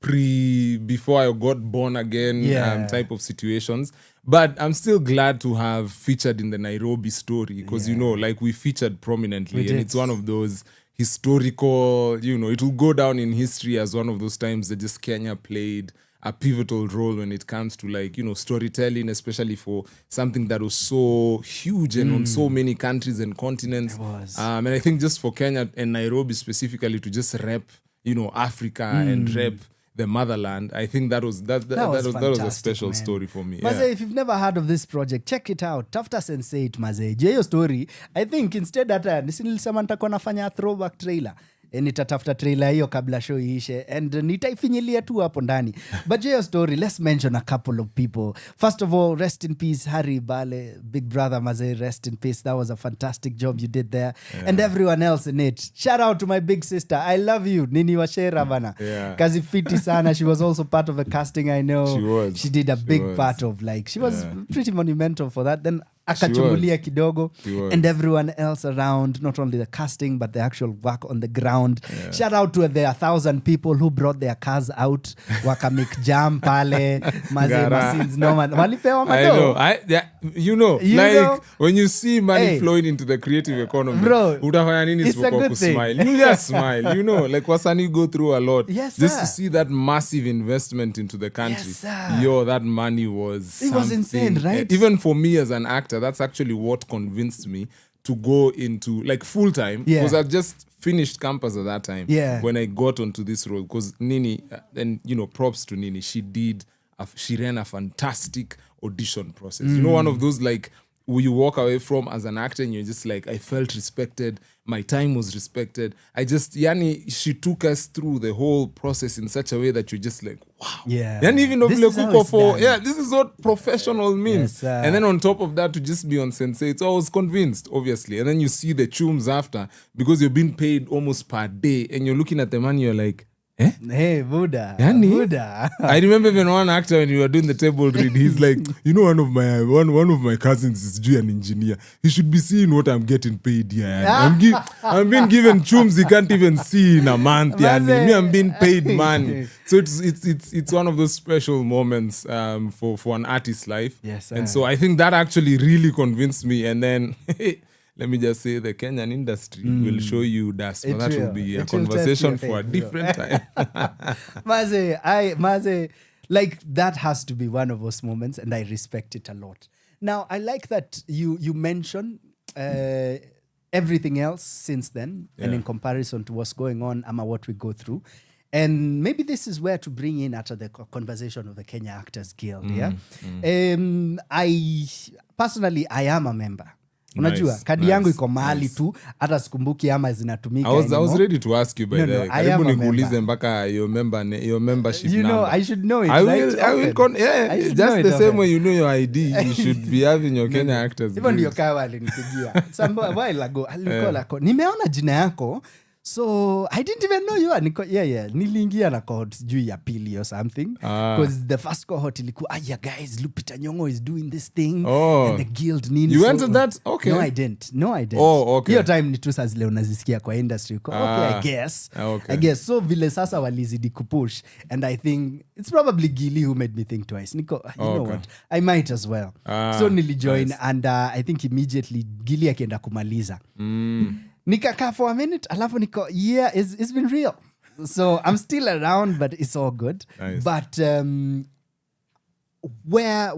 before I got born again type of situations. But I'm still glad to have featured in the Nairobi story because, you know, like we featured prominently and it's one of those historical, you know, it will go down in history as one of those times that just Kenya played a pivotal role when it comes to, like, you know, storytelling, especially for something that was so huge and on so many countries and continents. It was. And I think just for Kenya and Nairobi specifically to just rep, you know, Africa and rep the motherland, I think that was a special story for me. Maze, if you've never heard of this project, check it out. Tafuta Sense8, Maze. Hiyo story, I think instead hata nilisema nitakuwa nafanya throwback trailer. Nitatafuta trailer hiyo kabla show iishe and nitaifinyilia tu hapo ndani. But hiyo story, let's mention a couple of people. First of all, rest in peace Harry Bale, big brother Maze, rest in peace. That was a fantastic job you did there. And everyone else in it. Shout out to my big sister. I love you. Nini Washera bana. Kazi fiti sana. She was also part of the casting, I know. She was. She did a big part of, like, she was pretty monumental for that. Then akachungulia kidogo and everyone else around, not only the casting but the actual work on the ground. Shout out to the 1,000 people who brought their cars out, wakamik jam pale Maze machines no man walipewa mado. You know, when you see money flowing into the creative economy, bro, utafanya nini isipokuwa kusmile. You just smile, you know, like wasanii go through a lot. Yes, just sir. to see that massive investment into the country. Yes, sir. That money was it was insane, right? Even for me as an actor, that's actually what convinced me to go into, like, full time, because I just finished campus at that time when I got onto this role. Because Nini, and you know, props to Nini, she ran a fantastic audition process. You know, one of those, like, where you walk away from as an actor and you're just like, I felt respected, my time was respected. She took us through the whole process in such a way that you're just like, wow. And even though this is what professional means. And then on top of that, to just be on Sense8, so I was convinced, obviously. And then you see the chums after, because you're being paid almost per day and you're looking at the money, you're like, Hey, Buddha. Yani, Buddha. I remember even one actor when we were doing the table read, he's like, you know, one of my cousins is due an engineer. He should be seeing what I'm getting paid here. I'm being given chums he can't even see in a month. Yani. Me, I'm being paid money. So it's one of those special moments for an artist's life. Yes, and so I think that actually really convinced me. And then let me just say the Kenyan industry will show you dust. But that will be a conversation for a different time. Maze, like that has to be one of those moments, and I respect it a lot. Now, I like that you mention everything else since then, and in comparison to what's going on, what we go through. And maybe this is where to bring in after the conversation of the Kenya Actors Guild. I personally, I am a member. Unajua kadi yangu iko mahali tu hata sikumbuki ama zinatumika. I was ready to ask you by the way. Karibu nikuulize mpaka your membership you know, number. I should know it. I will just the same way you know your ID, you should be having your Kenya Actors Guild. Hivyo ndio kawa alinipigia. Some while ago alikola nimeona jina yako. So I didn't even know you are niliingia na cohort juu ya pili or something because the first cohort ilikuwa guys Lupita Nyong'o is doing this thing and the guild nini. You entered that? Okay. No I didn't. Oh, okay. Hiyo time ni tu sasa leo unazisikia kwa industry. Okay, I guess so vile sasa walizidi kupush and I think it's probably Gili who made me think twice. Niko you know what? I might as well. So nilijoin and I think immediately Gili akienda kumaliza. Nikakaa for a minute, alafu niko, it's been real. So I'm still around, but it's all good. Nice. But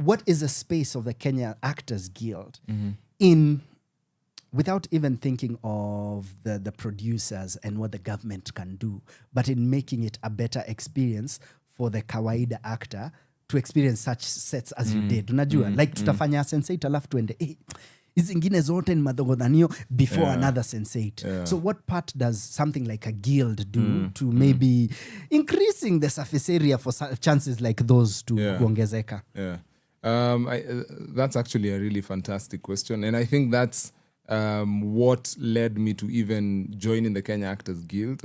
what is the space of the Kenya Actors Guild in, without even thinking of the producers and what the government can do, but in making it a better experience for the kawaida actor to experience such sets as you did. Unajua, like tutafanya Sense8 alafu tuende, hizi ingine zote ni madhogodhanio before another Sense8. So what part does something like a guild do to maybe increasing the surface area for chances like those to kuongezeka? That's actually a really fantastic question. And I think that's what led me to even joining the Kenya Actors Guild.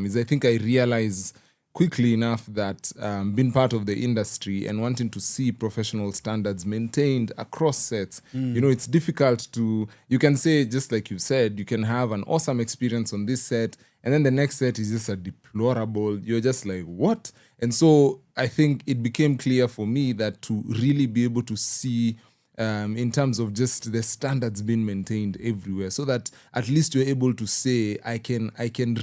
Is I think I realized quickly enough that being part of the industry and wanting to see professional standards maintained across sets, you know, it's difficult to, you can say, just like you said, you can have an awesome experience on this set and then the next set is just a deplorable, you're just like, what? And so I think it became clear for me that to really be able to see in terms of just the standards being maintained everywhere, so that at least you're able to say, I can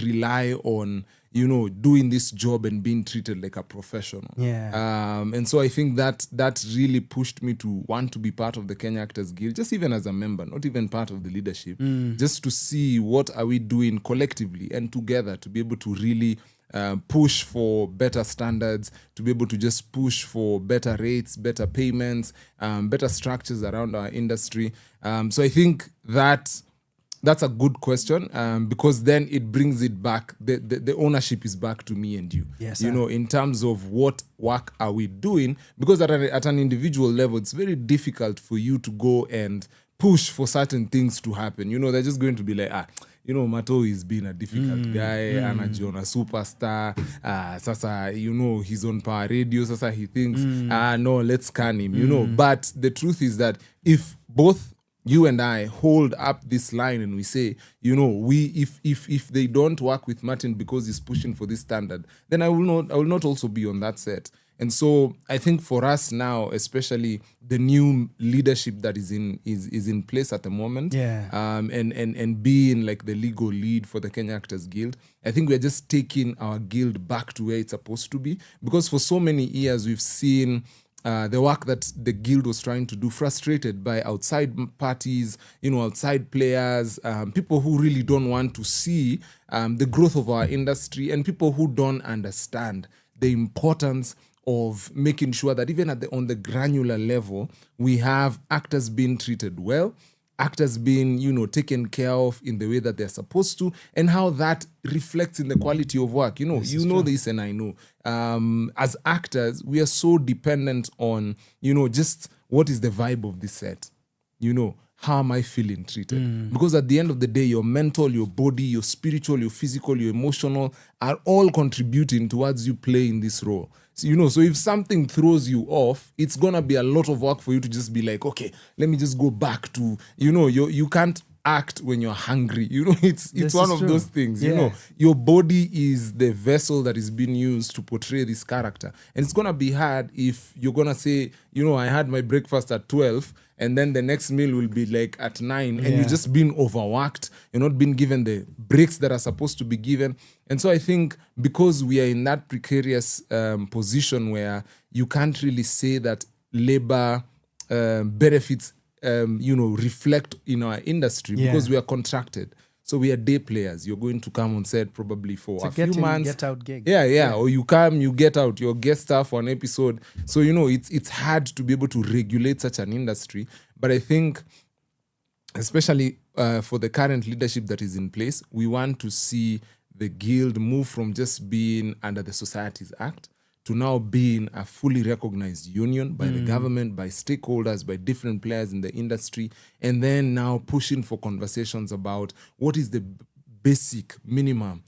rely on, you know, doing this job and being treated like a professional. And so I think that really pushed me to want to be part of the Kenya Actors Guild, just even as a member, not even part of the leadership, just to see what are we doing collectively and together to be able to really push for better standards, to be able to just push for better rates, better payments, better structures around our industry. So I think that's a good question, because then it brings it back. The ownership is back to me and you. Yes, you know, in terms of what work are we doing? Because at an individual level, it's very difficult for you to go and push for certain things to happen. You know, they're just going to be like, you know, Mato is being a difficult guy, anajiona superstar. Sasa, you know, he's on Power Radio. Sasa he thinks, no, let's scan him. You know, but the truth is that if both you and I hold up this line and we say, you know, if they don't work with Martin because he's pushing for this standard, then I will not also be on that set. And so I think for us now, especially the new leadership that is in place at the moment, and being like the legal lead for the Kenya Actors Guild, I think we're just taking our guild back to where it's supposed to be. Because for so many years we've seen the work that the guild was trying to do frustrated by outside parties, you know, outside players, people who really don't want to see the growth of our industry, and people who don't understand the importance of making sure that even on the granular level, we have actors being treated well, actors being, you know, taken care of in the way that they're supposed to, and how that reflects in the quality of work. You know, this and I know. As actors, we are so dependent on, you know, just what is the vibe of this set. You know, how am I feeling treated? Because at the end of the day, your mental, your body, your spiritual, your physical, your emotional are all contributing towards you playing this role. So, so if something throws you off, it's going to be a lot of work for you to just be like, okay, let me just go back to, you can't act when you're hungry. It's one of those things. Your body is the vessel that is being used to portray this character, and it's gonna be hard if you're gonna say, I had my breakfast at 12 and then the next meal will be like at 9 and you're just being overworked. You're not being given the breaks that are supposed to be given. And so I think because we are in that precarious position where you can't really say that labor benefits reflect in our industry because we are contracted. So we are day players. You're going to come on set probably for a few months. Get out gig. Yeah. Or you come, you get out, you're guest star for an episode. So, it's hard to be able to regulate such an industry. But I think, especially for the current leadership that is in place, we want to see the guild move from just being under the Societies Act to now being a fully recognized union by the government, by stakeholders, by different players in the industry, and then now pushing for conversations about what is the basic minimum,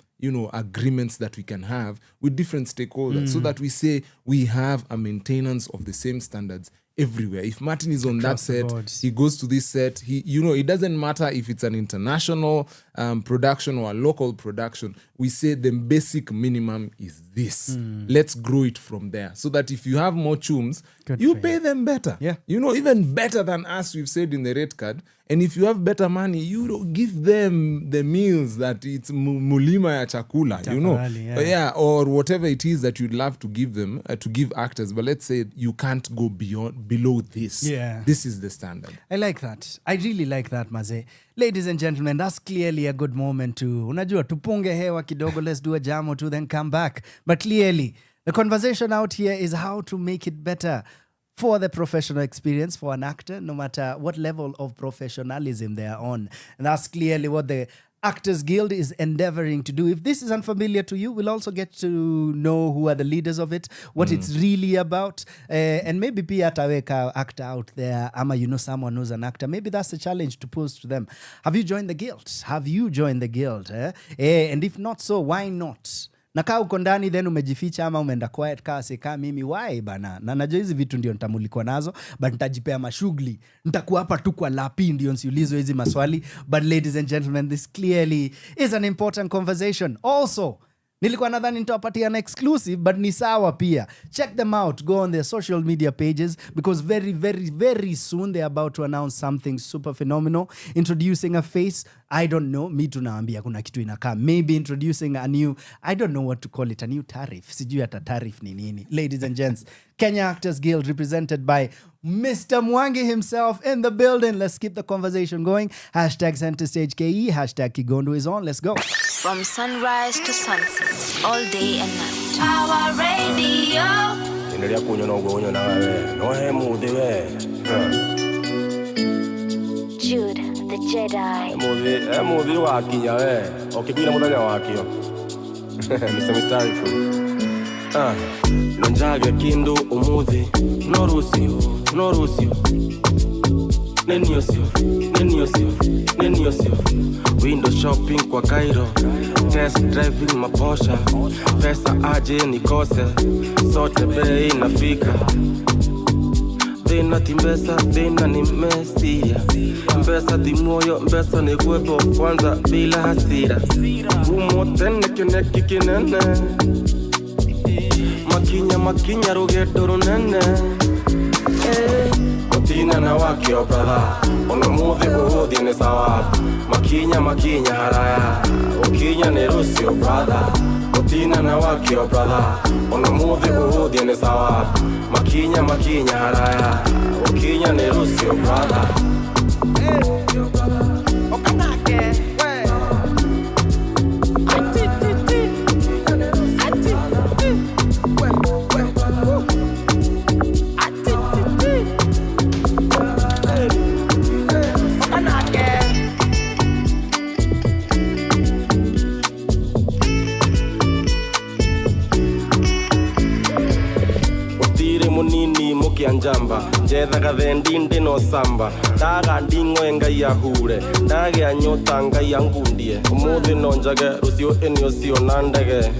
agreements that we can have with different stakeholders so that we say we have a maintenance of the same standards everywhere. If Martin is on that set, he goes to this set. It doesn't matter if it's an international production or a local production. We say the basic minimum is this. Let's grow it from there, so that if you have more chums, you pay them better. Yeah, even better than us. We've said in the red card. And if you have better money, give them the meals that it's mulima ya chakula, or whatever it is that you'd love to give them, to give actors. But let's say you can't go below this. Yeah. This is the standard. I like that. I really like that, Maze. Ladies and gentlemen, that's clearly a good moment to, unajua, tupunge hewa kidogo, let's do a jam or two, then come back. But clearly, the conversation out here is how to make it better for the professional experience for an actor, no matter what level of professionalism they are on. And that's clearly what the Actors Guild is endeavoring to do. If this is unfamiliar to you, we'll also get to know who are the leaders of it, what it's really about, and maybe pia ataweka actor out there, ama someone who's an actor. Maybe that's the challenge to pose to them. Have you joined the guild? Have you joined the guild? And if not so, why not? Na kaa uko ndani then umejificha ama umeenda quiet kaa seka mimi why bana. Na najua hizi vitu ndio nitamulikwa nazo, but nitajipea mashughuli. Nitakuwa hapa tu kwa lapi ndio nsiulizwe hizi maswali. But ladies and gentlemen, this clearly is an important conversation. Also, nilikuwa nadhani nitawapatia an exclusive, but ni sawa pia. Check them out. Go on their social media pages because very, very, very soon they're about to announce something super phenomenal. Introducing a face, I don't know. Mi tunaambia kuna kitu inakaa. Maybe introducing a new, I don't know what to call it, a new tariff. Sijui hata tariff ni nini. Ladies and gents, Kenya Actors Guild represented by Mr. Mwangi himself in the building. Let's keep the conversation going. #CenterStageKE, #Kigondu is on. Let's go. From sunrise to sunset, all day and night. Our radio. Endelea kunyona ugonyo na wewe. No hemu dewe. Jude, the Jedi. Movie wakinya we. Okibira mudanya wakio. Mr. Mystery. Nonjage kindu umuthi. No Rusio. Neniosio. Window shopping kwa Cairo. Test driving maposha. Pesa aje nikose. Sote bei inafika. Dena timbesa, dena ni mesia. Mbesa di moyo, mbesa ni kuepo kwanza bila hasira. Umotene kineki kinene. Makinya rugetoro nene. Otina na wakio brother. Onamuthi buhudi ni sawa. Makinya haraya. Okinya ni Rusio brother. Otina na wakio brother. Onamuthi buhudi ni sawa. Makinya haraya. Okinya ni Rusio brother. munini mukianjamba njethaga thendi ndi no samba ndaga nding'o ngai ahure ndagĩa nyota ngai angundie umuthi no njage rucio enio cio na ndege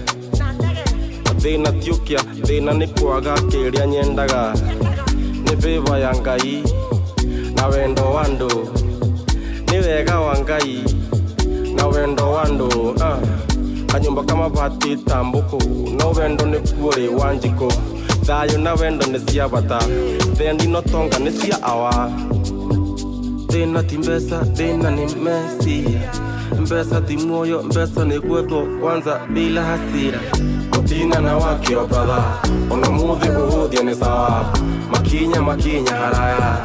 thina tiukia thina ni kwaga kĩrĩa nyendaga nĩ favor ya ngai na wendo wa andũ nĩ wega wa ngai na wendo wa andũ kanyumba kama bati tambuko no wendo nĩ kuori wa njiko thayũ na wendo nĩ cia bata thendi no tonga nĩ cia awa thina ti mbeca thina nĩ mecia mbeca ti muoyo mbeca nĩ gwethwo kwanza bila hasira mutina na wakio brother ona muthi kuhuthia ni sawa makinya haraya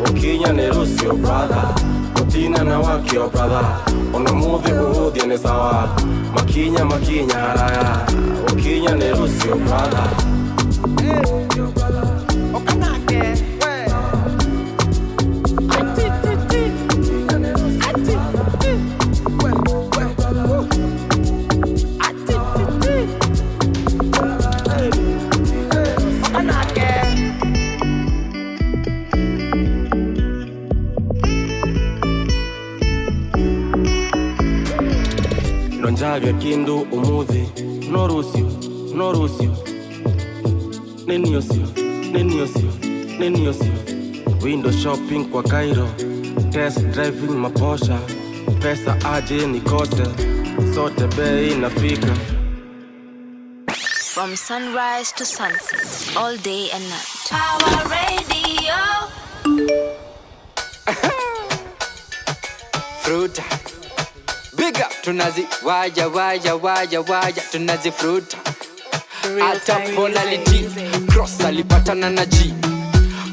ukinya ni rusio brother mutina na wakio brother ona muthi kuhuthia ni sawa makinya haraya ukinya ni rusio brother Nonjage kindu umuthi no rusio neniosio window shopping kwa Cairo test driving maposha pesa aje nikose sote bei nafika From sunrise to sunset, all day and night. Power Radio. Fruta. Big up tunazi waja tunazi fruta. Ata polarity cross alipatana na G.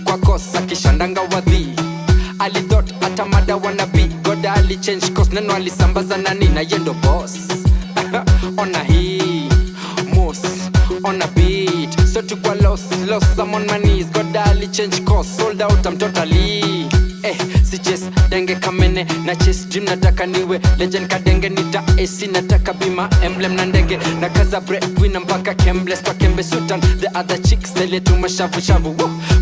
Kwa kosa kishandanga wadhi. Alidot ata mada wanabi. Goda ali change course neno alisambaza nani na yendo boss. Ona hii moss on a beat. So to go lost I'm on my knees. Goda ali change course sold out I'm totally. Si chase denge kamene na chase dream nataka niwe legend kadenge nita AC nataka bima emblem na ndege na kaza breadwinner mpaka kembless kwa kembe sultan the other chicks tele tu mashavu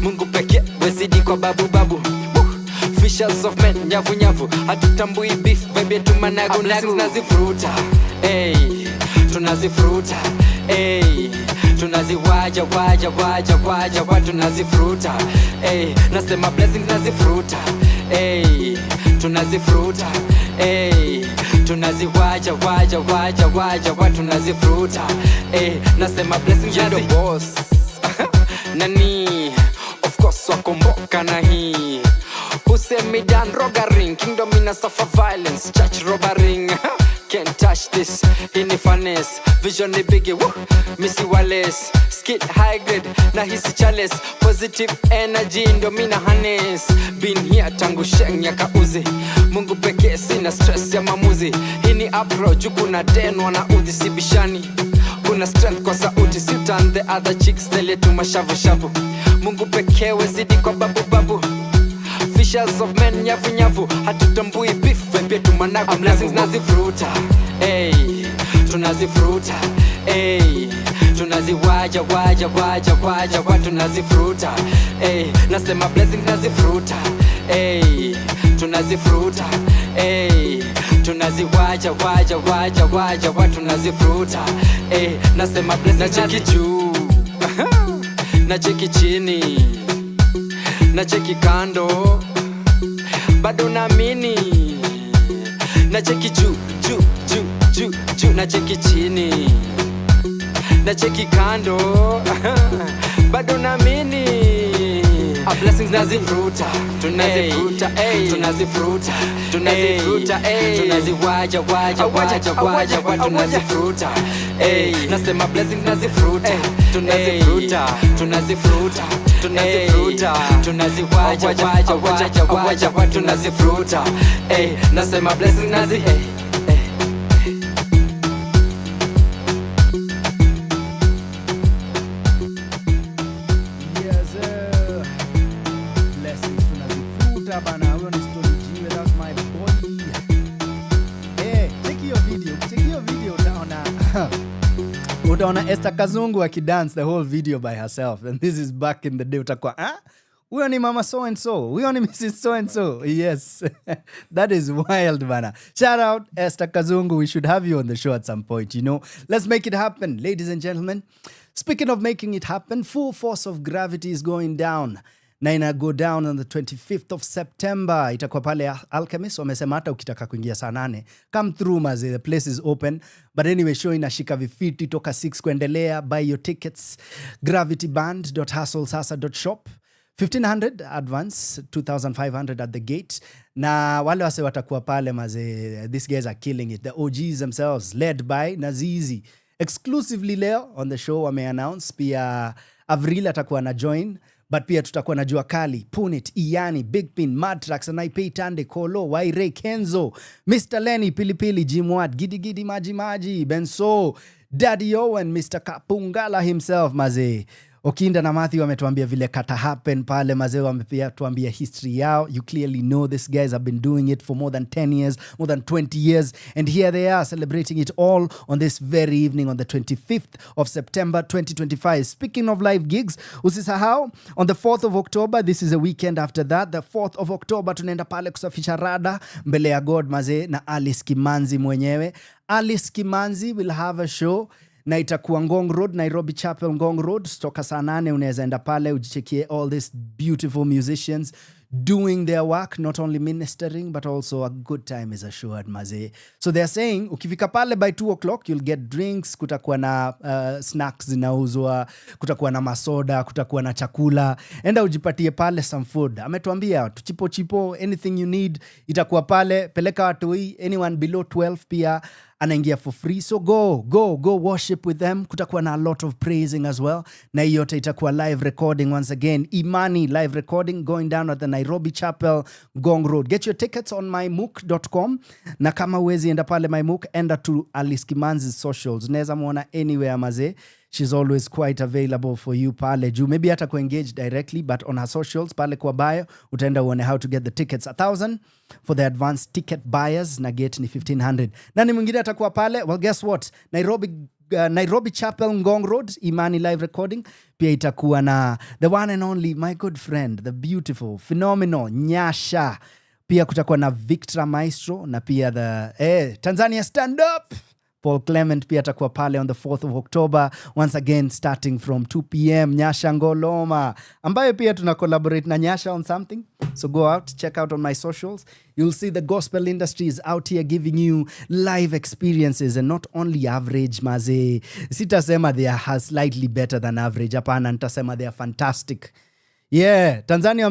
Mungu pekee wezidi kwa babu Fishers of men nyavu hatutambui beef baby tumanago tunazifruta tunazifruta tunaziwaja tunazifruta nasema blessings nazifruta tunazifruta tunaziwaja tunazifruta nasema blessings yado boss nani of course wakomboka na hii usemi dan rogaring kingdom ina suffer violence church robbering can't touch this in the finesse vision ni biggie woo missy Wallace skit high grade na hisi chalice positive energy ndo mina harness been here tangu sheng ya kauzi Mungu pekee sina stress ya mamuzi hii ni approach kuna den wana udhi sibishani kuna strength kwa sauti sultan the other chicks tele tu mashavu Mungu pekee wezidi kwa babu Fishers of men nyavu hatutambui beef baby tumanago blessings nazifruta tunazifruta tunaziwaja tunazifruta nasema blessings nazifruta tunazifruta tunaziwaja tunazifruta nasema blessings na cheki juu na cheki chini na cheki kando bado naamini na cheki juu na cheki chini na cheki kando bado naamini a blessings nazifruta tunazifruta tunaziwaja tunazifruta nasema blessings nazifruta tunaziwaja tunazifruta nasema blessings nazi utaona Esther Kazungu akidance the whole video by herself, and this is back in the day. Utakuwa huyo ni mama so and so, huyo ni Mrs. so and so. Yes. That is wild, bana. Shout out Esther Kazungu. We should have you on the show at some point, you know. Let's make it happen, ladies and gentlemen. Speaking of making it happen, Full Force of Gravity is going down. Na ina go down on the 25th of September. Itakuwa pale Alchemist. Wamesema hata ukitaka kuingia saa 8, come through maze, the place is open. But anyway, show inashika vifiti toka 6 kuendelea. Buy your tickets. gravityband.hustlesasa.shop. 1,500 advance, 2,500 at the gate. Na wale wase watakuwa pale maze, these guys are killing it. The OGs themselves, led by Nazizi. Exclusively leo on the show wame-announce. Pia Avril atakuwa na join. But pia tutakuwa na Jua Kali, Punit, Iyani, Big Pin, Madrax, Anaipei Tande, Kolo, Waire, Kenzo, Mr. Lenny, Pilipili, Jimwad, Gidi Gidi, Maji Maji, Benso, Daddy Owen, Mr. Kapungala himself, maze. Okinda na Matthew wametuambia vile kata happen pale maze, wamepia tuambia history yao. You clearly know these guys have been doing it for more than 10 years, more than 20 years. And here they are celebrating it all on this very evening on the 25th of September 2025. Speaking of live gigs, usisahau on the 4th of October, this is a weekend after that, the 4th of October tunaenda pale kusafisha rada mbele ya God maze na Alice Kimanzi mwenyewe. Alice Kimanzi will have a show na itakuwa Ngong Road, Nairobi Chapel Ngong Road. Toka saa 8 unaweza enda pale ujichekie all these beautiful musicians doing their work, not only ministering but also a good time is assured maze. So they're saying ukifika pale by 2 o'clock you'll get drinks, kutakuwa na snacks zinauzwa, kutakuwa na masoda, kutakuwa na chakula. Enda ujipatie pale some food. Ametuambia tuchipo chipo, anything you need itakuwa pale. Peleka watu hii, anyone below 12 pia anaingia for free. So go worship with them. Kutakuwa na a lot of praising as well. Na hiyo yote itakuwa live recording once again. Imani live recording going down at the Nairobi Chapel Ngong Road. Get your tickets on mymook.com. Na kama uwezi enda pale mymook, enda to Alice Kimanzi's socials. Unaweza muona anywhere maze. She's always quite available for you pale juu. Maybe hata ku-engage directly, but on her socials pale kwa bio utaenda uone how to get the tickets. 1,000 for the advanced ticket buyers na gate ni 1,500. Nani mwingine atakuwa pale? Well, guess what? Nairobi Chapel Ngong Road, Imani live recording. Pia itakuwa na the one and only, my good friend, the beautiful, phenomenal Nyasha. Pia kutakuwa na Victor Maestro na pia the Tanzania Stand Up Paul Clement pia atakuwa pale on the 4th of October, once again starting from 2 p.m. Nyasha Ngoloma, ambayo pia tuna collaborate na Nyasha on something. So go out, check out on my socials. You'll see the gospel industry is out here giving you live experiences, and not only average maze. Sitasema they are slightly better than average. Hapana, nitasema they are fantastic. Yeah, Tanzania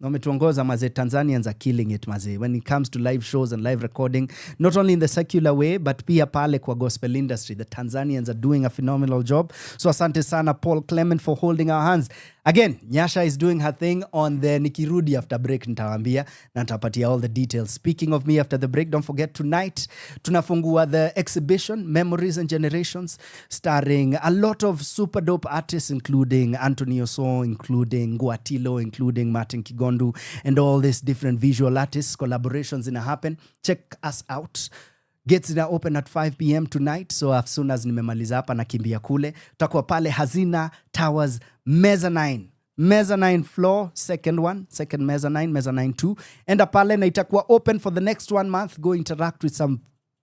wametuongoza maze. Tanzanians are killing it maze when it comes to live shows and live recording, not only in the secular way but pia pale kwa gospel industry. The Tanzanians are doing a phenomenal job. So asante sana Paul Clement for holding our hands. Again, Nyasha is doing her thing on the nikirudi after break nitawambia na nitapatia all the details. Speaking of me after the break, don't forget tonight tunafungua the exhibition Memories and Generations, starring a lot of super dope artists including Antonio So, including Guatilo, including Martin Kigondu, and all these different visual artists. Collaborations in a happen. Check us out. Gates are open at 5 p.m. tonight. So as soon as nimemaliza hapa nakimbia kule. Tutakuwa pale Hazina Towers mezzanine floor, second mezzanine 2. Enda pale na itakuwa open for the next 1 month. Go interact with some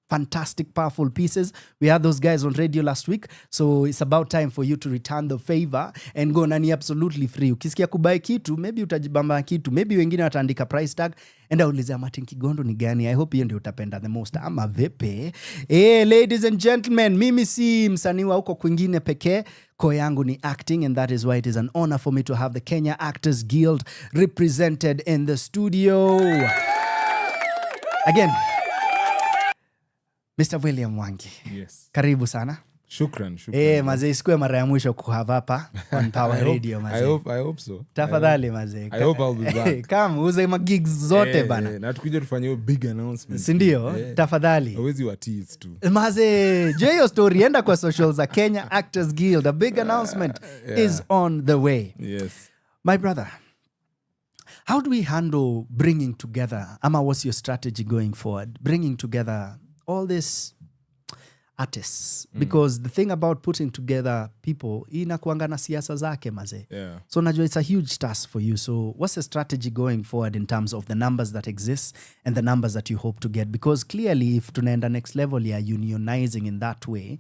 fantastic, powerful pieces. We had those guys on radio last week, so it's about time for you to return the favor and go nani absolutely free. Ukisikia kubai kitu, maybe utajibamba kitu, maybe wengine wataandika price tag, enda uliza Martin Kigondu ni gani. I hope hiyo ndio utapenda the most. Ama vipi? Ladies and gentlemen, mimi si msanii wa huko kwingine pekee. Ko yangu ni acting, and that is why it is an honor for me to have the Kenya Actors Guild represented in the studio. Again, Mr. William Mwangi. Yes. Karibu sana. Shukran. Mazee, isikue mara ya mwisho kuhava hapa on Power Radio mazee. I hope so. Tafadhali mazee. I hope I'll be back. Come, uze gigs zote bana. Na tukija tufanye big announcement. Sindio? Tafadhali. Hawezi wa tease tu. Mazee, hiyo story enda kwa socials za Kenya Actors Guild. A big announcement is on the way. Yes. My brother, how do we handle bringing together, ama what's your strategy going forward? Bringing together all this artists because the thing about putting together people inakuanga na siasa zake maze. Yeah. So najua it's a huge task for you. So what's the strategy going forward in terms of the numbers that exist and the numbers that you hope to get? Because clearly if tunaenda next level ya unionizing in that way,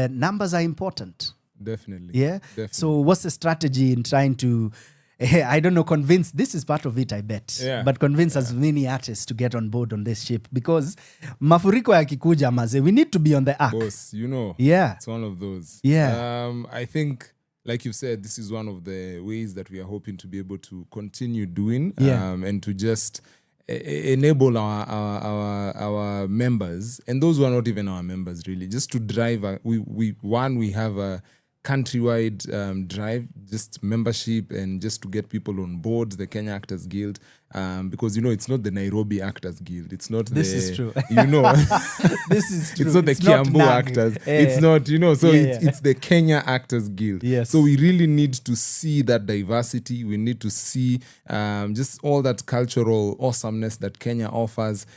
numbers are important. Definitely. Yeah. Definitely. So what's the strategy in trying to I don't know, convince, this is part of it, I bet. Yeah. But convince as many artists to get on board on this ship because mafuriko yakikuja maze, we need to be on the ark. Boss, you know. Yeah. It's one of those. Yeah. I think, like you said, this is one of the ways that we are hoping to be able to continue doing and to just enable our members and those who are not even our members really just to drive. We have a countrywide drive, just membership and just to get people on board the Kenya Actors Guild, because you know it's not the Nairobi Actors Guild, it's not this is true, you know. This is true. It's not the Kiambu Actors, it's not, you know, so it's the Kenya Actors Guild. Yes. So we really need to see that diversity, we need to see just all that cultural awesomeness that Kenya offers,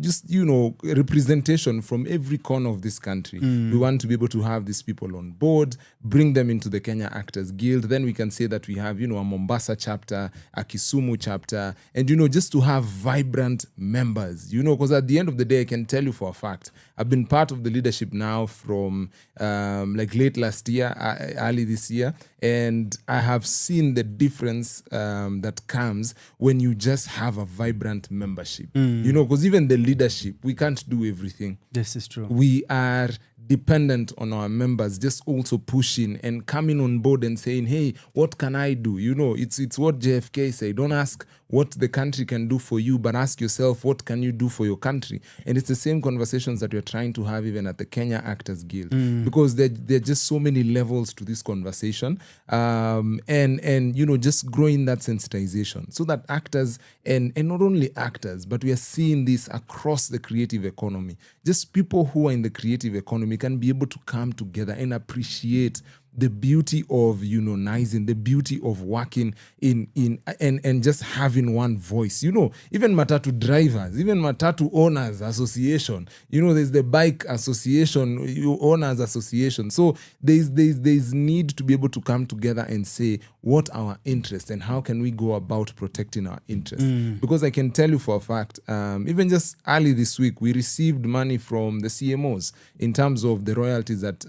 just, you know, representation from every corner of this country. We want to be able to have these people on board, bring them into the Kenya Actors Guild. Then we can say that we have, you know, a Mombasa chapter, a Kisumu chapter, and, you know, just to have vibrant members, you know, because at the end of the day, I can tell you for a fact, I've been part of the leadership now from like late last year, early this year, and I have seen the difference that comes when you just have a vibrant membership, you know, because even the leadership, we can't do everything. This is true. We are dependent on our members just also pushing and coming on board and saying, hey, what can I do? You know, it's what JFK said. Don't ask what the country can do for you, but ask yourself, what can you do for your country? And it's the same conversations that we're trying to have even at the Kenya Actors Guild, because there are just so many levels to this conversation, and you know, just growing that sensitization so that actors and not only actors, but we are seeing this across the creative economy. Just people who are in the creative economy can be able to come together and appreciate the beauty of unionizing, the beauty of working and just having one voice. You know, even matatu drivers, even matatu owners association, you know, there's the bike association, owners association. So there's need to be able to come together and say what our interest and how can we go about protecting our interest. Because I can tell you for a fact, even just early this week, we received money from the CMOs in terms of the royalties that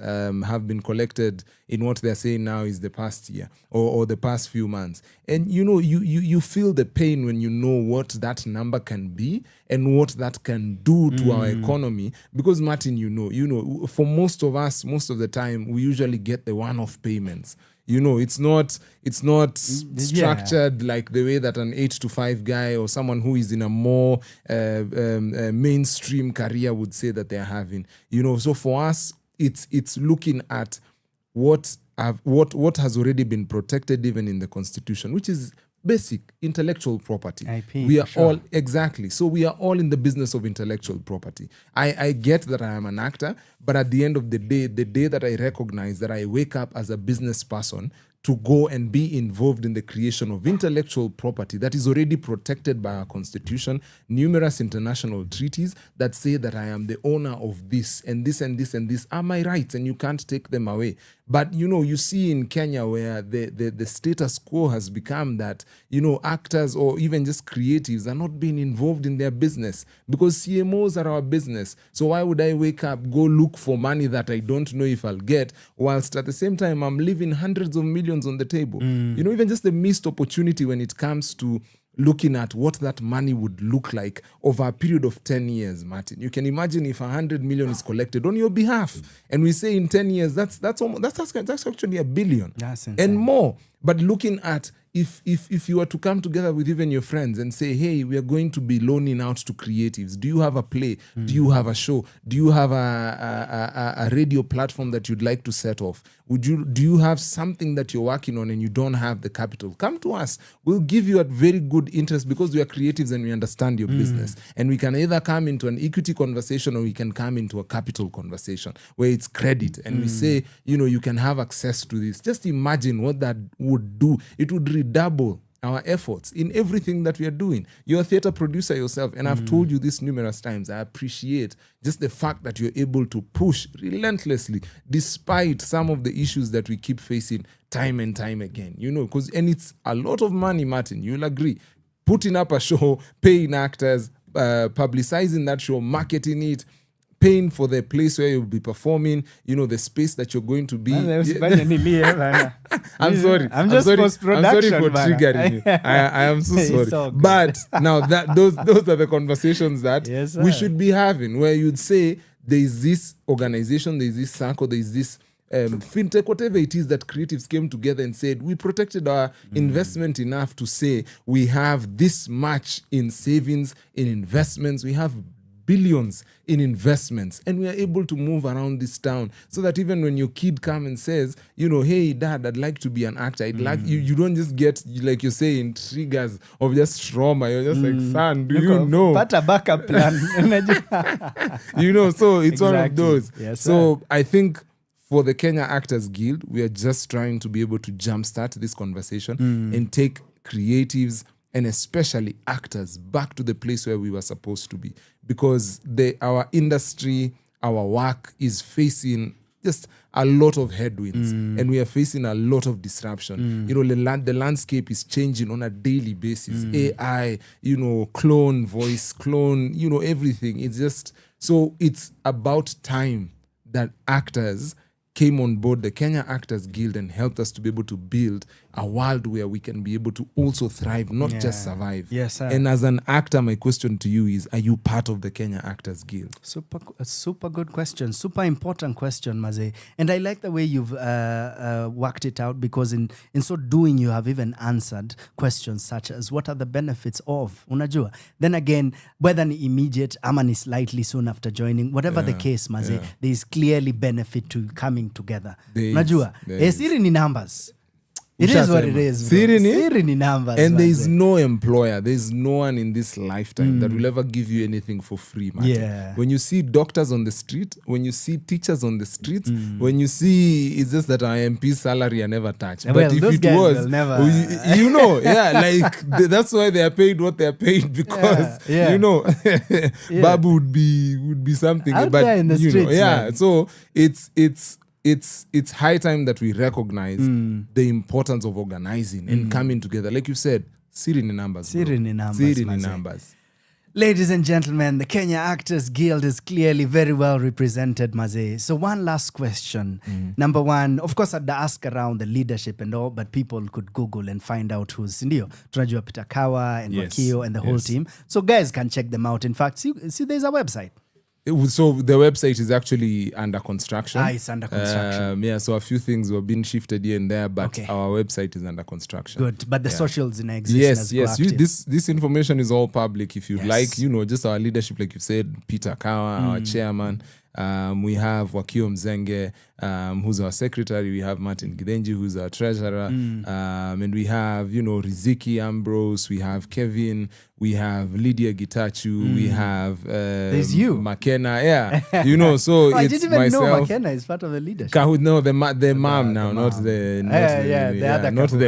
have been collected in what they're saying now is the past year or the past few months. And you know, you feel the pain when you know what that number can be and what that can do to our economy. Because Martin, you know, for most of us, most of the time, we usually get the one-off payments. You know, it's not structured like the way that an 8 to 5 guy or someone who is in a more mainstream career would say that they're having. You know, so for us, it's looking at what has already been protected even in the Constitution, which is basic intellectual property. IP, we are sure. all exactly. So we are all in the business of intellectual property. I get that I am an actor, but at the end of the day that I recognize that I wake up as a business person to go and be involved in the creation of intellectual property that is already protected by our constitution, numerous international treaties that say that I am the owner of this and this and this and this are my rights and you can't take them away. But, you know, you see in Kenya where the status quo has become that, you know, actors or even just creatives are not being involved in their business because CMOs are our business. So why would I wake up, go look for money that I don't know if I'll get, whilst at the same time I'm leaving hundreds of millions on the table? You know, even just the missed opportunity when it comes to looking at what that money would look like over a period of 10 years, Martin. You can imagine if 100 million is collected on your behalf, and we say in 10 years, that's actually $1 billion and more. But looking at if you were to come together with even your friends and say, hey, we are going to be loaning out to creatives. Do you have a play? Do you have a show? Do you have a radio platform that you'd like to set off? Do you have something that you're working on and you don't have the capital? Come to us. We'll give you a very good interest because we are creatives and we understand your business. And we can either come into an equity conversation or we can come into a capital conversation where it's credit. And we say, you know, you can have access to this. Just imagine what that would do. It would redouble our efforts in everything that we are doing. You're a theater producer yourself, and I've told you this numerous times. I appreciate just the fact that you're able to push relentlessly despite some of the issues that we keep facing time and time again. And it's a lot of money, Martin, you'll agree. Putting up a show, paying actors, publicizing that show, marketing it, paying for the place where you'll be performing, the space that you're going to be. I'm sorry. I'm just post-production. I'm sorry for triggering you. I am so sorry. So but now those are the conversations that we should be having, where you'd say there's this organization, there's this circle, there's this fintech, whatever it is, that creatives came together and said, we protected our investment enough to say we have this much in savings, in investments, we have billions in investments, and we are able to move around this town so that even when your kid comes and says, hey dad, I'd like to be an actor, I'd like you don't just get, like you're saying, triggers of just trauma. You're just like, son, do you know? But a backup plan. So it's one of those. Yes, so I think for the Kenya Actors Guild, we are just trying to be able to jumpstart this conversation and take creatives and especially actors back to the place where we were supposed to be, because our industry, our work is facing just a lot of headwinds, and we are facing a lot of disruption. The landscape is changing on a daily basis. AI, clone voice, clone, everything. It's just, so it's about time that actors came on board the Kenya Actors Guild and helped us to be able to build a world where we can be able to also thrive, not just survive. Yes, sir. And as an actor, my question to you is, are you part of the Kenya Actors Guild? Super good question. Super important question, Maze. And I like the way you've worked it out, because in so doing, you have even answered questions such as, what are the benefits of? Unajua? Then again, whether ni immediate, ama ni slightly soon after joining, whatever the case, Maze, there is clearly benefit to coming together. Unajua? Siri ni numbers. It is what it is. Siri ni numbers. And there is no employer, there is no one in this lifetime that will ever give you anything for free, Martin. Yeah. When you see doctors on the street, when you see teachers on the streets, when you see, it's just that our MP's salary are never touched. Well, but if those it guys was, will never. that's why they are paid what they are paid, because Babu would be something. Out but there in the streets, man. So it's high time that we recognize the importance of organizing and coming together. Like you said, Siri ni numbers. Siri ni numbers. Ladies and gentlemen, the Kenya Actors Guild is clearly very well represented, Maze. So one last question. Number one, of course, I'd ask around the leadership and all, but people could Google and find out who's Sindio. Tunajua Peter Kawa and Wakio and the whole team. So guys can check them out. In fact, see there's a website. So the website is actually under construction. It's under construction. So a few things were being shifted here and there, but our website is under construction. Good, but the socials in existence. Yes. This information is all public. If you'd like, just our leadership, like you said, Peter Kawa, our chairman. We have Wakio Mzenge, who's our secretary. We have Martin Gidenji, who's our treasurer. And we have, Riziki Ambrose. We have Kevin. We have Lydia Gitachu. We have there's you, McKenna. So I it's didn't even myself. know McKenna is part of the leadership. No, the mom now, not the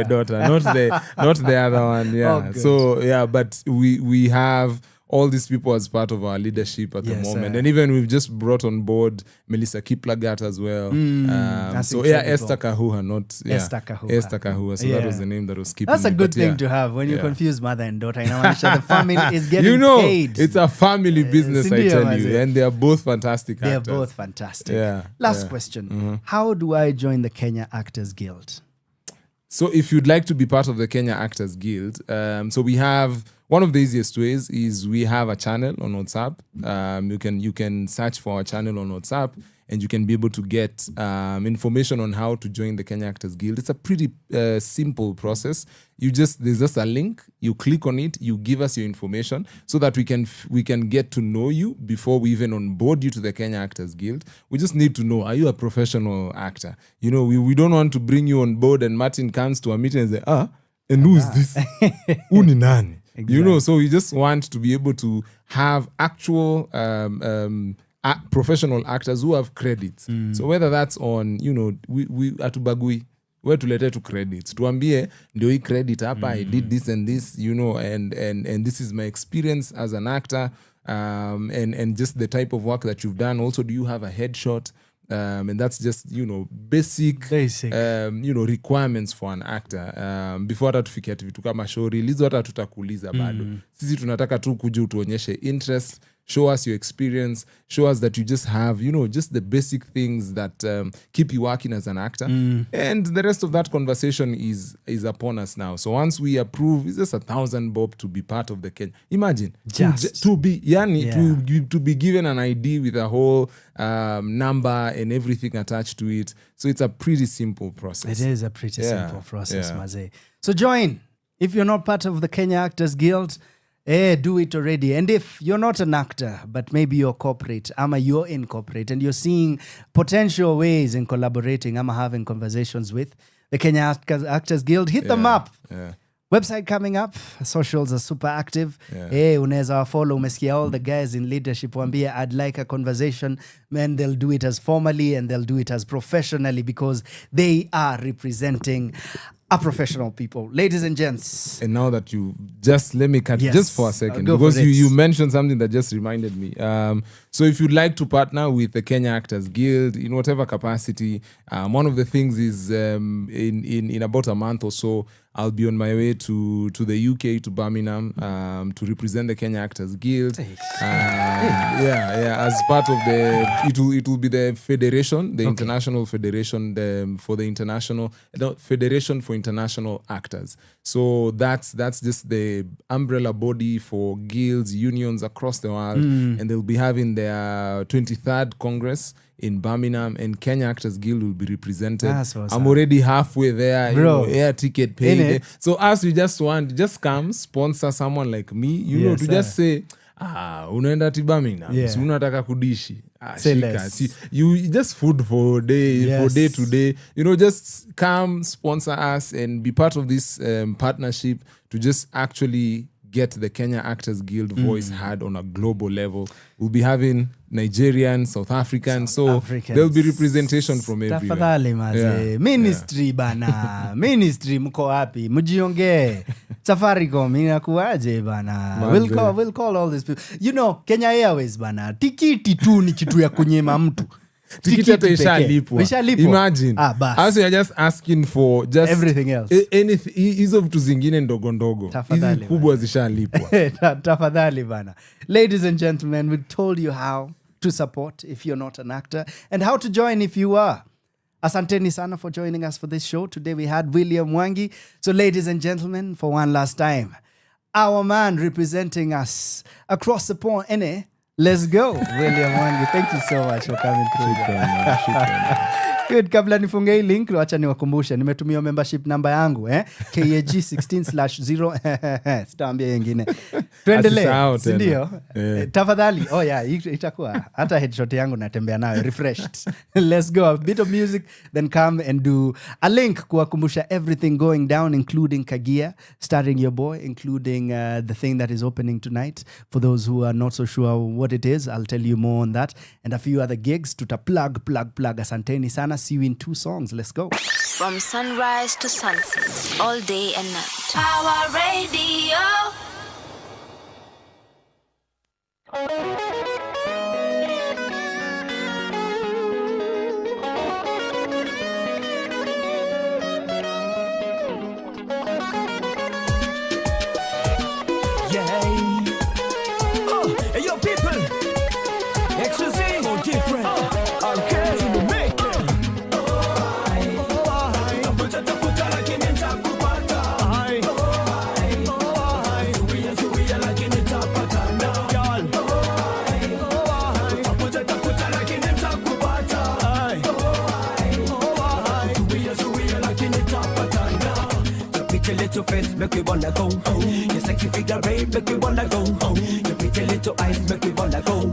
daughter, not the other one. But we have all these people as part of our leadership at the moment. And even we've just brought on board Melissa Kiplagat as well. Esther Kahuha, Esther Kahuha. So that was the name that was keeping. That's a good thing to have when you confuse mother and daughter. The family is getting paid. It's a family business, I tell you. And they are both fantastic actors. They are both fantastic. Last question. How do I join the Kenya Actors Guild? So if you'd like to be part of the Kenya Actors Guild, so we have, one of the easiest ways is we have a channel on WhatsApp. You can search for our channel on WhatsApp, and you can be able to get information on how to join the Kenya Actors Guild. It's a pretty simple process. There's just a link. You click on it. You give us your information so that we can get to know you before we even onboard you to the Kenya Actors Guild. We just need to know, are you a professional actor? We don't want to bring you on board and Martin comes to a meeting and say, and who is this? Uni nani? Exactly. So we just want to be able to have actual professional actors who have credits. So whether that's on, we atubagui, we tulete tu credits tuambie ndio hii credit hapa I did this and this, you know, and this is my experience as an actor, and just the type of work that you've done. Also, do you have a headshot? And that's just, you know, basic. You know, requirements for an actor. Before hata tufikia vitu kama show release hata tutakuuliza bado. Sisi tunataka tu kuja utuonyeshe interest, show us your experience, show us that you just have, you know, just the basic things that keep you working as an actor. And the rest of that conversation is upon us now. So once we approve, it's just 1,000 bob to be part of the Kenya. Imagine to be to be given an ID with a whole number and everything attached to it. So it's a pretty simple process. It is a pretty simple process, Maze. So join. If you're not part of the Kenya Actors Guild, do it already. And if you're not an actor, but maybe you're corporate, you're in corporate, and you're seeing potential ways in collaborating, having conversations with the Kenya Actors Guild, hit them up. Website coming up. Socials are super active. Unaweza follow. Umesikia all the guys in leadership wambie, I'd like a conversation. Man, they'll do it as formally and they'll do it as professionally because they are representing a professional people. Ladies and gents. And now that you just, let me cut you just for a second, because you mentioned something that just reminded me. So if you'd like to partner with the Kenya Actors Guild in whatever capacity, one of the things is in about a month or so, I'll be on my way to the UK, to Birmingham, to represent the Kenya Actors Guild. As part of it will be the federation, the international federation for the Federation for International Actors. So that's just the umbrella body for guilds, unions across the world, and they'll be having their 23rd Congress in Birmingham, and Kenya Actors Guild will be represented. I'm already halfway there, bro. Air ticket paid. So as you just come sponsor someone like me, you know, to just say, unaenda Birmingham, unataka kudishi. You just food for day to day. You know, just come sponsor us and be part of this partnership to just actually get the Kenya Actors Guild voice heard on a global level. We'll be having Nigerian, South African, there'll be representation from everywhere. Tafadhali maze. Ministry bana. Ministry mko wapi? Mjiongee. Safaricom inakuaje bana. We'll call all these people. You know, Kenya Airways bana. Tikiti tu ni kitu ya kunyima mtu. Tikiti hata ishalipwa. Imagine. Also you're just asking for just everything else. Hizo vitu zingine ndogo ndogo. Hizi kubwa zishalipwa. Tafadhali bana. Ladies and gentlemen, we told you how to support if you're not an actor and how to join if you are. Asanteni sana for joining us for this show. Today we had William Mwangi. So ladies and gentlemen, for one last time, our man representing us across the pond, let's go. William Mwangi, thank you so much for coming through. Good, kabla nifunge hii link, wacha niwakumbushe, nimetumia membership number yangu, KAG 16/0. Sitaambia yengine. Tuendelee, sindio? Tafadhali, itakuwa. Hata headshot yangu natembea nayo, refreshed. Let's go, a bit of music, then come and do a link kuwakumbusha everything going down, including Kagia, starring your boy, including the thing that is opening tonight. For those who are not so sure what it is, I'll tell you more on that. And a few other gigs, plug. Asanteni sana. See you in 2 songs. Let's go. From sunrise to sunset, all day and night. Power Radio. Hey, yo, people. Exclusive. So different. Okay. Your face make me wanna go. Your sexy figure, babe, make me wanna go. Your pretty little eyes make me wanna go.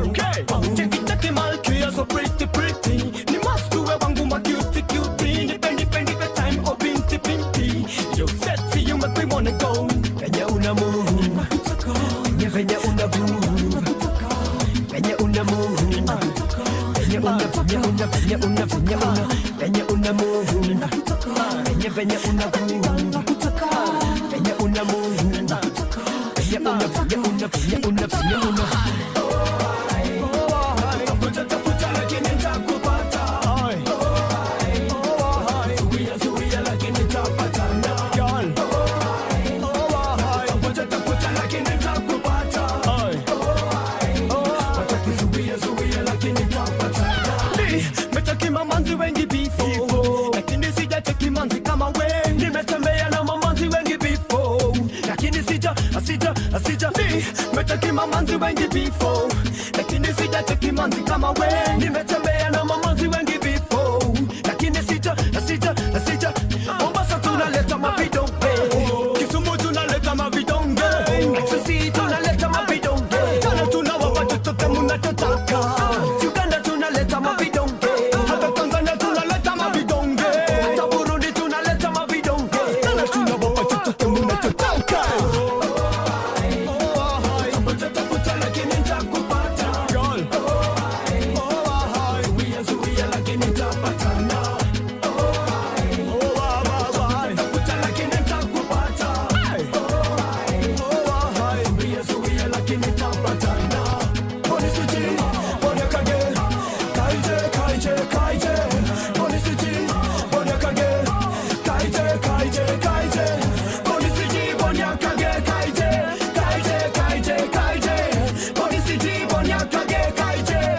Okay. Take him all clear, so pretty. Ni must do a wangu ma cutie. Depend the time, oh pinty. You sexy, you make me wanna go. Kenya una move. Kenya una move. Kenya una move. Kenya una venye una groove nakutaka venye una move nakutaka venye una tafuta lakini nitakupata zuia lakini nitapatana tafuta lakini nitakupata zuia lakini nitapatana metaki mamanzi wengi before lakini sijacheki manzi kama we nimetembea na mamanzi wengi before lakini sija metaki mamanzi wengi before lakini sijacheki manzi kama we nimetembea na mamanzi wengi before lakini sija Mombasa tunaleta mavidonge Kisumu tunaleta mavidonge Sisi tunaleta mavidonge Tana tunawapa chochote mnachotaka Uganda tunaleta mavidonge hata Tanzania tunaleta mavidonge hata Burundi tunaleta mavidonge Tana tunawapa chochote mnachotaka tafuta lakini nitakupata zuia lakini nitapatana tafuta lakini nitakupata zuia lakini nitapatana polisi chini bonekage kaije polisi chini bonekage kaije polisi chini bonekage kaije polisi chini bonekage kaije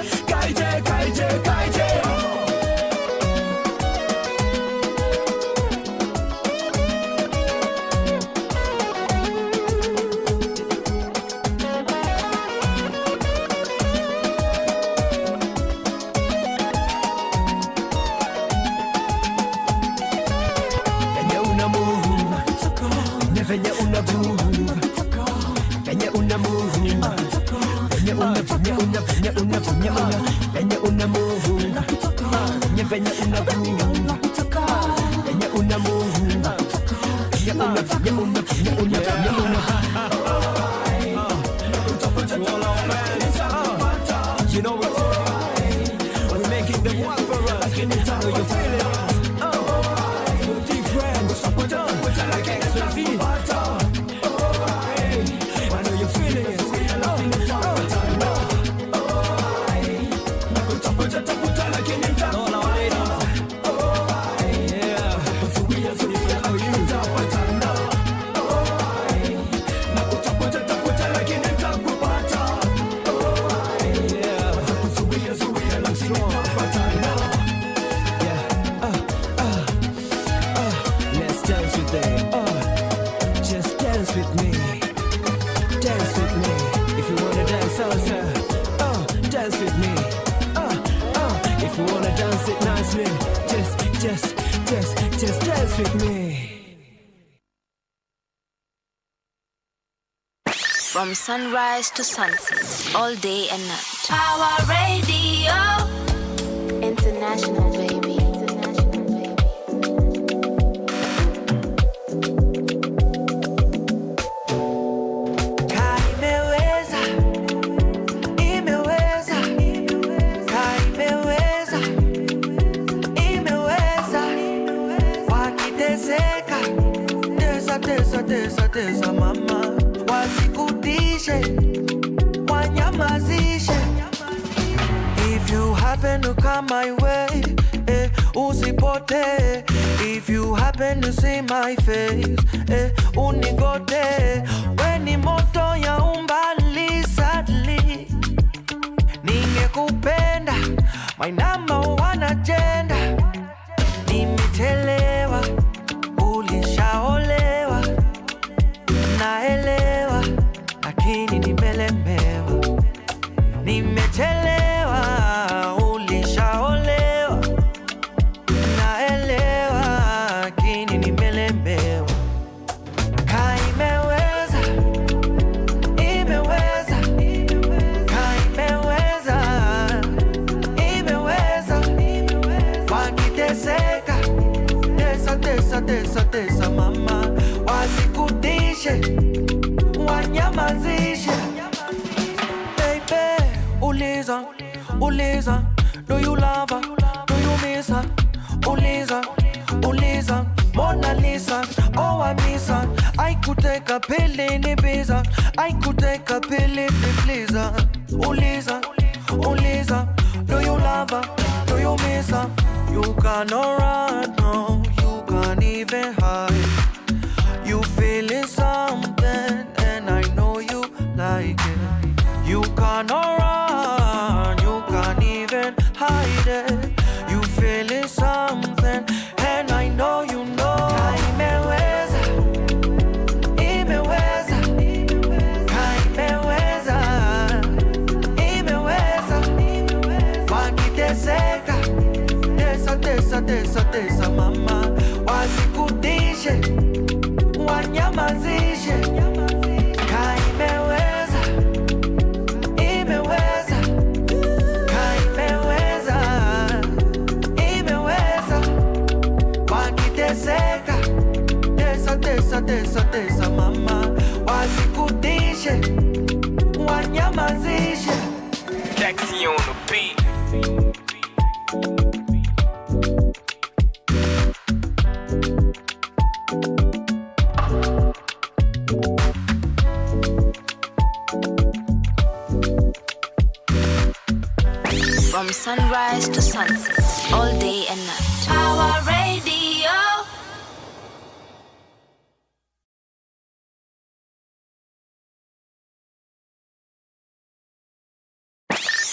venye una move venye una groove venye una move venye una move venye una move venye una groove venye una move you know what we're making them work for us can you tell you feel it so different like expensive I know you feeling it tafuta lakini nitapatana tafuta lakini nitakupata zuia lakini nitapatana let's dance with them just dance with me if you wanna dance salsa dance with me if you wanna dance it nicely just dance with me. From sunrise to sunset, all day and night. Power Radio. International, baby. Tesa mama, wasikutishe, wanyamazishe. If you happen to come my way, usipote. If you happen to see my face, unigote. Weni moto ya umbali sadly, ningekupenda, my number one agenda. Nimetelewa, ulishaolewa, naelewa, lakini nimelemewa. Nimechelewa, ulishaolewa, naelewa, lakini nimelemewa. Kaimeweza, imeweza, kaimeweza, imeweza, wakiteseka, tesa mama, wasikutishe, wanyamazishe. Baby, uliza, do you love her, do you miss her? Uliza, Mona Lisa, oh I miss her. I could take a pill in Ibiza. I could take a pill if it please her. Oh Lisa, do you love her? Do you miss her? You cannot run, no, you can't even hide. You feeling something, and I know you like it. You cannot run, you can't even hide it. You feeling something, and I know you know. Tesa mama, wasikudishe, wanyamazishe. Kaimeweza, imeweza, kaimeweza, imeweza. Wakiteseka, tesa mama, wasikudishe, wanyamazishe. Taxi on the beat. From sunrise to sunset, all day and night. Our radio.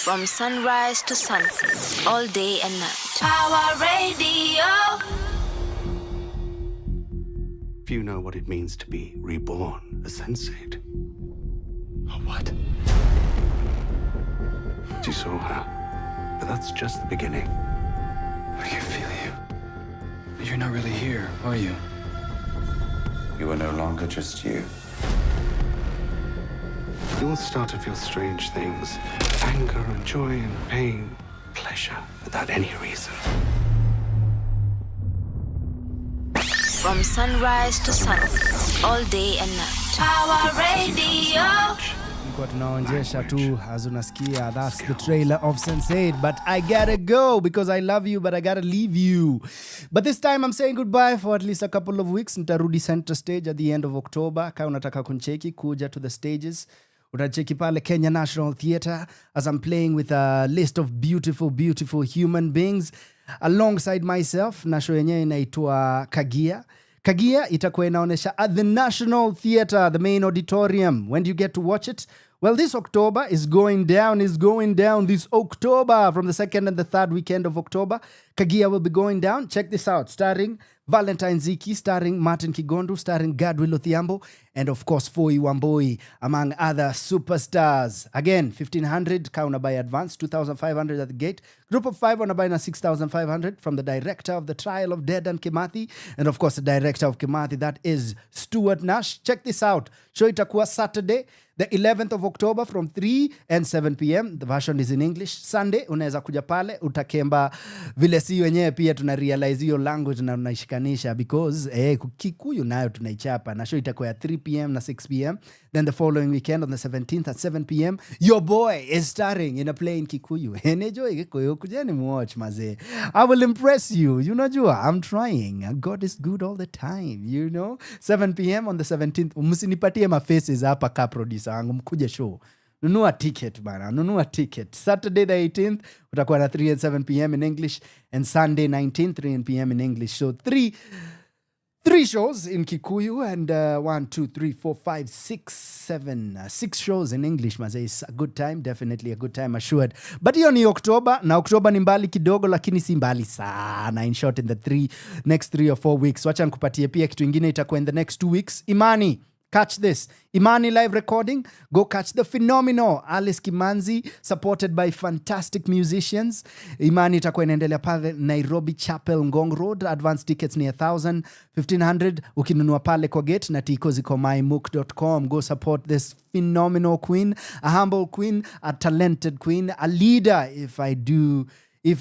From sunrise to sunset, all day and night. Our radio. If you know what it means to be reborn, a sensate. A what? You saw her. But that's just the beginning. I can feel you. You're not really here, are you? You are no longer just you. You will start to feel strange things. Anger and joy and pain. Pleasure without any reason. From sunrise to sunset, all day and night. Our radio. Kwa tunaonjesha tu as unasikia, that's the trailer of Sense8, but I gotta go because I love you but I gotta leave you. But this time I'm saying goodbye for at least a couple of weeks. Nitarudi center stage at the end of October. Kama unataka kuncheki kuja to the stages, utacheki pale Kenya National Theatre as I'm playing with a list of beautiful human beings alongside myself. Na show yenyewe inaitwa Kagia itakuwa inaonesha at the National Theatre, the main auditorium. When do you get to watch it? Well, this October is going down this October from the 2nd and the 3rd weekend of October. Kagia will be going down. Check this out. Starring Valentine Ziki, starring Martin Kigondu, starring Gadwill Othiambo, and of course Foi Wamboi, among other superstars. Again, 1,500 ka unabuy advance, 2,500 at the gate. Group of 5 unabuy na 6,500 from the director of The Trial of Dedan Kimathi, and of course the director of Kimathi, that is Stuart Nash. Check this out. Show itakuwa Saturday, the 11th of October from 3 and 7 p.m. The version is in English. Sunday, unaweza kuja pale, utakemba vile si wenyewe pia tunarealize hiyo language na unaishikanisha because Kikuyu nayo tunaichapa. Na show itakuwa 3 p.m. na 6 p.m. Then the following weekend on the 17th at 7 p.m. your boy is starring in a play in Kikuyu. Enjoy Kikuyu, kujeni watch maze. I will impress you. You know, I'm trying. God is good all the time, you know. 7 p.m. on the 17th. Msinipatie ma faces hapa ka producer wangu, mkuje show. Nunua ticket bana, nunua ticket. Saturday the 18th utakuwa na 3 and 7 p.m. in English, and Sunday 19th 3 p.m. in English. So three shows in Kikuyu and 1, 2, 3, 4, 5, 6, 7, 6 shows in English. Maze, it's a good time, definitely a good time, assured. But hiyo ni October, na October ni mbali kidogo, lakini si mbali sana. In short, in the next 3 or 4 weeks. Wacha nikupatie pia kitu ingine itakuwa in the next 2 weeks. Imani, catch this. Imani live recording. Go catch the phenomenal Alice Kimanzi, supported by fantastic musicians. Imani itakuwa inaendelea pale Nairobi Chapel Ngong Road. Advance tickets ni 1,000, 1,500 ukinunua pale kwa gate, na tiko ziko mymook.com. Go support this phenomenal queen, a humble queen, a talented queen, a leader if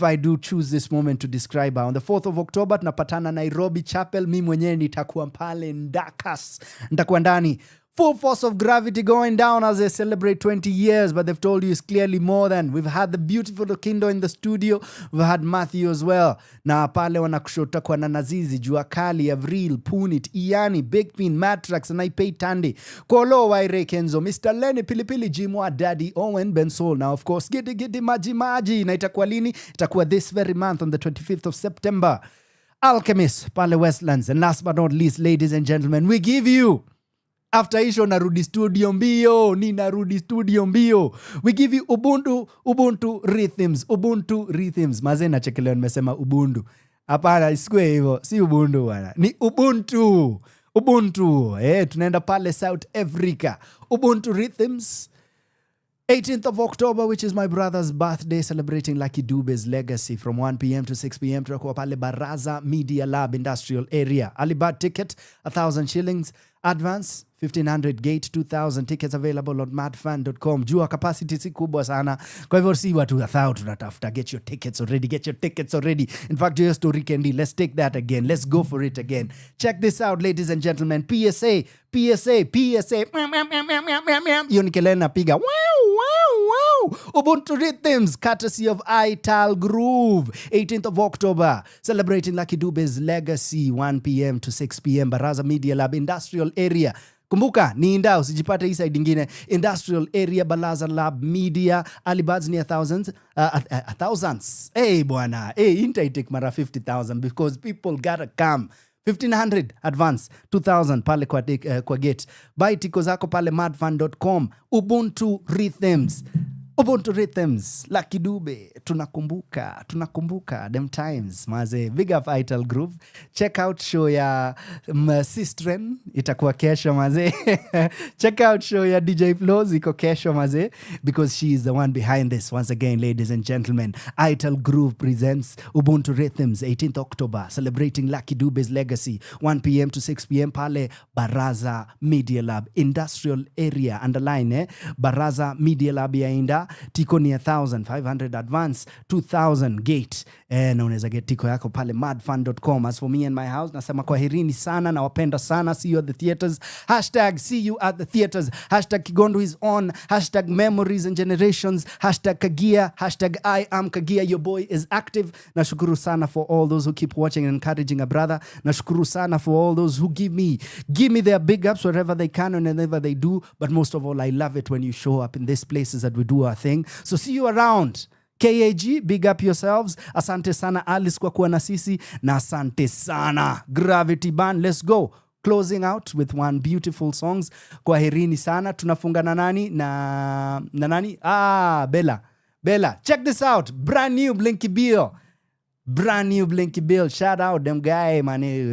I do choose this moment to describe her. On the 4th of October, tunapatana Nairobi Chapel. Mi mwenyewe nitakuwa pale Ndakas. Nitakuwa ndani Full force of Gravitti going down as they celebrate 20 years, but they've told you it's clearly more than. We've had the beautiful Kindo in the studio. We've had Matthew as well. Na pale wanakushota kwa na Nazizi, Jua Kali, Avril, Punit, Iani, Big Pin, Matrax, and Naipei Tandi, Kolo, Waire Kenzo, Mr. Lenny, Pilipili, Jimwa, Daddy, Owen, Ben Sol. Now, of course, Gidi, Maji. Na itakuwa lini? Itakuwa this very month on the 25th of September. Alchemist, Pale Westlands. And last but not least, ladies and gentlemen, we give you... After isho narudi studio mbio. We give you Ubuntu Rhythms. Maze na chekelewa nimesema Ubuntu. Hapana, isikue hivyo. Si Ubuntu bwana. Ni Ubuntu. Tunaenda pale South Africa. Ubuntu Rhythms. 18th of October, which is my brother's birthday, celebrating Lucky Dube's legacy from 1 p.m. to 6 p.m. Tutakuwa pale Baraza Media Lab Industrial Area. Alibad ticket, 1,000 shillings. Advance, 1,500. Gate, 2,000. Tickets available on madfan.com. Jua capacity si kubwa sana. Kwa hivyo si watu 1,000 tunatafuta. Get your tickets already. In fact, your story candy. Let's take that again. Let's go for it again. Check this out, ladies and gentlemen. PSA. Hiyo ni kelele napiga. Wow. Ubuntu Rhythms, courtesy of Ital Groove. 18th of October, celebrating Lucky Dube's legacy, 1 p.m. to 6 p.m. Baraza Media Lab Industrial Area. Kumbuka, ni inda, usijipate hii side ingine. Industrial Area, Baraza Lab Media. Alibads ni 1,000s. Hey, bwana. Hey, intake mara 50,000 because people gotta come. 1,500 advance, 2,000 pale kwa gate. Buy tiko zako pale madfan.com. Ubuntu Rhythms, Lucky Dube, tunakumbuka them times, maze. Big up Ital Groove. Check out show ya Sistren, itakuwa kesho maze. Check out show ya DJ Flozz, iko kesho maze, because she is the one behind this. Once again, ladies and gentlemen, Ital Groove presents Ubuntu Rhythms, 18th October, celebrating Lucky Dube's legacy, 1 p.m. to 6 p.m. pale Baraza Media Lab Industrial Area. Underline, Baraza Media Lab ya Inda. Tiko ni 1,500 advance, 2,000 gate. Na unaweza get tiko yako pale madfan.com. As for me and my house, nasema kwaherini sana na wapenda sana. See you at the theaters. #see you at the theaters. #Kigondu is on. #memories and generations. #Kagia. #I am Kagia. Your boy is active. Nashukuru sana for all those who keep watching and encouraging a brother. Nashukuru sana for all those who give me their big ups wherever they can and whenever they do. But most of all, I love it when you show up in these places that we do our thing. So see you around. KAG, big up yourselves. Asante sana Alice kwa kuwa na sisi, na asante sana Gravitti Band. Let's go. Closing out with one beautiful songs. Kwaherini sana. Tunafunga na nani? Na nani? Bella. Check this out. Brand new Blinky Bill. Shout out them guy,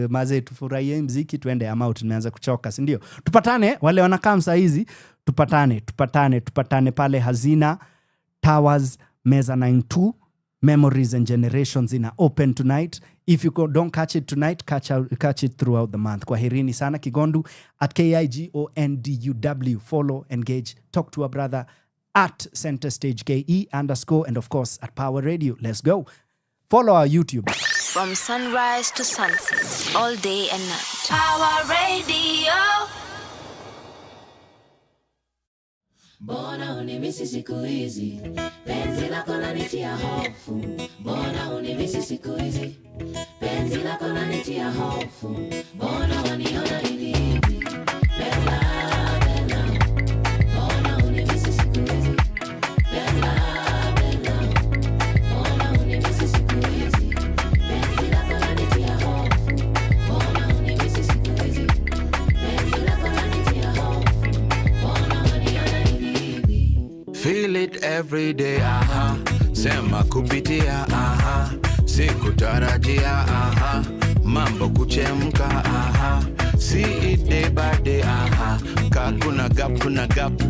maze, tufurahie mziki, tuende ama tumeanza kuchoka, si ndio? Tupatane wale wanakaa saa hizi. Tupatane pale Hazina Towers Meza 92. Memories and Generations in open tonight. If you don't catch it tonight, catch it throughout the month. Kwaherini sana. Kigondu at KIGONDUW. Follow, engage, talk to a brother at Center Stage KE _ and of course at Power Radio. Let's go. Follow our YouTube. From sunrise to sunset, all day and night. Power Radio. Mbona unimisi siku hizi, penzi lako lanitia hofu. Mbona unimisi siku hizi, penzi lako lanitia hofu. Mbona waniona hivi, Bella. Mbona unimisi siku hizi, Bella. Mbona unimisi siku hizi, penzi lako lanitia hofu. Mbona unimisi siku hizi, penzi lako lanitia hofu. Mbona waniona hivi. Feel it every day, sema kupitia, sikutarajia, mambo kuchemka, see it day by day, kuna gap,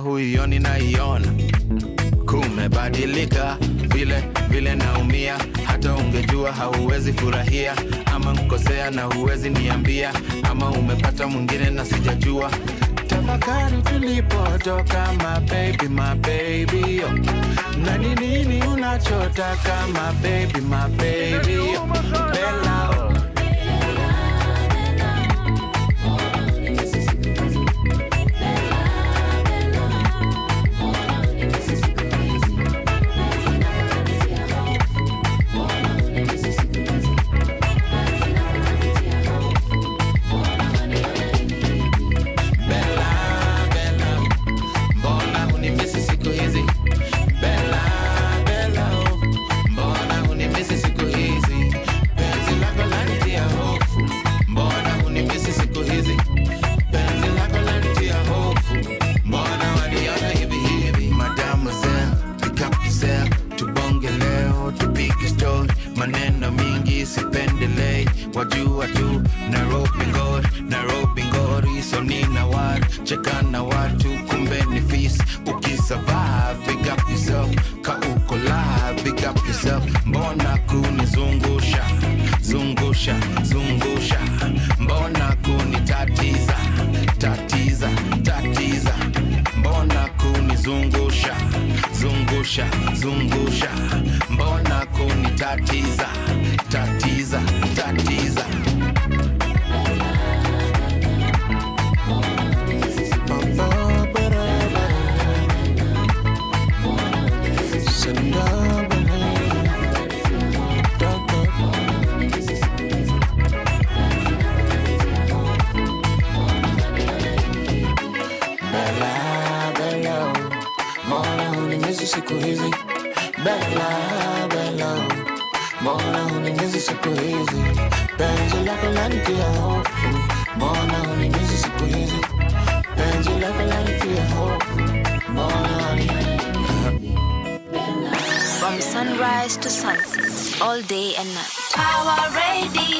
huioni naiona, kumebadilika, vile naumia, hata ungejua hauwezi furahia, ama mkosea na huwezi niambia, ama umepata mwingine na sijajua. Tafakari tulipotoka, my baby, oh. Na nini unachotaka, my baby, oh. Bella, oh. univizi siku hizi penzi lako lanitia hofu mbona waniona hivi hivi mademoiselle pick up yourself tubonge leo tupige story maneno mingi sipendelei wajua tu Nairobi ngori so nina watu cheka na watu kumbe ni fees ukisurvive big up yourself ka uko live big up yourself mbona kunizungusha zungusha mbona kunitatiza tatiza mbona kunizungusha zungusha mbona kunitatiza tatiza siku hizi Bella mbona uninyezi siku hizi penzi lako lanitia hofu mbona uninyezi siku hizi penzi lako lanitia hofu mbona From sunrise to sunset, all day and night. Power Radio.